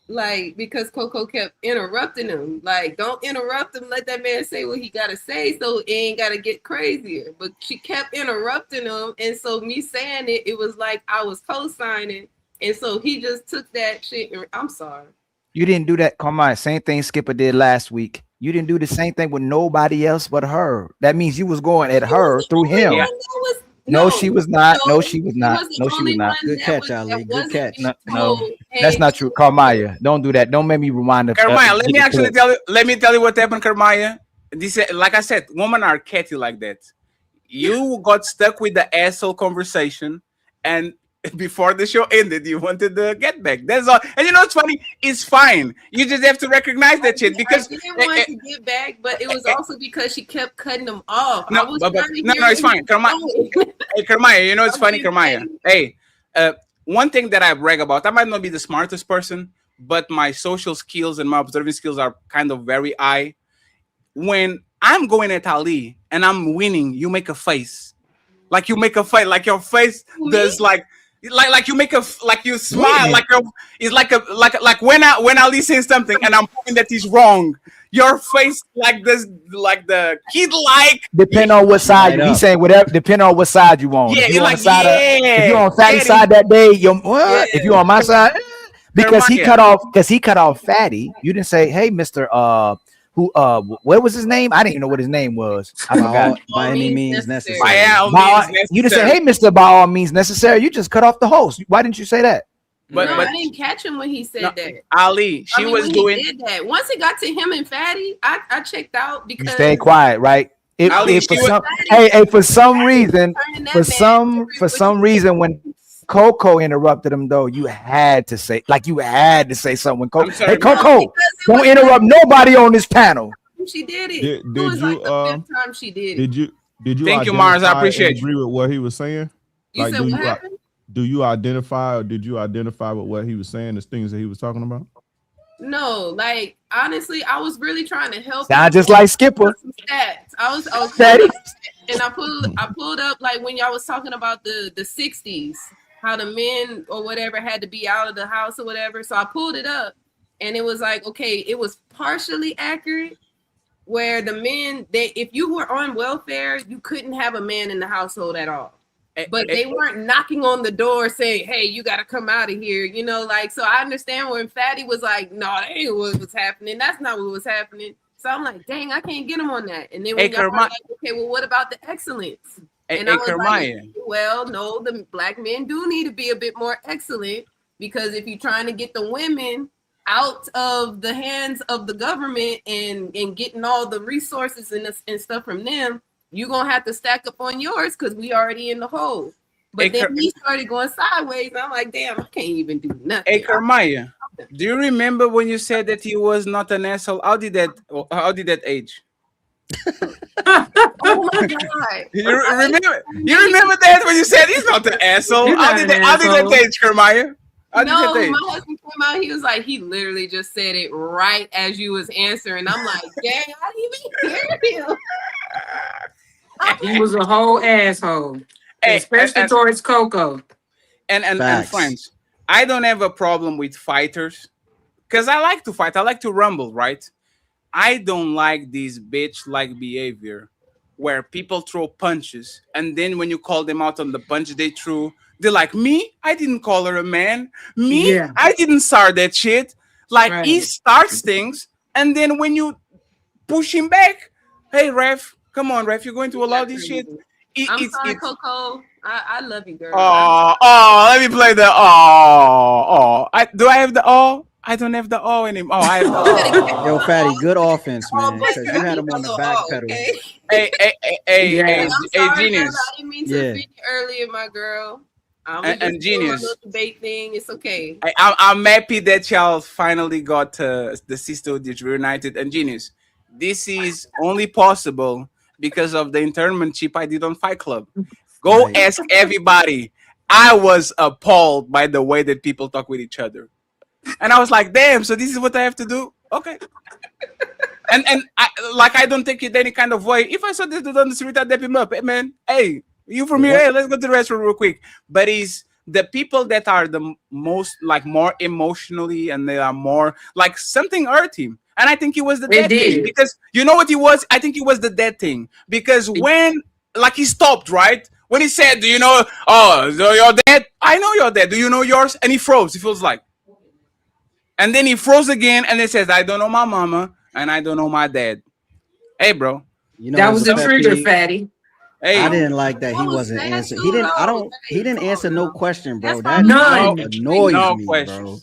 like, because Coco kept interrupting him. Like, don't interrupt him. Let that man say what he gotta say, so it ain't gotta get crazier. But she kept interrupting him, and so me saying it was like I was co-signing, and so he just took that shit. I'm sorry. You didn't do that. Come on, same thing Skipper did last week. You didn't do the same thing with nobody else but her. That means you was going at her through him. No, she was not. No, she was not. No, she was not. Good catch, Ali. Good catch. No, that's not true. Carmaya, don't do that. Don't make me rewind the Kermaya, let me tell you what happened, Kermaya. This, like I said, women are catty like that. You got stuck with the asshole conversation, and before the show ended, you wanted to get back. That's all. And you know what's funny? It's fine. You just have to recognize that shit because I didn't want to get back, but it was also because she kept cutting them off. No, it's fine. Hey, Kermaya, you know it's funny, Kermaya. Hey, one thing that I brag about, I might not be the smartest person, but my social skills and my observing skills are kind of very high. When I'm going at Ali and I'm winning, you make a face. Like you make a face, like your face does like like you make like you smile it's like when Ali says something and I'm proving that he's wrong. Your face like this, like the kid like. Depend on what side he's saying. Whatever. Depend on what side you on. Yeah, if you like, on the side yeah, if you on Fatty side that day, you what? If you on my side, because he cut off Fatty. You didn't say, hey, Mr. What was his name? I didn't even know what his name was. I forgot. By any means necessary. You didn't say, hey, Mr. By all means necessary. You just cut off the host. Why didn't you say that? But I didn't catch him when he said that. Ali, she was doing. He did that. Once it got to him and Fatty, I checked out because you stayed quiet, right? For some reason, when Coco interrupted him, though, you had to say something. When Coco, hey Coco, don't interrupt nobody on this panel. She did it. Did it was you? Like the fifth time she did it. Did you? Thank you, Mars. I appreciate you. Agree with what he was saying. You said what happened? Do you identify or did you identify with what he was saying, the things that he was talking about? No, like honestly, I was really trying to help. Sound just like Skipper. Some stats. I was and I pulled up like when y'all was talking about the 60s, how the men or whatever had to be out of the house or whatever. So I pulled it up and it was like, okay, it was partially accurate where the men, if you were on welfare, you couldn't have a man in the household at all. But they weren't knocking on the door saying, hey, you got to come out of here. You know, like, so I understand when Fatty was like, no, that ain't what was happening. That's not what was happening. So I'm like, dang, I can't get him on that. And then when y'all were like, okay, well, what about the excellence? And I was like, well, no, the black men do need to be a bit more excellent because if you're trying to get the women out of the hands of the government and getting all the resources and stuff from them, you're going to have to stack up on yours because we already in the hole. But then he started going sideways. And I'm like, damn, I can't even do nothing. Hey, Kermaya, do you remember when you said that he was not an asshole? How did that age? Oh my God. You remember that when you said he's not an asshole? How did that age, Kermaya? No, my husband came out. He was like, he literally just said it right as you was answering. I'm like, dang, I didn't even hear him. He was a whole asshole, especially towards Coco. And friends, I don't have a problem with fighters because I like to fight. I like to rumble, right? I don't like this bitch-like behavior where people throw punches and then when you call them out on the punch they threw, they're like, me? I didn't call her a man. Me? Yeah. I didn't start that shit. Like, he starts things and then when you push him back, hey, ref, come on, ref, you're going to allow this shit? I'm sorry, Coco. I love you, girl. Let me play the do I have the I don't have the anymore. I have the Yo, Fatty, good offense, man. Because you had him on the back pedal. Hey, Genius. I didn't mean to offend you earlier, my girl. And Genius. Debate thing. It's okay. I'm happy that y'all finally got the sisterhood reunited. And Genius, this is only possible because of the internship I did on Fight Club. Go ask everybody. I was appalled by the way that people talk with each other. And I was like, damn, so this is what I have to do? Okay. and I don't take it any kind of way. If I saw this dude on the street, I'd dap him up. Hey, man, hey, you from here? Hey, let's go to the restaurant real quick. But it's the people that are the most, like, more emotionally and they are more, like, something hurt him. And I think it was the dead thing. Because you know what it was? I think it was the dead thing. Because when, like, he stopped, right? When he said, do you know, so you're dead? I know you're dead. Do you know yours? And he froze. He feels like. And then he froze again and then says, I don't know my mama and I don't know my dad. Hey, bro. You know, that was the trigger, Fatty. Hey, I didn't like that he wasn't answering. He didn't answer no question, bro. That annoys me, bro.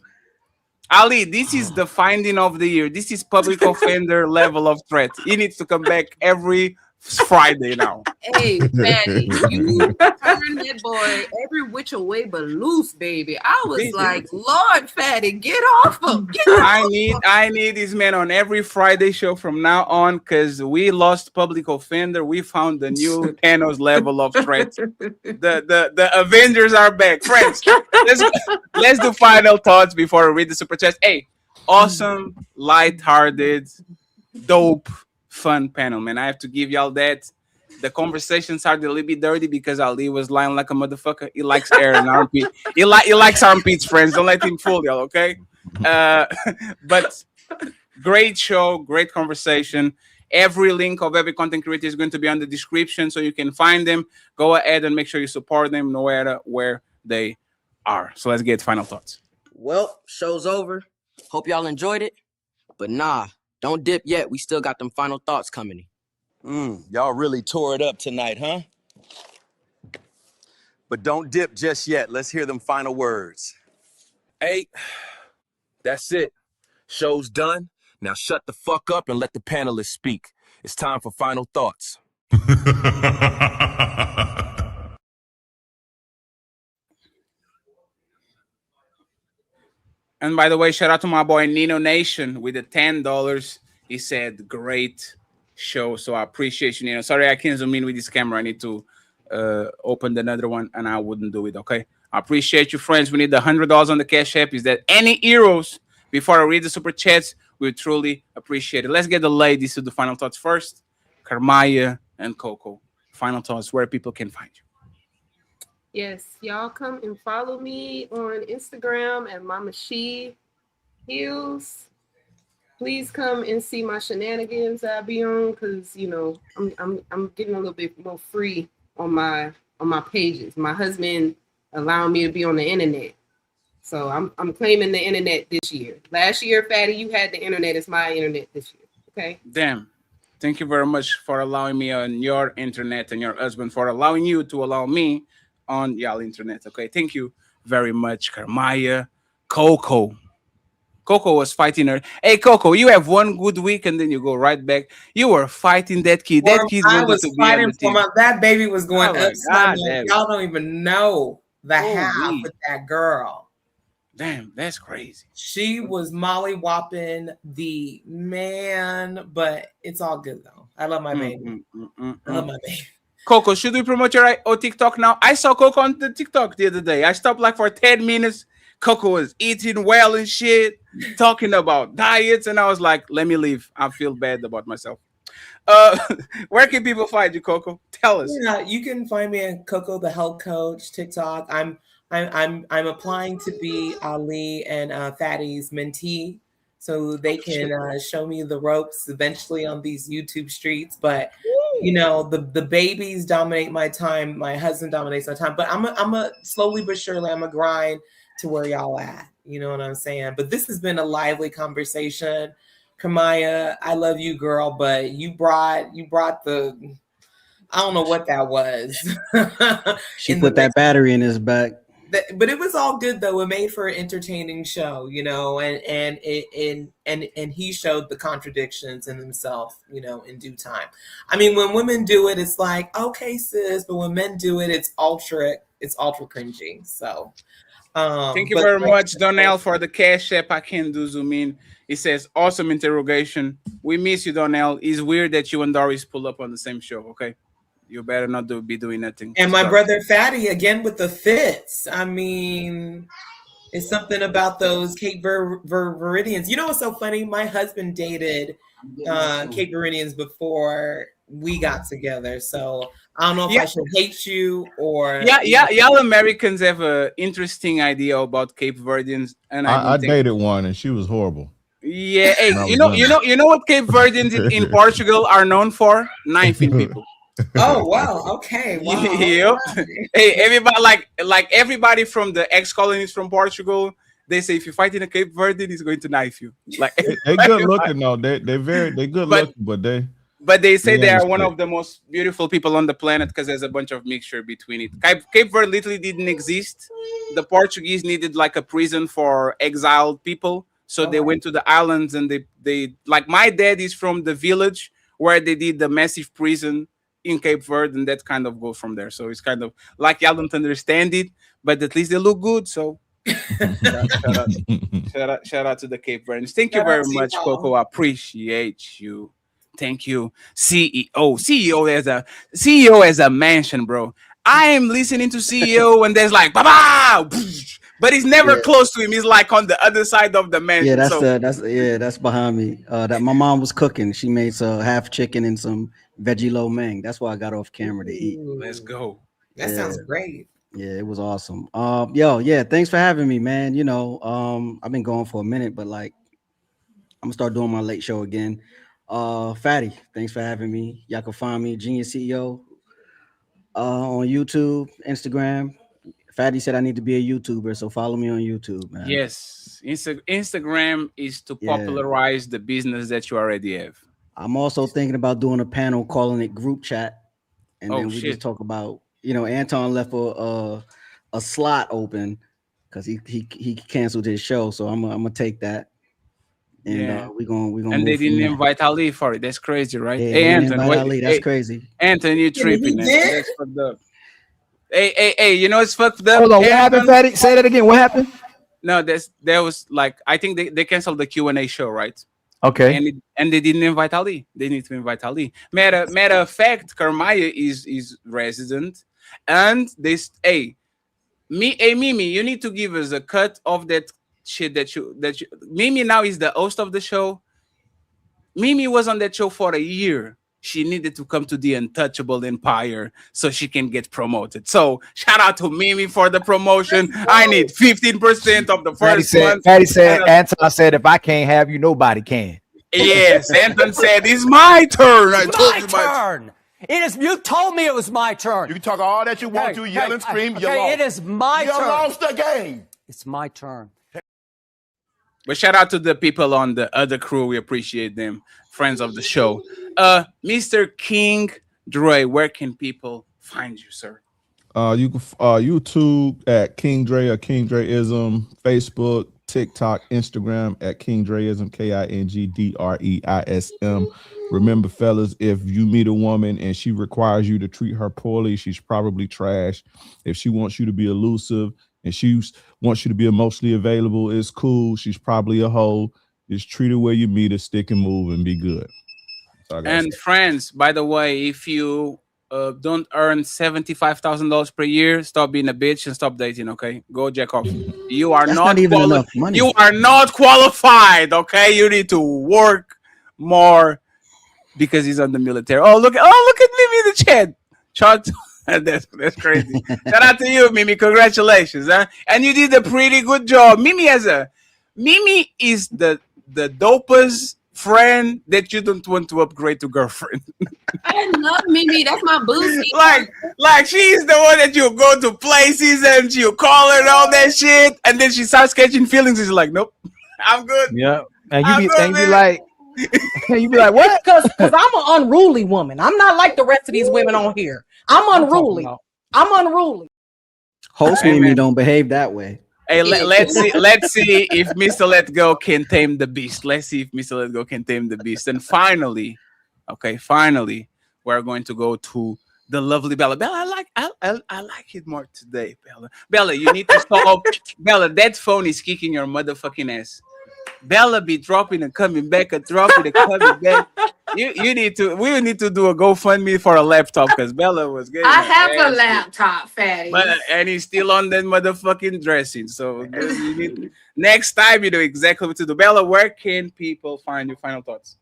Ali, this is the finding of the year. This is public offender level of threat. He needs to come back every Friday now. Hey, Fatty, you turned that boy every which way but loose, baby. I was like, Lord, Fatty, get off him. I need this man on every Friday show from now on because we lost public offender. We found the new Thanos level of threat. The Avengers are back, friends. Let's do final thoughts before we read the super chat. Hey, awesome, lighthearted, dope, fun panel, man. I have to give y'all that. The conversation started a little bit dirty because Ali was lying like a motherfucker. He likes air and armpit. He likes armpits, friends. Don't let him fool y'all, okay? But great show, great conversation. Every link of every content creator is going to be on the description, so you can find them. Go ahead and make sure you support them no matter where they are. So let's get final thoughts. Well, show's over. Hope y'all enjoyed it. But nah, don't dip yet. We still got them final thoughts coming. Y'all really tore it up tonight, huh? But don't dip just yet. Let's hear them final words. Hey, that's it. Show's done. Now shut the fuck up and let the panelists speak. It's time for final thoughts. And by the way, shout out to my boy Nino Nation with the $10. He said, great show. So I appreciate you, Nino. Sorry, I can't zoom in with this camera. I need to open another one, and I wouldn't do it, okay? I appreciate you, friends. We need the $100 on the Cash App. Is that any heroes? Before I read the super chats, we truly appreciate it. Let's get the ladies to the final thoughts first. Karmaya and Coco. Final thoughts, where people can find you. Yes, y'all come and follow me on Instagram at Mama She Heals. Please come and see my shenanigans I be on, because you know I'm getting a little bit more free on my pages. My husband allowing me to be on the internet, so I'm claiming the internet this year. Last year, Fatty, you had the internet. It's my internet this year. Okay. Damn. Thank you very much for allowing me on your internet, and your husband for allowing you to allow me on y'all internet. Okay, thank you very much, Karmaya. Coco. Coco was fighting her. Hey, Coco, you have one good week and then you go right back. You were fighting that kid. That kid was fighting for my, that baby was going Oh upside God, down. Y'all don't even know the half with that girl. Damn, that's crazy. She was molly-whopping the man, but it's all good though. I love my baby. I love my baby. Coco, should we promote your TikTok now? I saw Coco on the TikTok the other day. I stopped like for 10 minutes. Coco was eating well and shit, talking about diets, and I was like, let me leave. I feel bad about myself. Where can people find you, Coco? Tell us. Yeah, you can find me at Coco the Health Coach TikTok. I'm applying to be Ali and Fatty's mentee, so they can show me the ropes eventually on these YouTube streets. But you know, the babies dominate my time. My husband dominates my time. But I'm a slowly but surely I'm a grind to where y'all at. You know what I'm saying? But this has been a lively conversation. Kamaya, I love you, girl, but you brought the, I don't know what that was. She put that battery in his back. But it was all good though. It made for an entertaining show, you know, and he showed the contradictions in himself, you know, in due time. I mean, when women do it, it's like, okay, sis, but when men do it, it's ultra cringy. So thank you very much, Donnell, for the Cash App. I can do zoom in. It says, awesome interrogation. We miss you, Donnell. It's weird that you and Doris pull up on the same show, okay? You better not be doing nothing. And my brother Fatty, again, with the fits. I mean, it's something about those Cape Verdeans. You know what's so funny? My husband dated Cape Verdeans before we got together. So I don't know if I should hate you or... Y'all Americans have an interesting idea about Cape Verdeans. And I dated one and she was horrible. Yeah, hey, you know what Cape Verdeans in Portugal are known for? Knifing people. Oh wow! Okay. Wow. Yep. Hey, everybody like everybody from the ex-colonies from Portugal. They say if you fight in a Cape Verde, he's going to knife you. Like they good looking though. They good looking, but they say they are one of the most beautiful people on the planet because there's a bunch of mixture between it. Cape Verde literally didn't exist. The Portuguese needed like a prison for exiled people, so they went to the islands and they like my dad is from the village where they did the massive prison in Cape Verde, and that kind of goes from there. So it's kind of like y'all don't understand it, but at least they look good. So shout out to the Cape Verdeans. Thank you very much, Coco. I appreciate you. Thank you. CEO as a mansion, bro. I am listening to CEO and there's like, ba-ba! But he's never close to him. He's like on the other side of the mansion. Yeah, that's behind me. That my mom was cooking. She made some half chicken and some veggie lo mein. That's why I got off camera to eat. Let's go. That sounds great. Yeah, it was awesome. Yeah, thanks for having me, man. You know, I've been going for a minute, but like I'm gonna start doing my late show again. Fatty, thanks for having me. Y'all can find me, Genius CEO, on YouTube, Instagram. Fatty said I need to be a YouTuber, so follow me on YouTube, man. Yes, Instagram is to popularize the business that you already have. I'm also thinking about doing a panel calling it group chat, and then we just talk about, you know, Anton left a slot open because he canceled his show, so I'm gonna take that, and we're gonna. And they didn't invite Ali for it. That's crazy, right? Yeah, hey, Anton, Ali, that's crazy. Anton, you tripping? That's fucked up. Hey, you know it's fucked up. Hold on, what happened, Fatty? Say that again. What happened? No, there was like I think they canceled the Q&A show, right? Okay. And they didn't invite Ali. They need to invite Ali. Matter of fact, Karmaya is resident, and Mimi, you need to give us a cut of that shit that you. Mimi now is the host of the show. Mimi was on that show for a year. She needed to come to the Untouchable Empire so she can get promoted. So shout out to Mimi for the promotion. I need 15% of the first one. Fatty said, Anton said, if I can't have you, nobody can. Yes, Anton said, it's my turn. I told you my turn. It is. You told me it was my turn. You can talk all that you want to, yell and scream. You lost. It is my turn. You lost the game. It's my turn. But shout out to the people on the other crew. We appreciate them. Friends of the show. Mr. King Dre, where can people find you, sir? You can YouTube at King Dre or King Dreism, Facebook, TikTok, Instagram at King Dreism, KingDreism. Remember, fellas, if you meet a woman and she requires you to treat her poorly, she's probably trash. If she wants you to be elusive and she wants you to be emotionally available, it's cool. She's probably a hoe. Just treat her where you meet her, stick and move, and be good. And friends, by the way, if you don't earn $75,000 per year, stop being a bitch and stop dating. Okay, go jack off. You are not even enough money. You are not qualified. Okay, you need to work more because he's on the military. Oh look at Mimi in the chat. That's crazy. Shout out to you, Mimi. Congratulations, huh? And you did a pretty good job. Mimi is the dopest friend that you don't want to upgrade to girlfriend. I love Mimi. That's my boozy. like she's the one that you go to places and you call her and all that shit, and then she starts catching feelings. She's like, nope, I'm good. Yeah, and you be like, what? Because I'm an unruly woman. I'm not like the rest of these women on here. I'm unruly. I'm unruly. Host Mimi don't behave that way. Hey, let's see if Mr. Let Go can tame the beast. Let's see if Mr. Let Go can tame the beast. And finally, we're going to go to the lovely Bella. Bella, I like it more today, Bella. Bella, you need to stop. Bella, that phone is kicking your motherfucking ass. Bella be dropping and coming back, and dropping and coming back. We need to do a GoFundMe for a laptop because Bella was getting. I have a laptop, Fatty. And he's still on that motherfucking dressing. So next time you know exactly what to do. Bella, where can people find you? Final thoughts.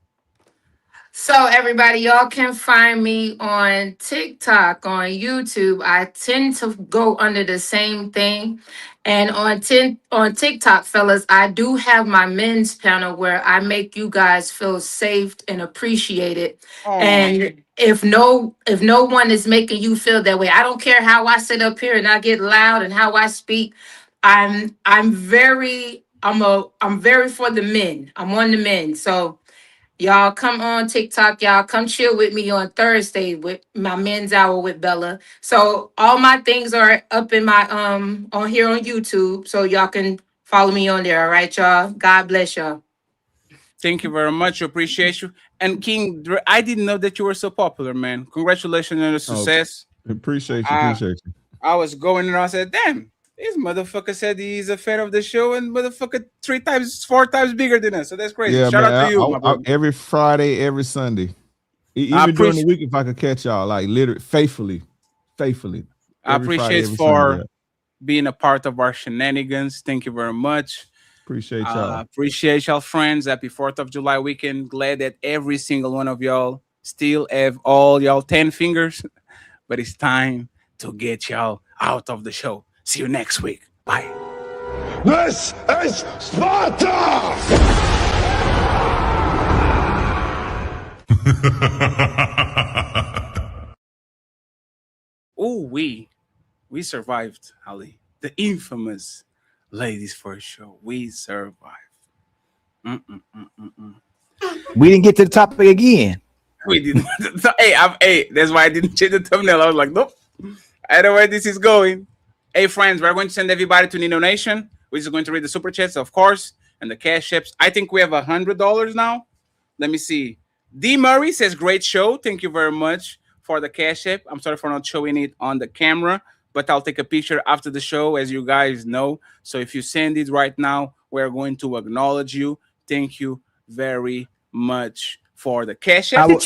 So everybody, y'all can find me on TikTok, on YouTube. I tend to go under the same thing. And on TikTok, fellas, I do have my men's panel where I make you guys feel safe and appreciated. And if no one is making you feel that way, I don't care how I sit up here and I get loud and how I speak. I'm very for the men. I'm on the men. So y'all come on TikTok. Y'all come chill with me on Thursday with my men's hour with Bella. So all my things are up in my on here on YouTube. So y'all can follow me on there. All right, y'all. God bless y'all. Thank you very much. Appreciate you. And King, I didn't know that you were so popular, man. Congratulations on the success. Appreciate you. I was going and I said, damn, this motherfucker said he's a fan of the show and motherfucker 4 times bigger than us. So that's crazy. Yeah, Shout man, out to you, my brother. Every Friday, every Sunday. Even during the week, if I could catch y'all, like literally, faithfully. I Every Friday, appreciate every for Sunday. being a part of our shenanigans. Thank you very much. Appreciate y'all. Appreciate y'all, friends. Happy 4th of July weekend. Glad that every single one of y'all still have all y'all 10 fingers. But it's time to get y'all out of the show. See you next week. Bye. This is Sparta! Oh, we survived, Ali. The infamous Ladies First show. We survived. We didn't get to the topic again. We didn't. Hey, that's why I didn't change the thumbnail. I was like, nope. I know where this is going. Hey, friends, we're going to send everybody to Nino Nation. We're just going to read the super chats, of course, and the cash apps. I think we have $100 now. Let me see. D. Murray says, great show. Thank you very much for the cash app. I'm sorry for not showing it on the camera, but I'll take a picture after the show, as you guys know. So if you send it right now, we're going to acknowledge you. Thank you very much for the cash app. I was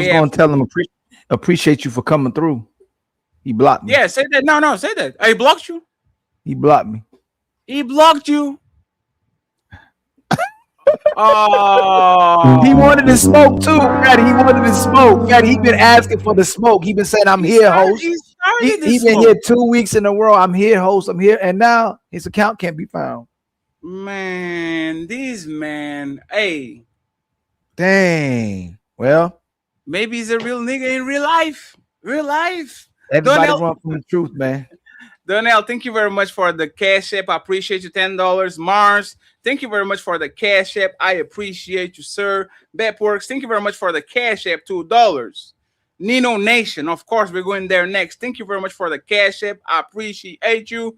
going to tell him appreciate you for coming through. He blocked me. Yeah, say that. No, say that. He blocked you. He blocked me. He blocked you. Oh, he wanted to smoke too, Fatty. He wanted to smoke. Fatty, he been asking for the smoke. He been saying, "I'm here, host." He been here 2 weeks in a row. I'm here, host. I'm here, and now his account can't be found. Man, this man. Hey, dang. Well, maybe he's a real nigga in real life. Real life. Everybody Donnell, run from the truth, man. Donnell, thank you very much for the cash app. I appreciate you. $10. Mars, thank you very much for the cash app. I appreciate you, sir. Bepworks, thank you very much for the cash app. $2. Nino Nation, of course, we're going there next. Thank you very much for the cash app. I appreciate you.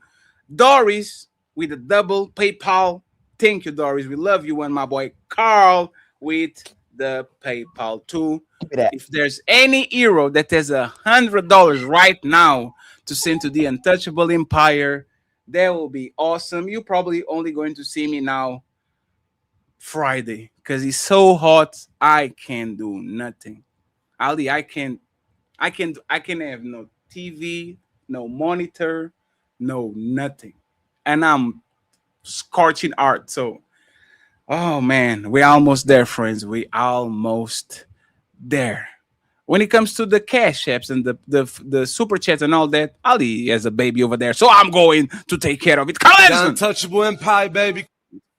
Doris with the double PayPal. Thank you, Doris. We love you. And my boy Carl with the PayPal too. If there's any hero that has $100 right now to send to the Untouchable Empire, that will be awesome. You're probably only going to see me now Friday because it's so hot. I can't do nothing. Ali, I can have no TV, no monitor, no nothing, and I'm scorching art. So, oh man, we're almost there, friends. We almost there. When it comes to the cash apps and the super chats and all that, Ali has a baby over there, so I'm going to take care of it. Carl Edison. Untouchable Empire, baby.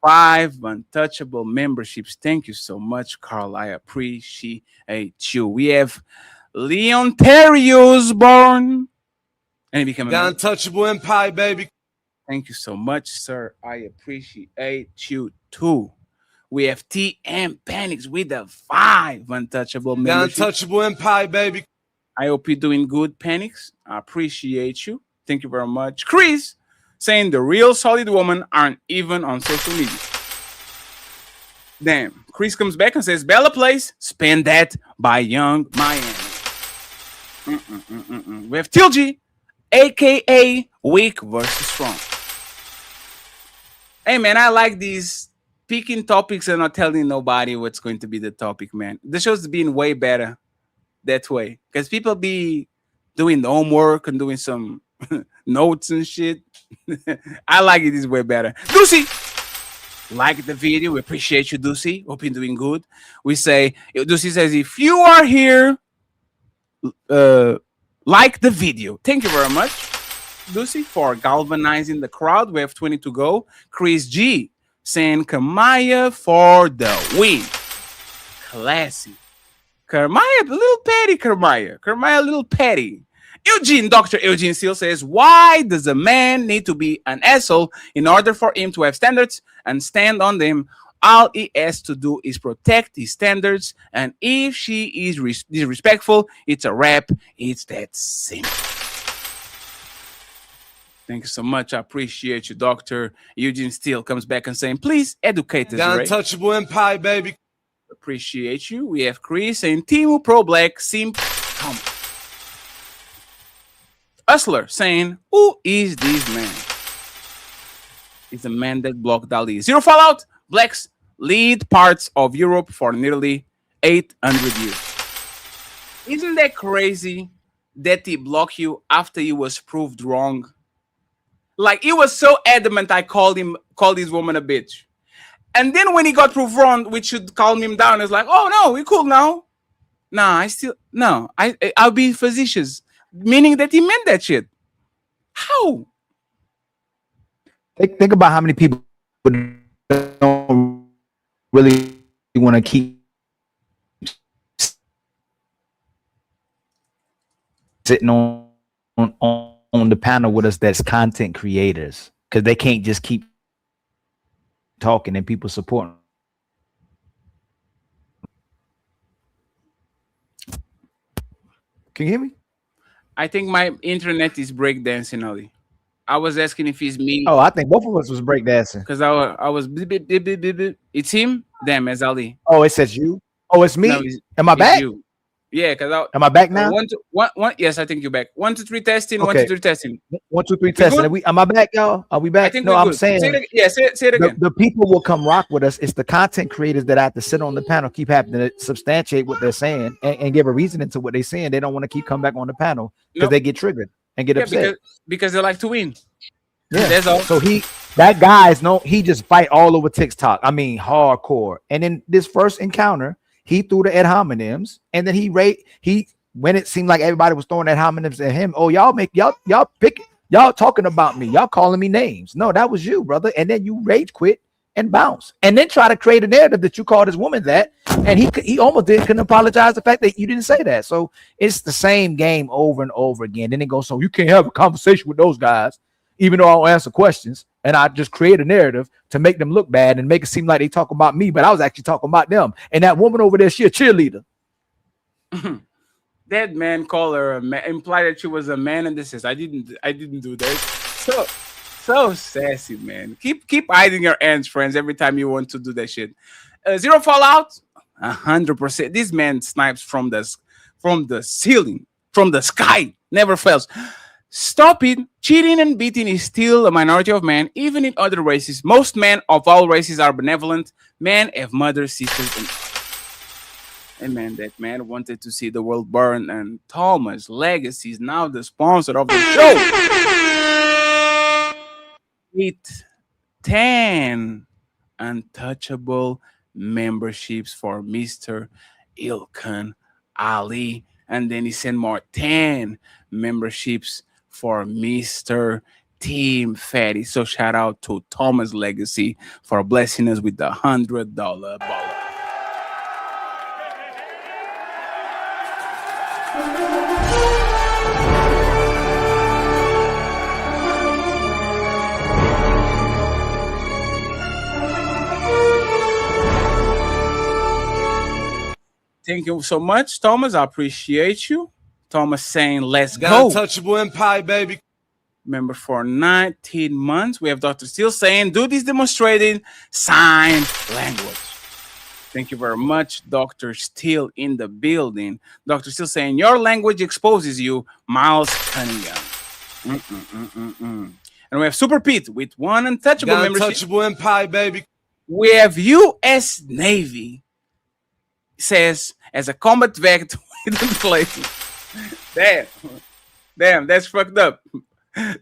5 Untouchable memberships. Thank you so much, Carl. I appreciate you. We have Leon Terrius born, and he became The Untouchable Empire, baby. Thank you so much, sir. I appreciate you too. We have TM Panics with the 5 Untouchable The memberships. Untouchable Empire, baby. I hope you're doing good, Panics. I appreciate you. Thank you very much. Chris saying the real solid women aren't even on social media. Damn. Chris comes back and says, Bella Place, Spend That by Young Miami. We have Tilgy, aka Weak versus Strong. Hey man, I like these picking topics and not telling nobody what's going to be the topic, man. The show's been way better that way because people be doing the homework and doing some notes and shit. I like it this way better. Lucy, like the video. We appreciate you, Lucy. Hope you're doing good. We say, Lucy says, if you are here, like the video. Thank you very much, Lucy, for galvanizing the crowd. We have 20 to go. Chris G saying Kamaya for the win. Classy. Kermaya, a little petty, Kermaya. Kermaya, a little petty. Dr. Eugene Seal says, why does a man need to be an asshole in order for him to have standards and stand on them? All he has to do is protect his standards, and if she is disrespectful, it's a wrap. It's that simple. Thank you so much. I appreciate you, Dr. Eugene Steele comes back and saying, please educate us. The Untouchable Empire, baby. Appreciate you. We have Chris saying, Timu Pro Black Simp. Hustler saying, who is this man? It's the man that blocked Ali. Zero Fallout. Blacks lead parts of Europe for nearly 800 years. Isn't that crazy that he blocked you after he was proved wrong? Like, he was so adamant I called this woman a bitch. And then when he got proved wrong, we should calm him down. It's like, oh no, we cool now. Nah, I'll be facetious. Meaning that he meant that shit. How? Think about how many people don't really want to keep sitting on the panel with us that's content creators, because they can't just keep talking and people supporting. Can you hear me? I think my internet is breakdancing, Ollie. I was asking if it's me. Oh, I think both of us was breakdancing. Because I was beep, beep, beep, beep, beep, beep. It's him? Damn, it's Ali. Oh, it says you? Oh, it's me? No, Am I back? You. Yeah, because am I back now? One, yes, I think you're back. 1, 2, 3 testing. Okay. 1, 2, 3 testing. 1, 2, 3 testing. Am I back, y'all? Are we back? I think no, we're I'm good. saying. Say it again. The people will come rock with us. It's the content creators that have to sit on the panel, keep having to substantiate what they're saying and give a reason into what they're saying. They don't want to keep coming back on the panel because they get triggered and get upset. Because they like to win. Yeah. That's all. So that guy's he just fight all over TikTok. I mean, hardcore. And in this first encounter, he threw the ad hominems, and then when it seemed like everybody was throwing ad hominems at him. Oh, y'all talking about me. Y'all calling me names. No, that was you, brother. And then you rage quit and bounce, and then try to create a narrative that you called his woman that, and he almost couldn't apologize the fact that you didn't say that. So it's the same game over and over again. Then it goes, so you can't have a conversation with those guys, even though I don't answer questions, and I just create a narrative to make them look bad and make it seem like they talk about me, but I was actually talking about them. And that woman over there, she a cheerleader. That man called her implied that she was a man, and this is I didn't do that. So sassy, man. Keep hiding your ends, friends, every time you want to do that shit. Zero Fallout, 100%. This man snipes from the ceiling, from the sky, never fails. Stop it. Cheating and beating is still a minority of men, even in other races. Most men of all races are benevolent. Men have mothers, sisters, and man, that man wanted to see the world burn, and Thomas Legacy is now the sponsor of the show. With 10 untouchable memberships for Mr. Ilkan Ali. And then he sent more 10 memberships for Mr. Team Fatty. So shout out to Thomas Legacy for blessing us with the $100 baller. Thank you so much, Thomas. I appreciate you. Thomas saying, let's go. Untouchable Empire, baby. Member for 19 months. We have Dr. Steele saying, do this demonstrating sign language. Thank you very much, Dr. Steele in the building. Dr. Steele saying, your language exposes you, Miles Cunningham. And we have Super Pete with 1 untouchable membership. Untouchable Empire, baby. We have U.S. Navy says, as a combat vet with the play. Damn, that's fucked up.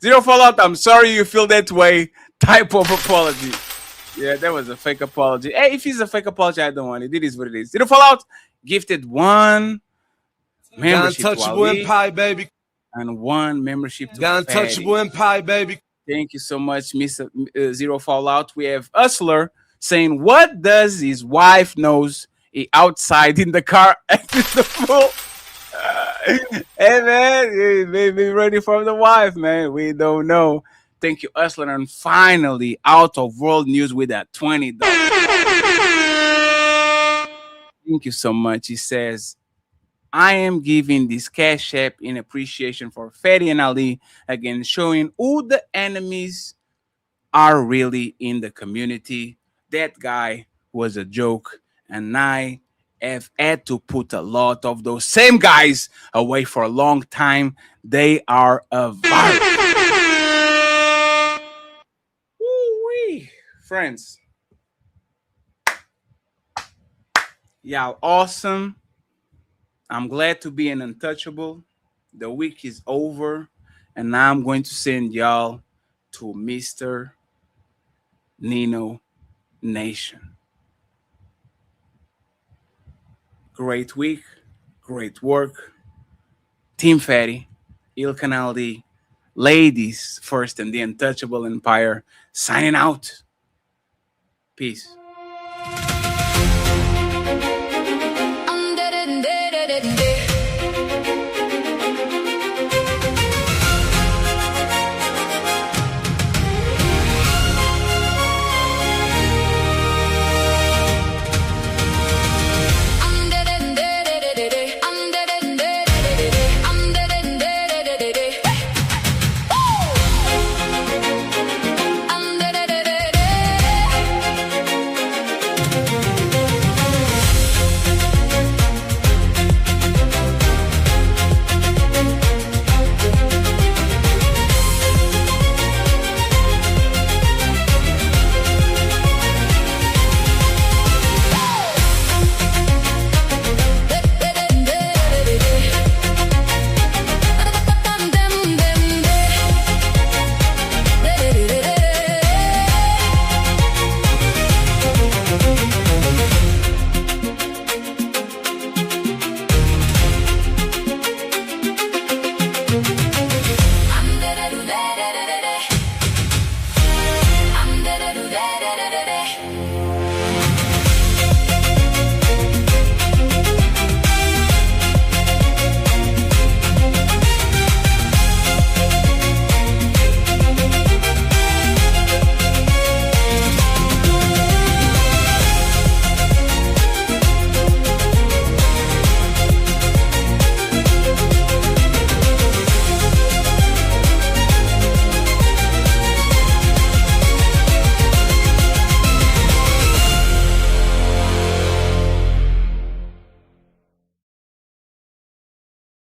Zero Fallout, I'm sorry you feel that way. Type of apology. Yeah, that was a fake apology. Hey, if it's a fake apology, I don't want it. It is what it is. Zero Fallout gifted 1 membership Untouchable Empire, baby. And 1 membership to Untouchable Empire, baby. Thank you so much, Mr. Zero Fallout. We have Hustler saying, what does his wife knows he outside in the car acting the fool? Hey, man, be ready for the wife, man. We don't know. Thank you, Hustler. And finally, out of world news with that $20. Thank you so much. He says, I am giving this cash app in appreciation for Fatty and Ali, again, showing who the enemies are really in the community. That guy was a joke, and I have had to put a lot of those same guys away for a long time. They are a virus. Woo-wee. Friends. Y'all awesome. I'm glad to be an untouchable. The week is over, and now I'm going to send y'all to Mr. Nino Nation. Great week, great work. Team Fatty, Il Canal D, ladies first, and the Untouchable Empire signing out. Peace.